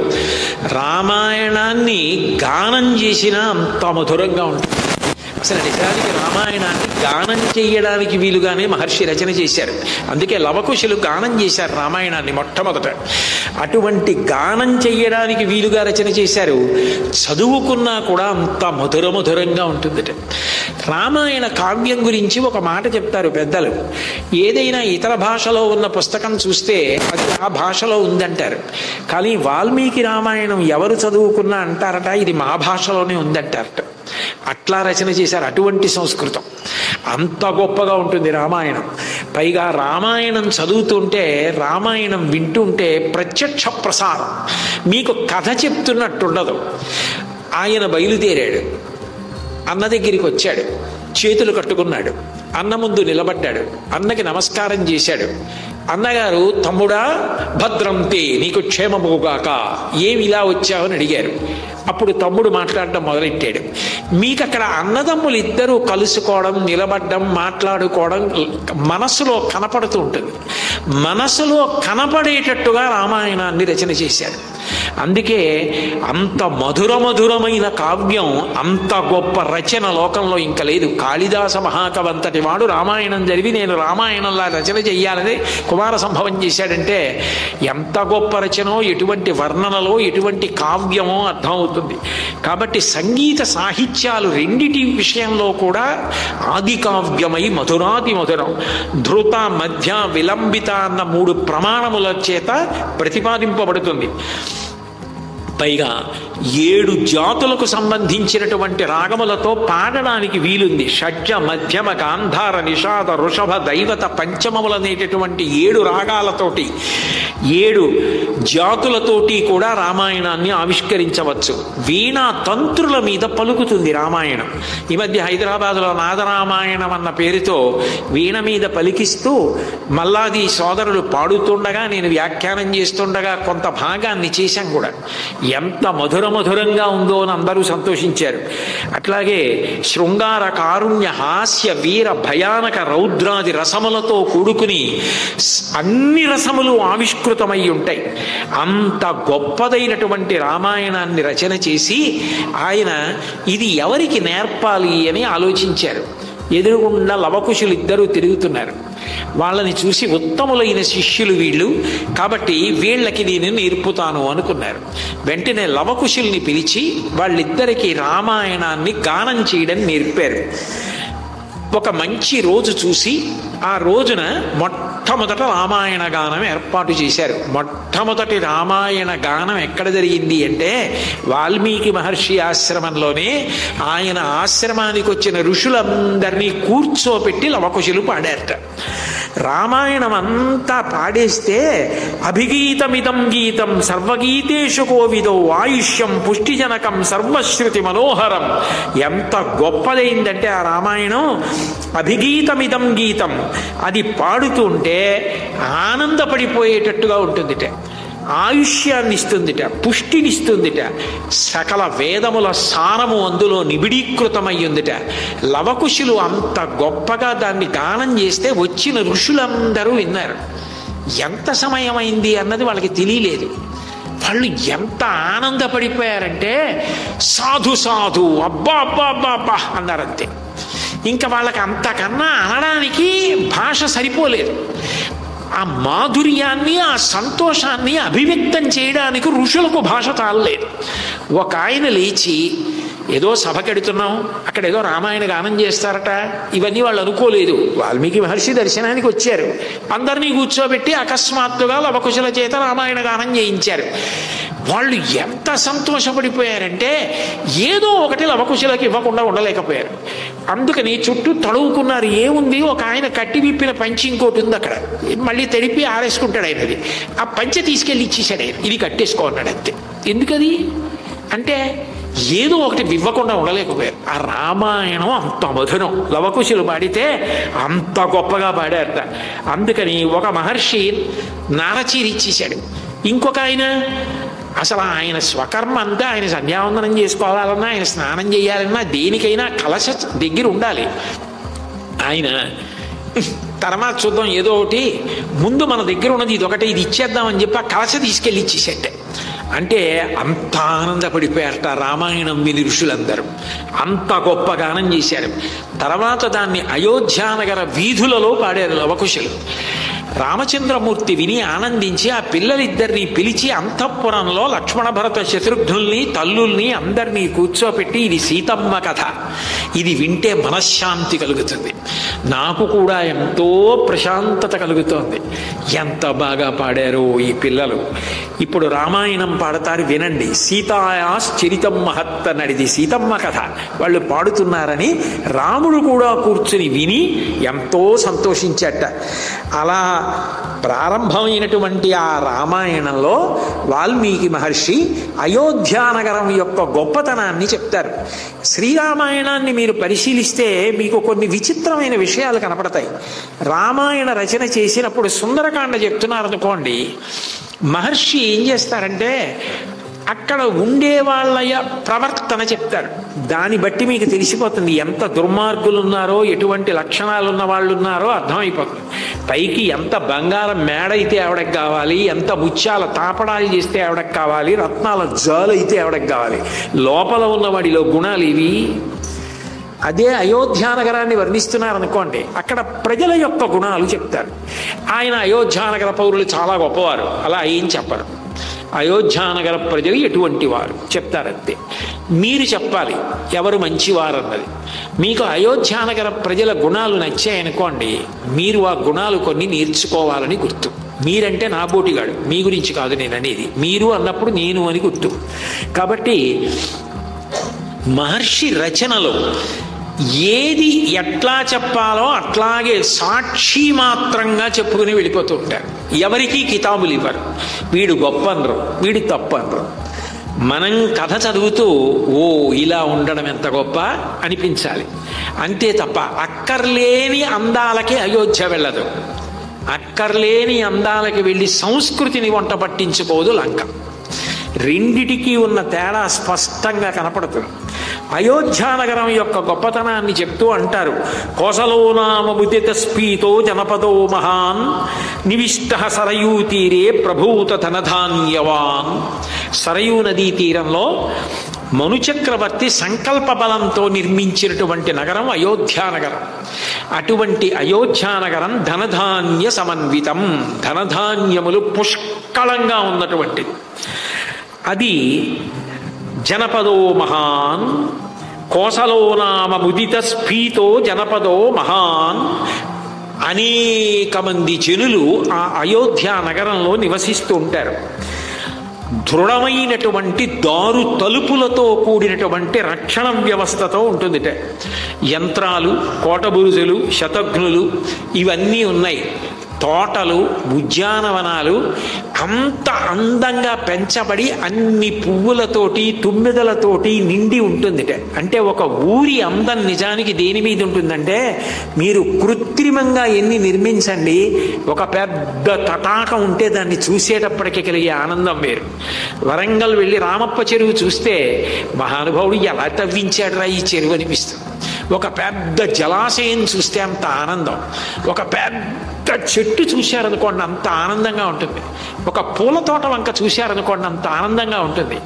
రామాయణాన్ని గానం చేసినా అంత మధురంగా ఉంటుంది. అసలు నిజానికి రామాయణాన్ని గానం చేయడానికి వీలుగానే మహర్షి రచన చేశారు. అందుకే లవకుశులు గానం చేశారు రామాయణాన్ని మొట్టమొదట. అటువంటి గానం చెయ్యడానికి వీలుగా రచన చేశారు. చదువుకున్నా కూడా అంత మధురంగా ఉంటుందట. రామాయణ కావ్యం గురించి ఒక మాట చెప్తారు పెద్దలు. ఏదైనా ఇతర భాషలో ఉన్న పుస్తకం చూస్తే అది ఆ భాషలో ఉందంటారు. కానీ వాల్మీకి రామాయణం ఎవరు చదువుకున్నా అంటారట ఇది మా భాషలోనే ఉందంటారట. అట్లా రచన చేశారు. అటువంటి సంస్కృతం అంత గొప్పగా ఉంటుంది రామాయణం. పైగా రామాయణం చదువుతుంటే, రామాయణం వింటుంటే ప్రత్యక్ష ప్రసారం. మీకు కథ చెప్తున్నట్టుండదు. ఆయన బయలుదేరాడు, అన్న దగ్గరికి వచ్చాడు, చేతులు కట్టుకున్నాడు, అన్న ముందు నిలబడ్డాడు, అన్నకి నమస్కారం చేశాడు. అన్నగారు తమ్ముడా భద్రంతే నీకు క్షేమముగాక, ఏమి ఇలా వచ్చావని అడిగారు. అప్పుడు తమ్ముడు మాట్లాడడం మొదలెట్టాడు. మీకు అక్కడ అన్నదమ్ములు ఇద్దరూ కలుసుకోవడం, నిలబడ్డం, మాట్లాడుకోవడం మనసులో కనపడుతూ ఉంటుంది. మనసులో కనపడేటట్టుగా రామాయణాన్ని రచన చేశారు. అందుకే అంత మధురమైన కావ్యం, అంత గొప్ప రచన లోకంలో ఇంకా లేదు. కాళిదాస మహాకవి అంతటి వాడు రామాయణం జరిగి నేను రామాయణంలా రచన చెయ్యాలని కుమార సంభవం చేశాడంటే ఎంత గొప్ప రచనో, ఎటువంటి వర్ణనలో, ఎటువంటి కావ్యమో అర్థమవుతుంది. కాబట్టి సంగీత సాహిత్యాలు రెండిటి విషయంలో కూడా ఆది కావ్యమై మధురాతి మధురం. ధృత, మధ్య, విలంబిత అన్న 3 ప్రమాణముల చేత ప్రతిపాదింపబడుతుంది. పైగా 7 జాతులకు సంబంధించినటువంటి రాగములతో పాడడానికి వీలుంది. షడ్జ, మధ్యమ, గాంధార, నిషాద, వృషభ, దైవత, పంచమములనేటటువంటి 7 రాగాలతోటి 7 జాతులతోటి కూడా రామాయణాన్ని ఆవిష్కరించవచ్చు. వీణా తంత్రుల మీద పలుకుతుంది రామాయణం. ఈ మధ్య హైదరాబాద్లో నాదరామాయణం అన్న పేరుతో వీణ మీద పలికిస్తూ మల్లాది సోదరులు పాడుతుండగా నేను వ్యాఖ్యానం చేస్తుండగా కొంత భాగాన్ని చేశాం కూడా. ఎంత మధురంగా ఉందో అని అందరూ సంతోషించారు. అట్లాగే శృంగార కారుణ్య హాస్య వీర భయానక రౌద్రాది రసములతో కూడుకుని అన్ని రసములు ఆవిష్కృతమై ఉంటాయి. అంత గొప్పదైనటువంటి రామాయణాన్ని రచన చేసి ఆయన ఇది ఎవరికి నేర్పాలి అని ఆలోచించారు. ఎదురుగుండా లవకుశులు ఇద్దరూ తిరుగుతున్నారు. వాళ్ళని చూసి ఉత్తములైన శిష్యులు వీళ్ళు, కాబట్టి వీళ్ళకి నేను నేర్పుతాను అనుకున్నారు. వెంటనే లవకుశుల్ని పిలిచి వాళ్ళిద్దరికీ రామాయణాన్ని గానం చేయడం నేర్పారు. ఒక మంచి రోజు చూసి ఆ రోజున మొట్టమొదట రామాయణ గానం ఏర్పాటు చేశారు. మొట్టమొదటి రామాయణ గానం ఎక్కడ జరిగింది అంటే వాల్మీకి మహర్షి ఆశ్రమంలోనే. ఆయన ఆశ్రమానికి వచ్చిన ఋషులందరినీ కూర్చోపెట్టి లవకుశులు పాడారట. రామాయణం అంతా పాడేస్తే అభిగీతమిదం గీతం సర్వగీతేషు కోవిదో ఆయుష్యం పుష్టిజనకం సర్వశ్రుతి మనోహరం. ఎంత గొప్పదైందంటే ఆ రామాయణం. అభిగీతమిదం గీతం, అది పాడుతుంటే ఆనందపడిపోయేటట్టుగా ఉంటుందిట. ఆయుష్యాన్ని ఇస్తుందిట, పుష్టినిస్తుందిట. సకల వేదముల సారము అందులో నిబిడీకృతమయ్యుందిట. లవకుశులు అంత గొప్పగా దాన్ని గానం చేస్తే వచ్చిన ఋషులందరూ విన్నారు. ఎంత సమయం అయింది అన్నది వాళ్ళకి తెలియలేదు. వాళ్ళు ఎంత ఆనందపడిపోయారంటే సాధు సాధు అబ్బా అబ్బా అబ్బా అబ్బా అన్నారంతే. ఇంకా వాళ్ళకి అంతకన్నా అనడానికి భాష సరిపోలేదు. ఆ మాధుర్యాన్ని, ఆ సంతోషాన్ని అభివ్యక్తం చేయడానికి ఋషులకు భాష తాళలేదు. ఒక ఆయన లేచి ఏదో సభకెడుతున్నాం, అక్కడ ఏదో రామాయణ గానం చేస్తారట, ఇవన్నీ వాళ్ళు అనుకోలేదు. వాల్మీకి మహర్షి దర్శనానికి వచ్చారు, అందరినీ కూర్చోబెట్టి అకస్మాత్తుగా లవకుశల చేత రామాయణ గానం చేయించారు. వాళ్ళు ఎంత సంతోషపడిపోయారంటే ఏదో ఒకటి లవకుశలకి ఇవ్వకుండా ఉండలేకపోయారు. అందుకని చుట్టూ తడువుకున్నారు. ఏముంది, ఒక ఆయన కట్టి విప్పిన పంచి ఇంకోటి ఉంది అక్కడ, మళ్ళీ తడిపి ఆరేసుకుంటాడు ఆయనది. ఆ పంచె తీసుకెళ్ళి ఇచ్చేసాడు ఆయన, ఇది కట్టేసుకో అన్నాడు అంతే. ఎందుకది అంటే ఏదో ఒకటి ఇవ్వకుండా ఉండలేకపోయారు. ఆ రామాయణం అంత మధురం, లవకుశులు పాడితే అంత గొప్పగా పాడారట. అందుకని ఒక మహర్షి నారచీరి ఇచ్చేశాడు, ఇంకొక ఆయన అసలు ఆయన స్వకర్మ అంతా, ఆయన సంధ్యావందనం చేసుకోవాలన్నా, ఆయన స్నానం చేయాలన్నా, దేనికైనా కలశ దగ్గర ఉండాలి. ఆయన తర్వాత చూద్దాం ఏదో ఒకటి, ముందు మన దగ్గర ఉన్నది ఇది ఒకటి, ఇది ఇచ్చేద్దామని చెప్పి ఆ కలశ తీసుకెళ్ళి ఇచ్చేసేట్టే. అంటే అంత ఆనందపడిపోయారట రామాయణం విని ఋషులందరూ, అంత గొప్ప గానం చేశారు. తర్వాత దాన్ని అయోధ్యానగర వీధులలో పాడారు లవకుశులు. రామచంద్రమూర్తి విని ఆనందించి ఆ పిల్లలిద్దరినీ పిలిచి అంతఃపురంలో లక్ష్మణ భరత శత్రుఘ్నుల్ని తల్లుల్ని అందరినీ కూర్చోపెట్టి, ఇది సీతమ్మ కథ, ఇది వింటే మనశ్శాంతి కలుగుతుంది, నాకు కూడా ఎంతో ప్రశాంతత కలుగుతోంది, ఎంత బాగా పాడారో ఈ పిల్లలు. ఇప్పుడు రామాయణం పాడతారు వినండి. సీతాయాశ్చరితం మహత్ అన్నది సీతమ్మ కథ వాళ్ళు పాడుతున్నారని రాముడు కూడా కూర్చుని విని ఎంతో సంతోషించట. అలా ప్రారంభమైనటువంటి ఆ రామాయణంలో వాల్మీకి మహర్షి అయోధ్యానగరం యొక్క గొప్పతనాన్ని చెప్తారు. శ్రీరామాయణాన్ని మీరు పరిశీలిస్తే మీకు కొన్ని విచిత్రమైన విషయాలు కనపడతాయి. రామాయణ రచన చేసినప్పుడు సుందరకాండ చెప్తున్నారనుకోండి, మహర్షి ఏం చేస్తారంటే అక్కడ ఉండే వాళ్ళ ప్రవర్తన చెప్తారు. దాన్ని బట్టి మీకు తెలిసిపోతుంది ఎంత దుర్మార్గులు ఉన్నారో, ఎటువంటి లక్షణాలు ఉన్న వాళ్ళు ఉన్నారో అర్థమైపోతుంది. పైకి ఎంత బంగారం మేడ అయితే ఆవిడకి కావాలి, ఎంత ముత్యాల తాపడాలు చేస్తే ఆవిడకి కావాలి, రత్నాల జాలు అయితే ఆవిడకి కావాలి, లోపల ఉన్న వాడిలో గుణాలు ఇవి. అదే అయోధ్యానగరాన్ని వర్ణిస్తున్నారనుకోండి, అక్కడ ప్రజల యొక్క గుణాలు చెప్తారు. ఆయన అయోధ్యానగర పౌరులు చాలా గొప్పవారు అలా ఏం చెప్పరు. అయోధ్యానగర ప్రజలు ఎటువంటి వారు చెప్తారంతే. మీరు చెప్పాలి ఎవరు మంచివారు అన్నది. మీకు అయోధ్యానగర ప్రజల గుణాలు నచ్చాయనుకోండి, మీరు ఆ గుణాలు కొన్ని నేర్చుకోవాలని గుర్తు. మీరంటే నా బోటిగాడు, మీ గురించి కాదు నేను అనేది, మీరు అన్నప్పుడు నేను అని గుర్తు. కాబట్టి మహర్షి రచనలో ఏది ఎట్లా చెప్పాలో అట్లాగే సాక్షి మాత్రంగా చెప్పుకుని వెళ్ళిపోతూ ఉంటారు. ఎవరికీ కితాబులు ఇవ్వరు, వీడు గొప్ప అనరు, వీడు తప్పు అనరు. మనం కథ చదువుతూ ఓ ఇలా ఉండడం ఎంత గొప్ప అనిపించాలి అంతే తప్ప అక్కర్లేని అందాలకి అయోధ్య వెళ్ళదు, అక్కర్లేని అందాలకి వెళ్ళి సంస్కృతిని వంట పట్టించుకోదు లంక. రెండిటికీ ఉన్న తేడా స్పష్టంగా కనపడుతుంది. అయోధ్యానగరం యొక్క గొప్పతనాన్ని చెప్తూ అంటారు, కోసలో నామ ముదిత స్ఫీతో జనపదో మహాన్ నివిష్ట సరయూ తీరే ప్రభూత ధనధాన్యవాన్. సరయూ నదీ తీరంలో మనుచక్రవర్తి సంకల్ప బలంతో నిర్మించినటువంటి నగరం అయోధ్యానగరం. అటువంటి అయోధ్యానగరం ధనధాన్య సమన్వితం, ధనధాన్యములు పుష్కళంగా ఉన్నటువంటిది. అది జనపదో మహాన్, కోసలో నామ ముదిత స్ఫీతో జనపదో మహాన్. అనేక మంది జనులు ఆ అయోధ్య నగరంలో నివసిస్తూ ఉంటారు. దృఢమైనటువంటి దారు తలుపులతో కూడినటువంటి రక్షణ వ్యవస్థతో ఉంటుందిట. యంత్రాలు, కోటబురుజులు, శతఘ్నులు ఇవన్నీ ఉన్నాయి. తోటలు, ఉద్యానవనాలు అంత అందంగా పెంచబడి అన్ని పువ్వులతోటి తుమ్మెదలతోటి నిండి ఉంటుందిట. అంటే ఒక ఊరి అందం నిజానికి దేని మీద ఉంటుందంటే, మీరు కృత్రిమంగా ఎన్ని నిర్మించండి, ఒక పెద్ద తటాకం ఉంటే దాన్ని చూసేటప్పటికి కలిగే ఆనందం వేరు. వరంగల్ వెళ్ళి రామప్ప చెరువు చూస్తే మహానుభావుడు ఎలా తవ్వించాడు రా ఈ చెరువు అనిపిస్తుంది. ఒక పెద్ద జలాశయం చూస్తే అంత ఆనందం, ఒక పెద్ద చెట్టు చూశారనుకోండి అంత ఆనందంగా ఉంటుంది, ఒక పూల తోట వంక చూశారనుకోండి అంత ఆనందంగా ఉంటుంది.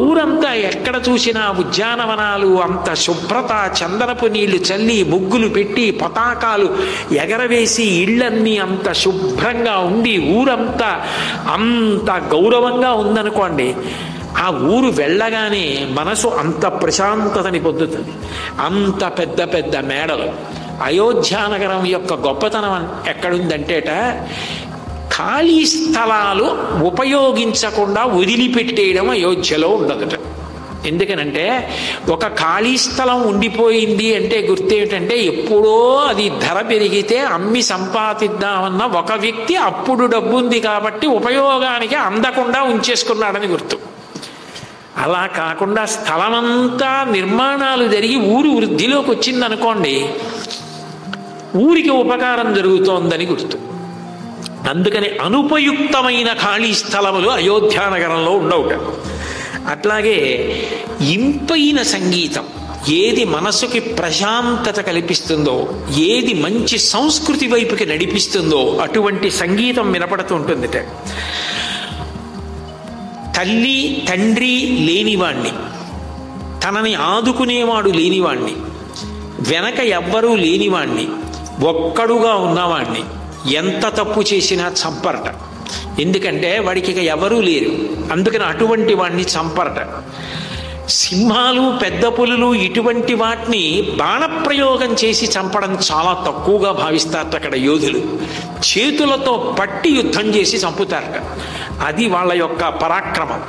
ఊరంతా ఎక్కడ చూసినా ఉద్యానవనాలు, అంత శుభ్రత, చందనపు నీళ్లు చల్లి ముగ్గులు పెట్టి పతాకాలు ఎగరవేసి ఇళ్ళన్నీ అంత శుభ్రంగా ఉండి ఊరంతా అంత గౌరవంగా ఉందనుకోండి, ఆ ఊరు వెళ్ళగానే మనసు అంత ప్రశాంతతని పొందుతుంది. అంత పెద్ద పెద్ద మేడలు. అయోధ్యానగరం యొక్క గొప్పతనం ఎక్కడుందంటేట, ఖాళీ స్థలాలు ఉపయోగించకుండా వదిలిపెట్టేయడం అయోధ్యలో ఉండదుట. ఎందుకనంటే ఒక ఖాళీ స్థలం ఉండిపోయింది అంటే గుర్తేమిటంటే, ఎప్పుడో అది ధర పెరిగితే అమ్మి సంపాదిద్దామన్న ఒక వ్యక్తి అప్పుడు డబ్బుంది కాబట్టి ఉపయోగానికి అందకుండా ఉంచేసుకున్నాడని గుర్తు. అలా కాకుండా స్థలమంతా నిర్మాణాలు జరిగి ఊరు వృద్ధిలోకి వచ్చిందనుకోండి, ఊరికి ఉపకారం జరుగుతోందని గుర్తు. అందుకని అనుపయుక్తమైన ఖాళీ స్థలములు అయోధ్యానగరంలో ఉండవుట. అట్లాగే ఇంపైన సంగీతం, ఏది మనసుకి ప్రశాంతత కల్పిస్తుందో, ఏది మంచి సంస్కృతి వైపుకి నడిపిస్తుందో అటువంటి సంగీతం వినపడుతూ ఉంటుందిట. తల్లి తండ్రి లేనివాణ్ణి, తనని ఆదుకునేవాడు లేనివాణ్ణి, వెనక ఎవ్వరూ లేనివాణ్ణి, ఒక్కడుగా ఉన్నవాణ్ణి ఎంత తప్పు చేసినా చంపరట. ఎందుకంటే వాడికి ఇక ఎవరూ లేరు, అందుకని అటువంటి వాడిని చంపరట. సింహాలు పెద్ద పులులు ఇటువంటి వాటిని బాణప్రయోగం చేసి చంపడం చాలా తక్కువగా భావిస్తారట అక్కడ యోధులు. చేతులతో పట్టి యుద్ధం చేసి చంపుతారట. అది వాళ్ళ యొక్క పరాక్రమం.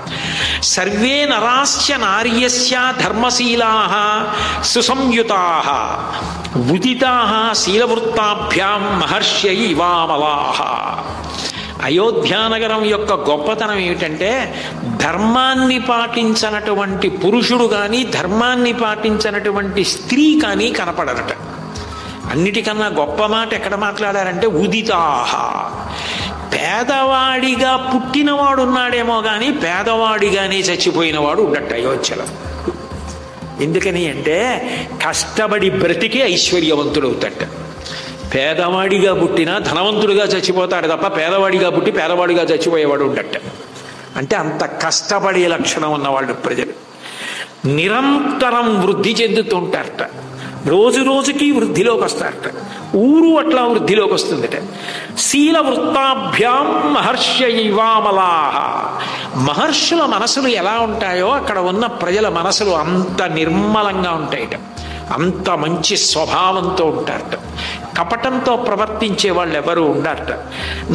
సర్వే నరాస్య నార్యస్య ధర్మశీలాః సుసంయుతాః ఉదితాః శీలవృత్తాభ్యాం మహర్ష్యై ఇవామలాః. అయోధ్యానగరం యొక్క గొప్పతనం ఏమిటంటే, ధర్మాన్ని పాటించనటువంటి పురుషుడు కానీ ధర్మాన్ని పాటించనటువంటి స్త్రీ కానీ కనపడరట. అన్నిటికన్నా గొప్ప మాట ఎక్కడ మాట్లాడారంటే ఉదితాహ. పేదవాడిగా పుట్టినవాడు ఉన్నాడేమో కానీ పేదవాడిగానే చచ్చిపోయినవాడు ఉండట అయోధ్యలో. ఎందుకని అంటే కష్టపడి బ్రతికే ఐశ్వర్యవంతుడవుతాట. పేదవాడిగా పుట్టినా ధనవంతుడిగా చచ్చిపోతాడు తప్ప పేదవాడిగా పుట్టి పేదవాడిగా చచ్చిపోయేవాడు ఉండట. అంటే అంత కష్టపడే లక్షణం ఉన్నవాళ్ళు ప్రజలు నిరంతరం వృద్ధి చెందుతుంటారట. రోజు రోజుకి వృద్ధిలోకి వస్తారట. ఊరు అట్లా వృద్ధిలోకి వస్తుందట. శీల వృత్తాభ్యాం మహర్ష్యైవామలాః. మహర్షుల మనసులు ఎలా ఉంటాయో అక్కడ ఉన్న ప్రజల మనసులు అంత నిర్మలంగా ఉంటాయట. అంత మంచి స్వభావంతో ఉంటారట. కపటంతో ప్రవర్తించే వాళ్ళు ఎవరు ఉండారట.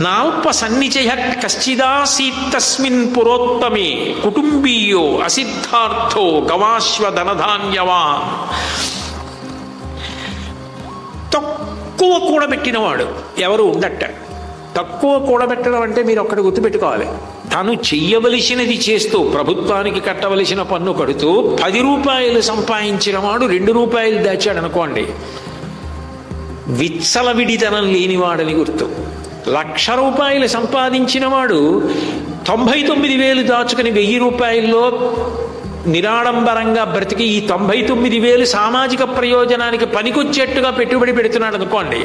నాల్ప సన్నిచయ కశ్చిదాసీత్తస్మిన్ పురోత్తమే కుటుంబీయో అసిద్ధార్థో గవాశ్వ ధనధాన్యవాన్. తక్కువ కూడబెట్టినవాడు ఎవరు ఉండట. తక్కువ కూడబెట్టడం అంటే మీరు ఒక్కటి గుర్తుపెట్టుకోవాలి. తను చెయ్యవలసినది చేస్తూ ప్రభుత్వానికి కట్టవలసిన పన్ను కడుతూ 10 రూపాయలు సంపాదించిన వాడు 2 రూపాయలు దాచాడు అనుకోండి, విచ్చలవిడితనం లేనివాడని గుర్తు. 1,00,000 రూపాయలు సంపాదించిన వాడు 99,000 దాచుకుని 1,000 రూపాయల్లో నిరాడంబరంగా బ్రతికి ఈ 99,000 సామాజిక ప్రయోజనానికి పనికొచ్చేట్టుగా పెట్టుబడి పెడుతున్నాడు అనుకోండి,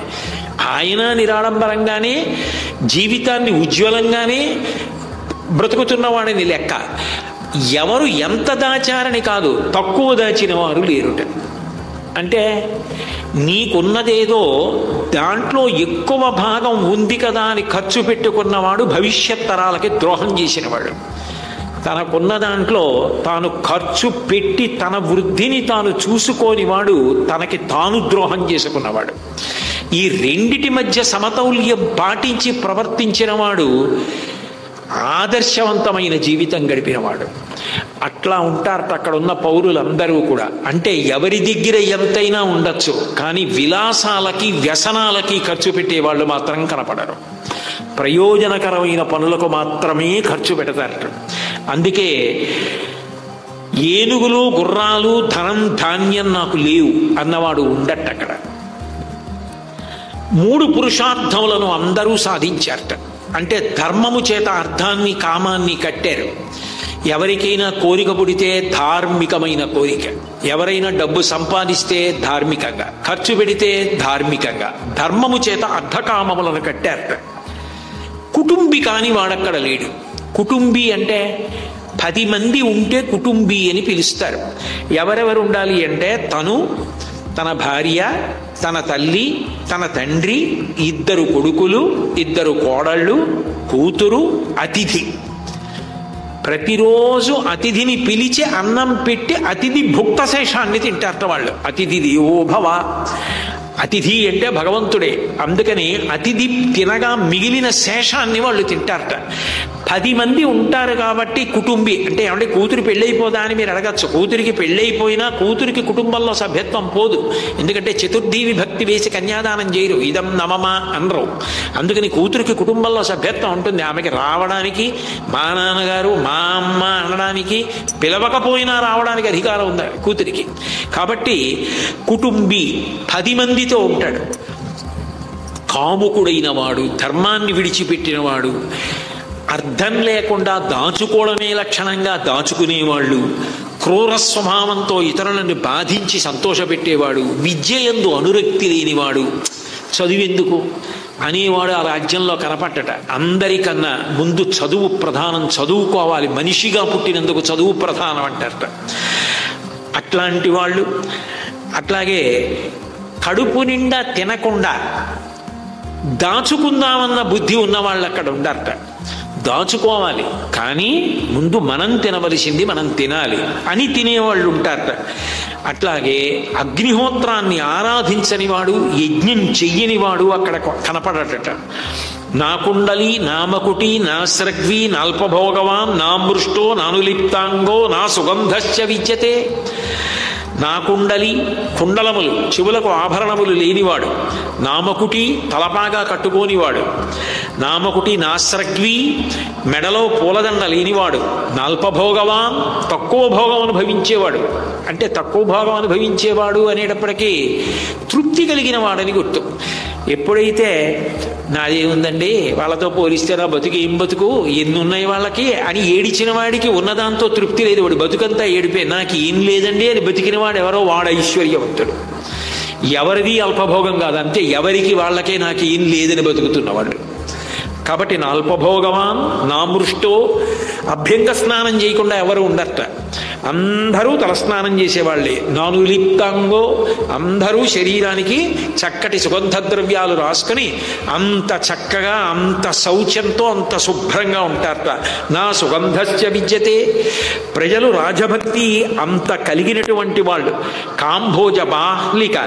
ఆయన నిరాడంబరంగానే జీవితాన్ని ఉజ్వలంగానే బ్రతుకుతున్నవాడని లెక్క. ఎవరు ఎంత దాచారని కాదు, తక్కువ దాచిన వారు లేరుట. అంటే నీకున్నదేదో దాంట్లో ఎక్కువ భాగం ఉంది కదా అని ఖర్చు పెట్టుకున్నవాడు భవిష్యత్ తరాలకి ద్రోహం చేసినవాడు. తనకున్న దాంట్లో తాను ఖర్చు పెట్టి తన వృద్ధిని తాను చూసుకోని వాడు తనకి తాను ద్రోహం చేసుకున్నవాడు. ఈ రెండిటి మధ్య సమతౌల్యం పాటించి ప్రవర్తించిన వాడు ఆదర్శవంతమైన జీవితం గడిపినవాడు. అట్లా ఉంటారట అక్కడ ఉన్న పౌరులందరూ కూడా. అంటే ఎవరి దగ్గర ఎంతైనా ఉండొచ్చు, కానీ విలాసాలకి వ్యసనాలకి ఖర్చు పెట్టే వాళ్ళు మాత్రం కనపడరు. ప్రయోజనకరమైన పనులకు మాత్రమే ఖర్చు పెడతారట. అందుకే ఏనుగులు గుర్రాలు ధనం ధాన్యం నాకు లేవు అన్నవాడు ఉండట అక్కడ. 3 పురుషార్థములను అందరూ సాధించారట. అంటే ధర్మము చేత అర్థాన్ని కామాన్ని కట్టారు. ఎవరికైనా కోరిక పుడితే ధార్మికమైన కోరిక, ఎవరైనా డబ్బు సంపాదిస్తే ధార్మికంగా, ఖర్చు పెడితే ధార్మికంగా, ధర్మము చేత అర్థకామములను కట్టారట. కుటుంబి కాని వాడక్కడ లేడు. కుటుంబి అంటే 10 మంది ఉంటే కుటుంబి అని పిలుస్తారు. ఎవరెవరు ఉండాలి అంటే తను, తన భార్య, తన తల్లి, తన తండ్రి, 2 కొడుకులు, 2 కోడళ్ళు, కూతురు, అతిథి. ప్రతిరోజు అతిథిని పిలిచి అన్నం పెట్టి అతిథి భుక్త శేషాన్ని తింటారట వాళ్ళు. అతిథి దేవో భవ. అతిథి అంటే భగవంతుడే. అందుకని అతిథి తినగా మిగిలిన శేషాన్ని వాళ్ళు తింటారట. 10 మంది ఉంటారు కాబట్టి కుటుంబి అంటే ఏమంటే కూతురు పెళ్ళైపోదా అని మీరు అడగచ్చు. కూతురికి పెళ్ళైపోయినా కూతురికి కుటుంబంలో సభ్యత్వం పోదు. ఎందుకంటే చతుర్థి విభక్తి వేసి కన్యాదానం చేయరు, ఇదం నమమ అనరు. అందుకని కూతురికి కుటుంబంలో సభ్యత్వం ఉంటుంది. ఆమెకి రావడానికి మా నాన్నగారు మా అమ్మ అనడానికి, పిలవకపోయినా రావడానికి అధికారం ఉంది కూతురికి. కాబట్టి కుటుంబి 10 మందితో ఉంటాడు. కాముకుడైన వాడు, ధర్మాన్ని విడిచిపెట్టినవాడు, అర్థం లేకుండా దాచుకోవడమే లక్షణంగా దాచుకునేవాళ్ళు, క్రూర స్వభావంతో ఇతరులను బాధించి సంతోషపెట్టేవాడు, విద్యయందు అనురక్తి లేనివాడు, చదువెందుకు అనేవాడు ఆ రాజ్యంలో కనపట్టట. అందరికన్నా ముందు చదువు ప్రధానం, చదువుకోవాలి, మనిషిగా పుట్టినందుకు చదువు ప్రధానం అంటారట. అట్లాంటి వాళ్ళు. అట్లాగే కడుపు నిండా తినకుండా దాచుకుందామన్న బుద్ధి ఉన్నవాళ్ళు అక్కడ ఉండారట. దాచుకోవాలి కానీ ముందు మనం తినవలసింది మనం తినాలి అని తినేవాళ్ళు ఉంటారట. అట్లాగే అగ్నిహోత్రాన్ని ఆరాధించని వాడు, యజ్ఞం చెయ్యనివాడు అక్కడ కనపడట. నా కుండలి నా మకుటి నా స్రగ్వి నాల్పభోగవాన్ నా మృష్టో నానులిప్తాంగో నా సుగంధశ్చ విద్యతే. నా కుండలి, కుండలములు చెవులకు ఆభరణములు లేనివాడు, నామకుటి తలపాగా కట్టుకోనివాడు, నామకుటి నాస్రగ్వి మెడలో పూలదండ లేనివాడు, నాల్పభోగవాన్ తక్కువ భోగం అనుభవించేవాడు. అంటే తక్కువ భోగం అనుభవించేవాడు అనేటప్పటికీ తృప్తి కలిగిన వాడని గుర్తు. ఎప్పుడైతే నాదేముందండి వాళ్ళతో పోలిస్తే నా బతుకు ఏం బతుకు, ఎన్నున్నాయి వాళ్ళకి అని ఏడిచిన వాడికి ఉన్నదాంతో తృప్తి లేదు. వాడు బతుకంతా ఏడిపోయి నాకు ఏం లేదండి అని బతికిన వాడు ఎవరో వాడు ఐశ్వర్యవంతుడు. ఎవరిది అల్పభోగం కాదు, అంతే ఎవరికి వాళ్ళకే నాకు ఏం లేదని బతుకుతున్నవాడు. కాబట్టి నా అల్పభోగవాన్ నా మృష్టో, అభ్యంగ స్నానం చేయకుండా ఎవరు ఉండరట. అందరూ తలస్నానం చేసేవాళ్ళే. నానులిప్తాంగో, అందరూ శరీరానికి చక్కటి సుగంధ ద్రవ్యాలు రాసుకొని అంత చక్కగా అంత శౌచ్యంతో అంత శుభ్రంగా ఉంటారట. నా సుగంధశ్చ విద్యతే. ప్రజలు రాజభక్తి అంత కలిగినటువంటి వాళ్ళు. కాంభోజ బాహ్లిక,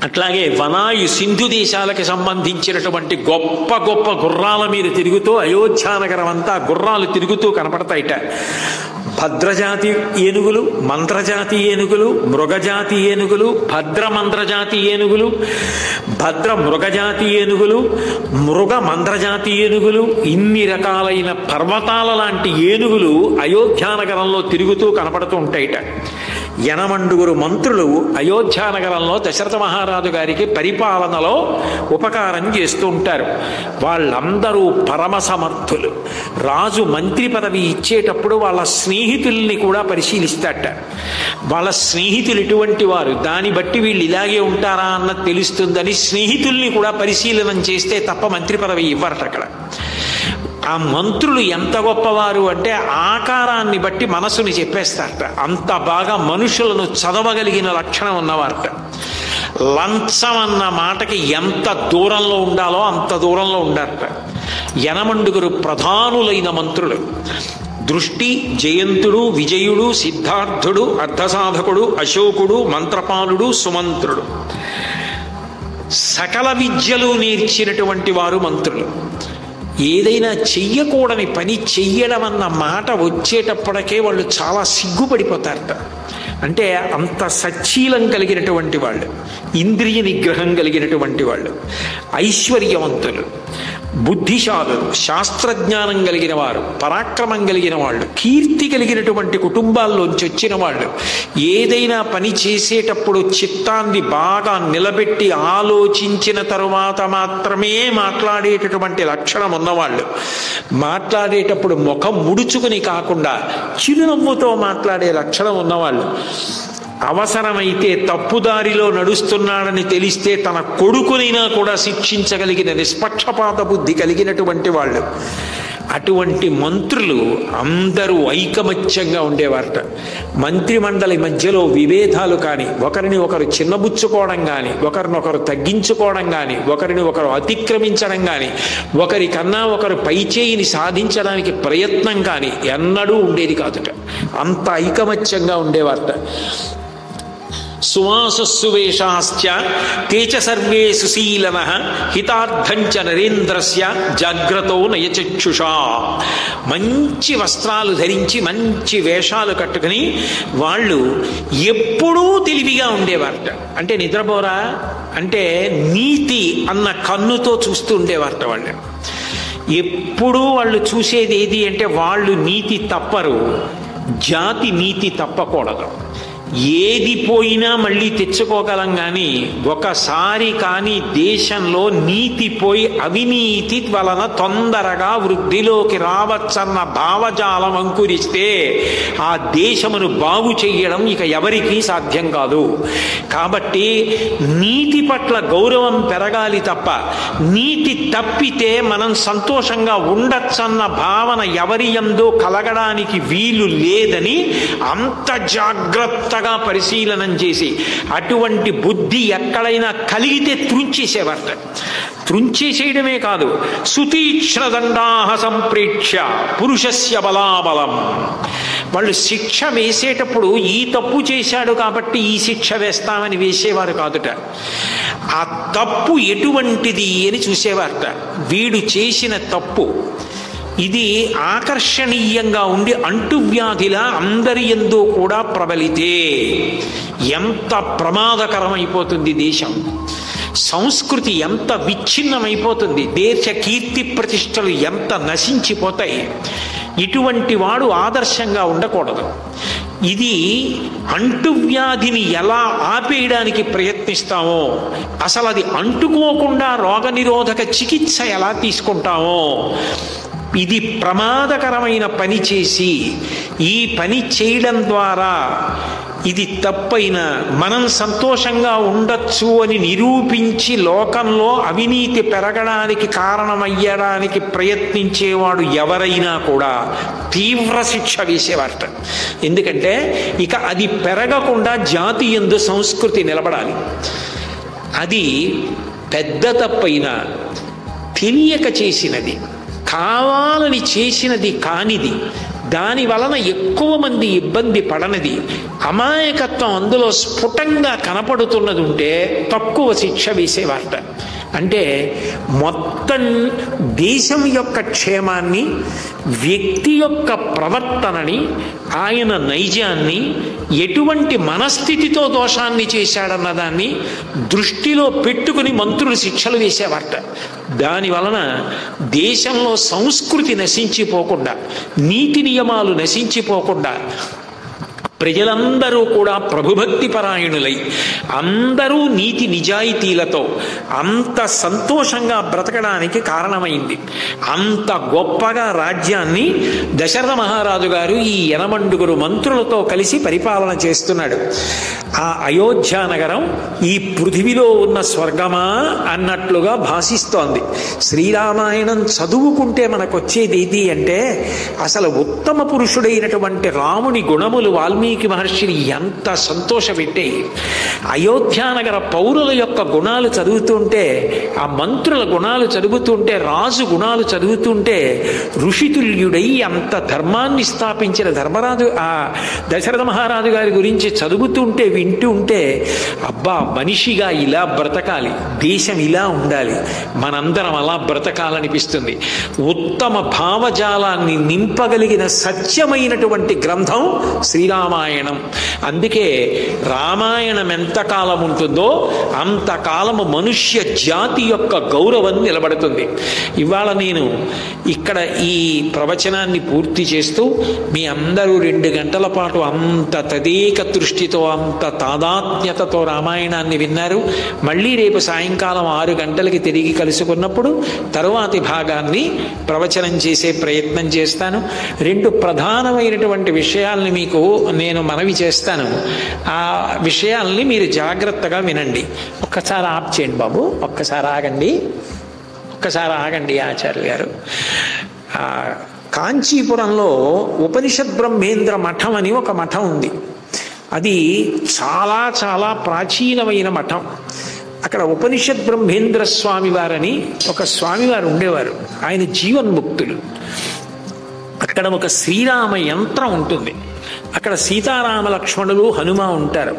అట్లాగే వనాయు సింధు దేశాలకి సంబంధించినటువంటి గొప్ప గొప్ప గుర్రాల మీద తిరుగుతూ అయోధ్యానగరం అంతా గుర్రాలు తిరుగుతూ కనపడతాయిట. భద్రజాతి ఏనుగులు, మంత్రజాతి ఏనుగులు, మృగజాతి ఏనుగులు, భద్రమంత్రజాతి ఏనుగులు, భద్ర మృగజాతి ఏనుగులు, మృగ మంత్రజాతి ఏనుగులు, ఇన్ని రకాలైన పర్వతాల లాంటి ఏనుగులు అయోధ్యానగరంలో తిరుగుతూ కనపడుతూ ఉంటాయిట. 80 మంత్రులు అయోధ్యానగరంలో దశరథ మహారాజు గారికి పరిపాలనలో ఉపకారం చేస్తూ ఉంటారు. వాళ్ళందరూ పరమ సమర్థులు. రాజు మంత్రి పదవి ఇచ్చేటప్పుడు వాళ్ళ స్నేహితుల్ని కూడా పరిశీలిస్తాట. వాళ్ళ స్నేహితులు ఎటువంటి వారు, దాన్ని బట్టి వీళ్ళు ఇలాగే ఉంటారా అన్నది తెలుస్తుందని స్నేహితుల్ని కూడా పరిశీలన చేస్తే తప్ప మంత్రి పదవి ఇవ్వరట అక్కడ. ఆ మంత్రులు ఎంత గొప్పవారు అంటే ఆకారాన్ని బట్టి మనసుని చెప్పేస్తారట. అంత బాగా మనుషులను చదవగలిగిన లక్షణం ఉన్నవారట. లంచం అన్న మాటకి ఎంత దూరంలో ఉండాలో అంత దూరంలో ఉండారట. 80 ప్రధానులైన మంత్రులు. దృష్టి, జయంతుడు, విజయుడు, సిద్ధార్థుడు, అర్ధసాధకుడు, అశోకుడు, మంత్రపాలుడు, సుమంత్రుడు. సకల విద్యలు నేర్చినటువంటి వారు మంత్రులు. ఏదైనా చెయ్యకూడని పని చెయ్యడం అన్న మాట వచ్చేటప్పటికే వాళ్ళు చాలా సిగ్గుపడిపోతారట. అంటే అంత సచ్చీలం కలిగినటువంటి వాళ్ళు, ఇంద్రియ నిగ్రహం కలిగినటువంటి వాళ్ళు, ఐశ్వర్యవంతులు, బుద్ధిశాలులు, శాస్త్రజ్ఞానం కలిగిన వారు, పరాక్రమం కలిగిన వాళ్ళు, కీర్తి కలిగినటువంటి కుటుంబాల్లోంచి వచ్చిన వాళ్ళు, ఏదైనా పని చేసేటప్పుడు చిత్తాన్ని బాగా నిలబెట్టి ఆలోచించిన తరువాత మాత్రమే మాట్లాడేటటువంటి లక్షణం ఉన్నవాళ్ళు, మాట్లాడేటప్పుడు ముఖం ముడుచుకుని కాకుండా చిరునవ్వుతో మాట్లాడే లక్షణం ఉన్నవాళ్ళు, అవసరమైతే తప్పుదారిలో నడుస్తున్నాడని తెలిస్తే తన కొడుకునైనా కూడా శిక్షించగలిగిన నిష్పక్షపాత బుద్ధి కలిగినటువంటి వాళ్ళు, అటువంటి మంత్రులు అందరూ ఐకమత్యంగా ఉండేవారట. మంత్రిమండలి మధ్యలో విభేదాలు కానీ, ఒకరిని ఒకరు చిన్నబుచ్చుకోవడం కానీ, ఒకరినొకరు తగ్గించుకోవడం కానీ, ఒకరిని ఒకరు అతిక్రమించడం కానీ, ఒకరికన్నా ఒకరు పైచేయిని సాధించడానికి ప్రయత్నం కానీ ఎన్నడూ ఉండేది కాదుట. అంత ఐకమత్యంగా ఉండేవారట. సువాసస్సు వేషాశ్చ తేచ సర్వే సుశీలనః హితార్థంచ నరేంద్రస్య జాగ్రతో నయచక్షుషా. మంచి వస్త్రాలు ధరించి మంచి వేషాలు కట్టుకుని వాళ్ళు ఎప్పుడూ తెలివిగా ఉండేవారట. అంటే నిద్రపోరా అంటే నీతి అన్న కన్నుతో చూస్తూ ఉండేవారట వాళ్ళు. ఎప్పుడూ వాళ్ళు చూసేది ఏది అంటే వాళ్ళు నీతి తప్పరు, జాతి నీతి తప్పకూడదు. ఏది పోయినా మళ్ళీ తెచ్చుకోగలం కానీ ఒకసారి కానీ దేశంలో నీతి పోయి అవినీతి వలన తొందరగా వృద్ధిలోకి రావచ్చన్న భావజాలం అంకురిస్తే ఆ దేశమును బాగు చెయ్యడం ఇక ఎవరికీ సాధ్యం కాదు. కాబట్టి నీతి పట్ల గౌరవం పెరగాలి తప్ప నీతి తప్పితే మనం సంతోషంగా ఉండొచ్చన్న భావన ఎవరి యందో కలగడానికి వీలు లేదని అంత జాగ్రత్తగా పరిశీలనం చేసి అటువంటి బుద్ధి ఎక్కడైనా కలిగితే త్రుంచేసేవారట. త్రుంచేసేయడమే కాదు, సుతీక్ష్ణదండాహ సంప్రేక్ష్య పురుషస్య బలాబలం. వాళ్ళు శిక్ష వేసేటప్పుడు ఈ తప్పు చేశాడు కాబట్టి ఈ శిక్ష వేస్తామని వేసేవారు కాదుట. ఆ తప్పు ఎటువంటిది అని చూసేవారట. వీడు చేసిన తప్పు ఇది ఆకర్షణీయంగా ఉండి అంటువ్యాధిలా అందరి యందు కూడా ప్రబలితే ఎంత ప్రమాదకరమైపోతుంది దేశం, సంస్కృతి ఎంత విచ్ఛిన్నమైపోతుంది, దేశ కీర్తి ప్రతిష్టలు ఎంత నశించిపోతాయి. ఇటువంటి వాడు ఆదర్శంగా ఉండకూడదు. ఇది అంటువ్యాధిని ఎలా ఆపేయడానికి ప్రయత్నిస్తామో, అసలు అది అంటుకోకుండా రోగనిరోధక చికిత్స ఎలా తీసుకుంటామో, ఇది ప్రమాదకరమైన పని చేసి ఈ పని చేయడం ద్వారా ఇది తప్పైన మనం సంతోషంగా ఉండొచ్చు అని నిరూపించి లోకంలో అవినీతి పెరగడానికి కారణమయ్యడానికి ప్రయత్నించేవాడు ఎవరైనా కూడా తీవ్ర శిక్ష వేసేవారట. ఎందుకంటే ఇక అది పెరగకుండా జాతి యందు సంస్కృతి నిలబడాలి. అది పెద్ద తప్పైన తెలియక చేసినది, కావాలని చేసినది కానిది, దాని వలన ఎక్కువ మంది ఇబ్బంది పడనిది, అమాయకత్వం అందులో స్ఫుటంగా కనపడుతున్నది ఉంటే తక్కువ శిక్ష వేసేవారట. అంటే మొత్తం దేశం యొక్క క్షేమాన్ని, వ్యక్తి యొక్క ప్రవర్తనని, ఆయన నైజాన్ని, ఎటువంటి మనస్థితితో దోషాన్ని చేశాడన్న దాన్ని దృష్టిలో పెట్టుకుని మంత్రులు శిక్షలు వేసేవారట. దాని వలన దేశంలో సంస్కృతి నశించిపోకుండా, నీతి నియమాలు నశించిపోకుండా ప్రజలందరూ కూడా ప్రభుభక్తి పరాయణులై అందరూ నీతి నిజాయితీలతో అంత సంతోషంగా బ్రతకడానికి కారణమైంది. అంత గొప్పగా రాజ్యాన్ని దశరథ మహారాజు గారు ఈ 80 మంత్రులతో కలిసి పరిపాలన చేస్తున్నాడు. ఆ అయోధ్య నగరం ఈ పృథివిలో ఉన్న స్వర్గమా అన్నట్లుగా భాషిస్తోంది. శ్రీరామాయణం చదువుకుంటే మనకొచ్చేది ఏది అంటే అసలు ఉత్తమ పురుషుడైనటువంటి రాముని గుణములు వాల్మీకి మహర్షిని ఎంత సంతోషపెట్టాయి. అయోధ్యానగర పౌరుల యొక్క గుణాలు చదువుతుంటే, ఆ మంత్రుల గుణాలు చదువుతుంటే, రాజు గుణాలు చదువుతుంటే ఋషితుల్యుడై అంత ధర్మాన్ని స్థాపించిన ధర్మరాజు ఆ దశరథ మహారాజు గారి గురించి చదువుతుంటే వింటూ ఉంటే అబ్బా మనిషిగా ఇలా బ్రతకాలి, దేశం ఇలా ఉండాలి, మనందరం అలా బ్రతకాలనిపిస్తుంది. ఉత్తమ భావజాలాన్ని నింపగలిగిన సత్యమైనటువంటి గ్రంథం శ్రీరామాయణం. అందుకే రామాయణం ఎంతకాలం ఉంటుందో అంతకాలము మనుష్య జాతి యొక్క గౌరవం నిలబడుతుంది. ఇవాళ నేను ఇక్కడ ఈ ప్రవచనాన్ని పూర్తి చేస్తూ మీ అందరూ 2 గంటల పాటు అంత తదేక దృష్టితో, అంత తాదాత్మ్యతతో రామాయణాన్ని విన్నారు. మళ్ళీ రేపు సాయంకాలం 6 గంటలకి తిరిగి కలుసుకున్నప్పుడు తరువాతి భాగాన్ని ప్రవచనం చేసే ప్రయత్నం చేస్తాను. 2 ప్రధానమైనటువంటి విషయాల్ని మీకు నేను మనవి చేస్తాను. ఆ విషయాల్ని మీరు జాగ్రత్తగా వినండి. ఒక్కసారి ఆప్ చేయండి బాబు, ఒక్కసారి ఆగండి, ఒక్కసారి ఆగండి ఆచార్య గారు. కాంచీపురంలో ఉపనిషద్ బ్రహ్మేంద్ర మఠం అని ఒక మఠం ఉంది. అది చాలా చాలా ప్రాచీనమైన మఠం. అక్కడ ఉపనిషద్ బ్రహ్మేంద్ర స్వామి వారని ఒక స్వామివారు ఉండేవారు. ఆయన జీవన్ముక్తులు. అక్కడ ఒక శ్రీరామ యంత్రం ఉంటుంది. అక్కడ సీతారామ లక్ష్మణులు హనుమ ఉంటారు.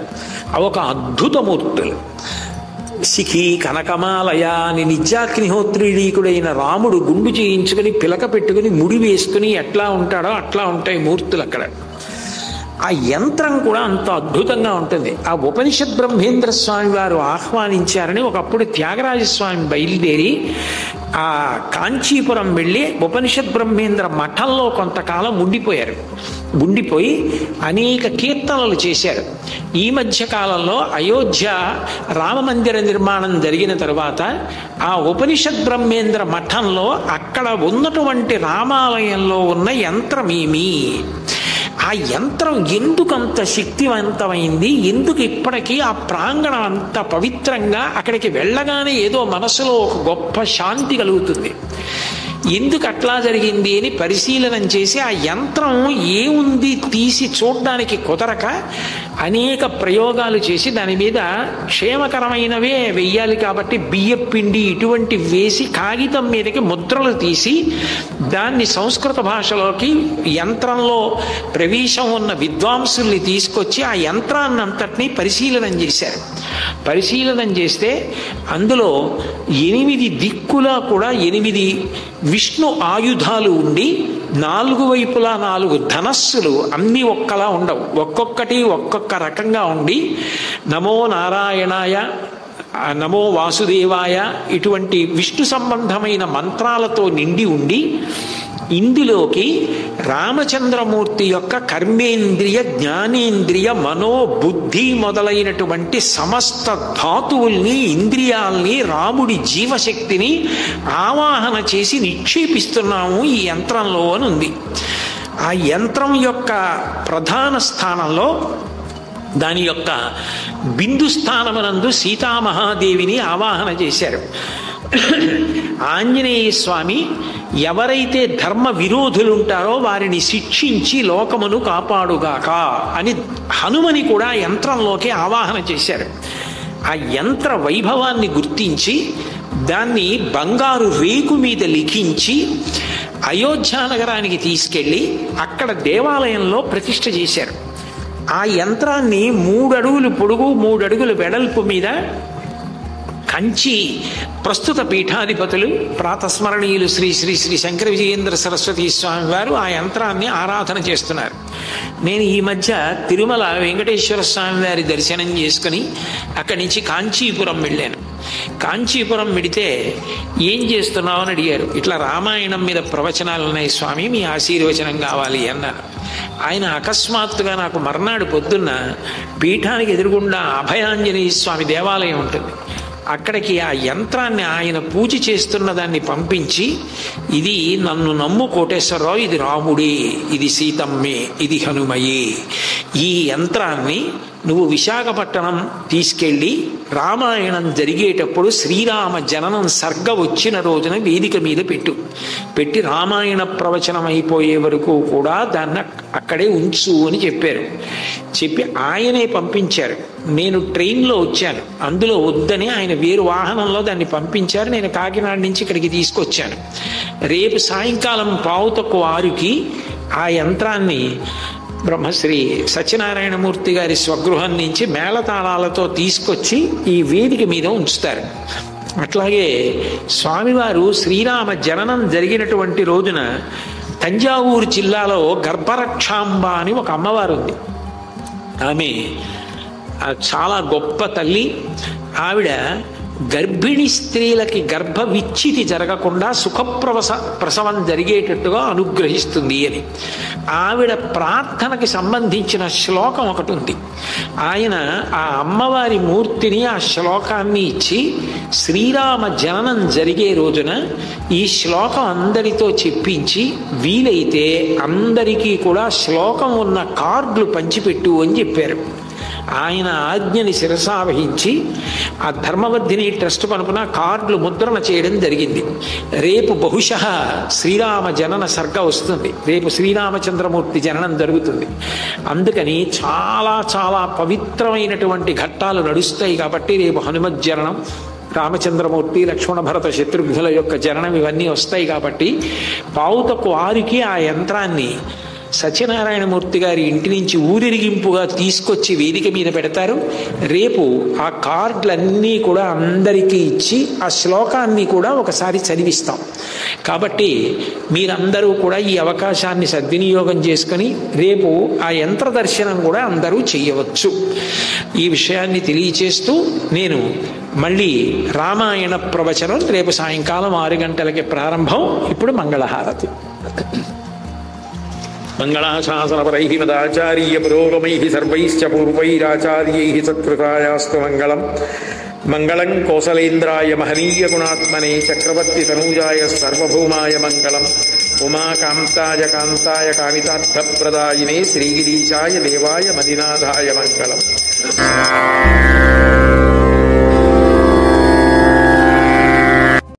అవి ఒక అద్భుతమూర్తులు. శిఖి కనకమాలయ అని నిత్యాగ్నిహోత్రీడీకుడైన రాముడు గుండు చేయించుకుని పిలక పెట్టుకుని ముడి వేసుకుని ఎట్లా ఉంటాడో అట్లా ఉంటాయి మూర్తులు అక్కడ. ఆ యంత్రం కూడా అంత అద్భుతంగా ఉంటుంది. ఆ ఉపనిషద్ బ్రహ్మేంద్ర స్వామి వారు ఆహ్వానించారని ఒకప్పుడు త్యాగరాజస్వామి బయలుదేరి ఆ కాంచీపురం వెళ్ళి ఉపనిషద్ బ్రహ్మేంద్ర మఠంలో కొంతకాలం ఉండిపోయి అనేక కీర్తనలు చేశారు. ఈ మధ్య కాలంలో అయోధ్య రామమందిర నిర్మాణం జరిగిన తరువాత ఆ ఉపనిషద్ బ్రహ్మేంద్ర మఠంలో అక్కడ ఉన్నటువంటి రామాలయంలో ఉన్న యంత్రమేమి, ఆ యంత్రం ఎందుకు అంత శక్తివంతమైంది, ఎందుకు ఇప్పటికీ ఆ ప్రాంగణం అంత పవిత్రంగా, అక్కడికి వెళ్ళగానే ఏదో మనసులో ఒక గొప్ప శాంతి కలుగుతుంది, ఎందుకు అట్లా జరిగింది అని పరిశీలనం చేసి ఆ యంత్రం ఏముంది తీసి చూడడానికి కుదరక అనేక ప్రయోగాలు చేసి దాని మీద క్షేమకరమైనవే వెయ్యాలి కాబట్టి బియ్యపిండి ఇటువంటి వేసి కాగితం మీదకి ముద్రలు తీసి దాన్ని సంస్కృత భాషలోకి యంత్రంలో ప్రవేశం ఉన్న విద్వాంసుల్ని తీసుకొచ్చి ఆ యంత్రాన్ని అంతటినీ పరిశీలనం చేశారు. పరిశీలనం చేస్తే అందులో 8 దిక్కులా కూడా 8 విష్ణు ఆయుధాలు ఉండి 4 వైపులా 4 ధనస్సులు అన్నీ ఒక్కలా ఉండవు, ఒక్కొక్కటి ఒక్కొక్క రకంగా ఉండి నమో నారాయణాయ నమో వాసుదేవాయ ఇటువంటి విష్ణు సంబంధమైన మంత్రాలతో నిండి ఉండి ఇందులోకి రామచంద్రమూర్తి యొక్క కర్మేంద్రియ జ్ఞానేంద్రియ మనోబుద్ధి మొదలైనటువంటి సమస్త ధాతువుల్ని ఇంద్రియాల్ని రాముడి జీవశక్తిని ఆవాహన చేసి నిక్షేపిస్తున్నాము ఈ యంత్రంలో అని ఉంది. ఆ యంత్రం యొక్క ప్రధాన స్థానంలో దాని యొక్క బిందు స్థానమునందు సీతామహాదేవిని ఆవాహన చేశారు. ఆంజనేయ స్వామి ఎవరైతే ధర్మ విరోధులుంటారో వారిని శిక్షించి లోకమును కాపాడుగాక అని హనుమని కూడా యంత్రంలోకి ఆవాహన చేశారు. ఆ యంత్ర వైభవాన్ని గుర్తించి దాన్ని బంగారు రేకు మీద లిఖించి అయోధ్య నగరానికి తీసుకెళ్ళి అక్కడ దేవాలయంలో ప్రతిష్ఠ చేశారు. ఆ యంత్రాన్ని 3 అడుగులు పొడుగు 3 అడుగులు వెడల్పు మీద కంచి ప్రస్తుత పీఠాధిపతులు ప్రాతస్మరణీయులు శ్రీ శ్రీ శ్రీ శంకర విజయేంద్ర సరస్వతి స్వామి వారు ఆ యంత్రాన్ని ఆరాధన చేస్తున్నారు. నేను ఈ మధ్య తిరుమల వెంకటేశ్వర స్వామి వారి దర్శనం చేసుకుని అక్కడి నుంచి కాంచీపురం వెళ్ళాను. కాంచీపురం వెడితే ఏం చేస్తున్నావు అని అడిగారు. ఇట్లా రామాయణం మీద ప్రవచనాలు ఉన్నాయి స్వామి, మీ ఆశీర్వచనం కావాలి అన్నారు. ఆయన అకస్మాత్తుగా నాకు మర్నాడు పొద్దున్న పీఠానికి ఎదురుగుండా అభయాంజనేయ స్వామి దేవాలయం ఉంటుంది, అక్కడికి ఆ యంత్రాన్ని ఆయన పూజ చేస్తున్న దాన్ని పంపించి, ఇది నన్ను నమ్ము కోటేశ్వరరావు, ఇది రాముడే, ఇది సీతమ్మే, ఇది హనుమయే, ఈ యంత్రాన్ని నువ్వు విశాఖపట్నం తీసుకెళ్ళి రామాయణం జరిగేటప్పుడు శ్రీరామ జననం సర్గ వచ్చిన రోజున వేదిక మీద పెట్టి రామాయణ ప్రవచనం అయిపోయే వరకు కూడా దాన్ని అక్కడే ఉంచు అని చెప్పారు. చెప్పి ఆయనే పంపించారు. నేను ట్రైన్లో వచ్చాను, అందులో వద్దని ఆయన వేరు వాహనంలో దాన్ని పంపించారు. నేను కాకినాడ నుంచి ఇక్కడికి తీసుకొచ్చాను. రేపు సాయంకాలం 5:15కి ఆ యంత్రాన్ని బ్రహ్మశ్రీ సత్యనారాయణమూర్తి గారి స్వగృహం నుంచి మేళతాళాలతో తీసుకొచ్చి ఈ వేదిక మీద ఉంచుతారు. అట్లాగే స్వామివారు శ్రీరామ జననం జరిగినటువంటి రోజున తంజావూరు జిల్లాలో గర్భరక్షాంబ అని ఒక అమ్మవారు ఉంది. ఆమె చాలా గొప్ప తల్లి. ఆవిడ గర్భిణీ స్త్రీలకి గర్భ విచ్ఛితి జరగకుండా ప్రసవం జరిగేటట్టుగా అనుగ్రహిస్తుంది అని ఆవిడ ప్రార్థనకి సంబంధించిన శ్లోకం ఒకటి ఉంది. ఆయన ఆ అమ్మవారి మూర్తిని ఆ శ్లోకాన్ని ఇచ్చి శ్రీరామ జననం జరిగే రోజున ఈ శ్లోకం అందరితో చెప్పించి వీలైతే అందరికీ కూడా శ్లోకం ఉన్న కార్డులు పంచిపెట్టు అని చెప్పారు. ఆయన ఆజ్ఞని శిరసావహించి ఆ ధర్మవర్ధిని ట్రస్ట్ పనుపున కార్డులు ముద్రణ చేయడం జరిగింది. రేపు బహుశః శ్రీరామ జనన సర్గ వస్తుంది, రేపు శ్రీరామచంద్రమూర్తి జననం జరుగుతుంది. అందుకని చాలా చాలా పవిత్రమైనటువంటి ఘట్టాలు నడుస్తాయి. కాబట్టి రేపు హనుమత్ జననం, రామచంద్రమూర్తి, లక్ష్మణ భరత శత్రుఘ్నుల యొక్క జననం ఇవన్నీ వస్తాయి. కాబట్టి పావుతకు 6కి ఆ యంత్రాన్ని సత్యనారాయణమూర్తి గారి ఇంటి నుంచి ఊరిరిగింపుగా తీసుకొచ్చి వేదిక మీద పెడతారు. రేపు ఆ కార్డులన్నీ కూడా అందరికీ ఇచ్చి ఆ శ్లోకాన్ని కూడా ఒకసారి చదివిస్తాం. కాబట్టి మీరందరూ కూడా ఈ అవకాశాన్ని సద్వినియోగం చేసుకొని రేపు ఆ యంత్ర దర్శనం కూడా అందరూ చెయ్యవచ్చు. ఈ విషయాన్ని తెలియచేస్తూ నేను మళ్ళీ రామాయణ ప్రవచనం రేపు సాయంకాలం 6 గంటలకి ప్రారంభం. ఇప్పుడు మంగళహారతి. మంగళాశాసనపరైః మదాచార్య పురోగమైః సర్వైశ్చ పూర్వైరాచార్యైః సత్కృతాయాస్తు మంగళం. మంగళం కోసలేంద్రాయ మహనీయ గుణాత్మనే చక్రవర్తి తనూజాయ సర్వభౌమాయ మంగళం. ఉమాకాంతాయ కాంతాయ కామితార్థప్రదాయినే శ్రీగిరీశాయ దేవాయ మదినాథాయ మంగళం.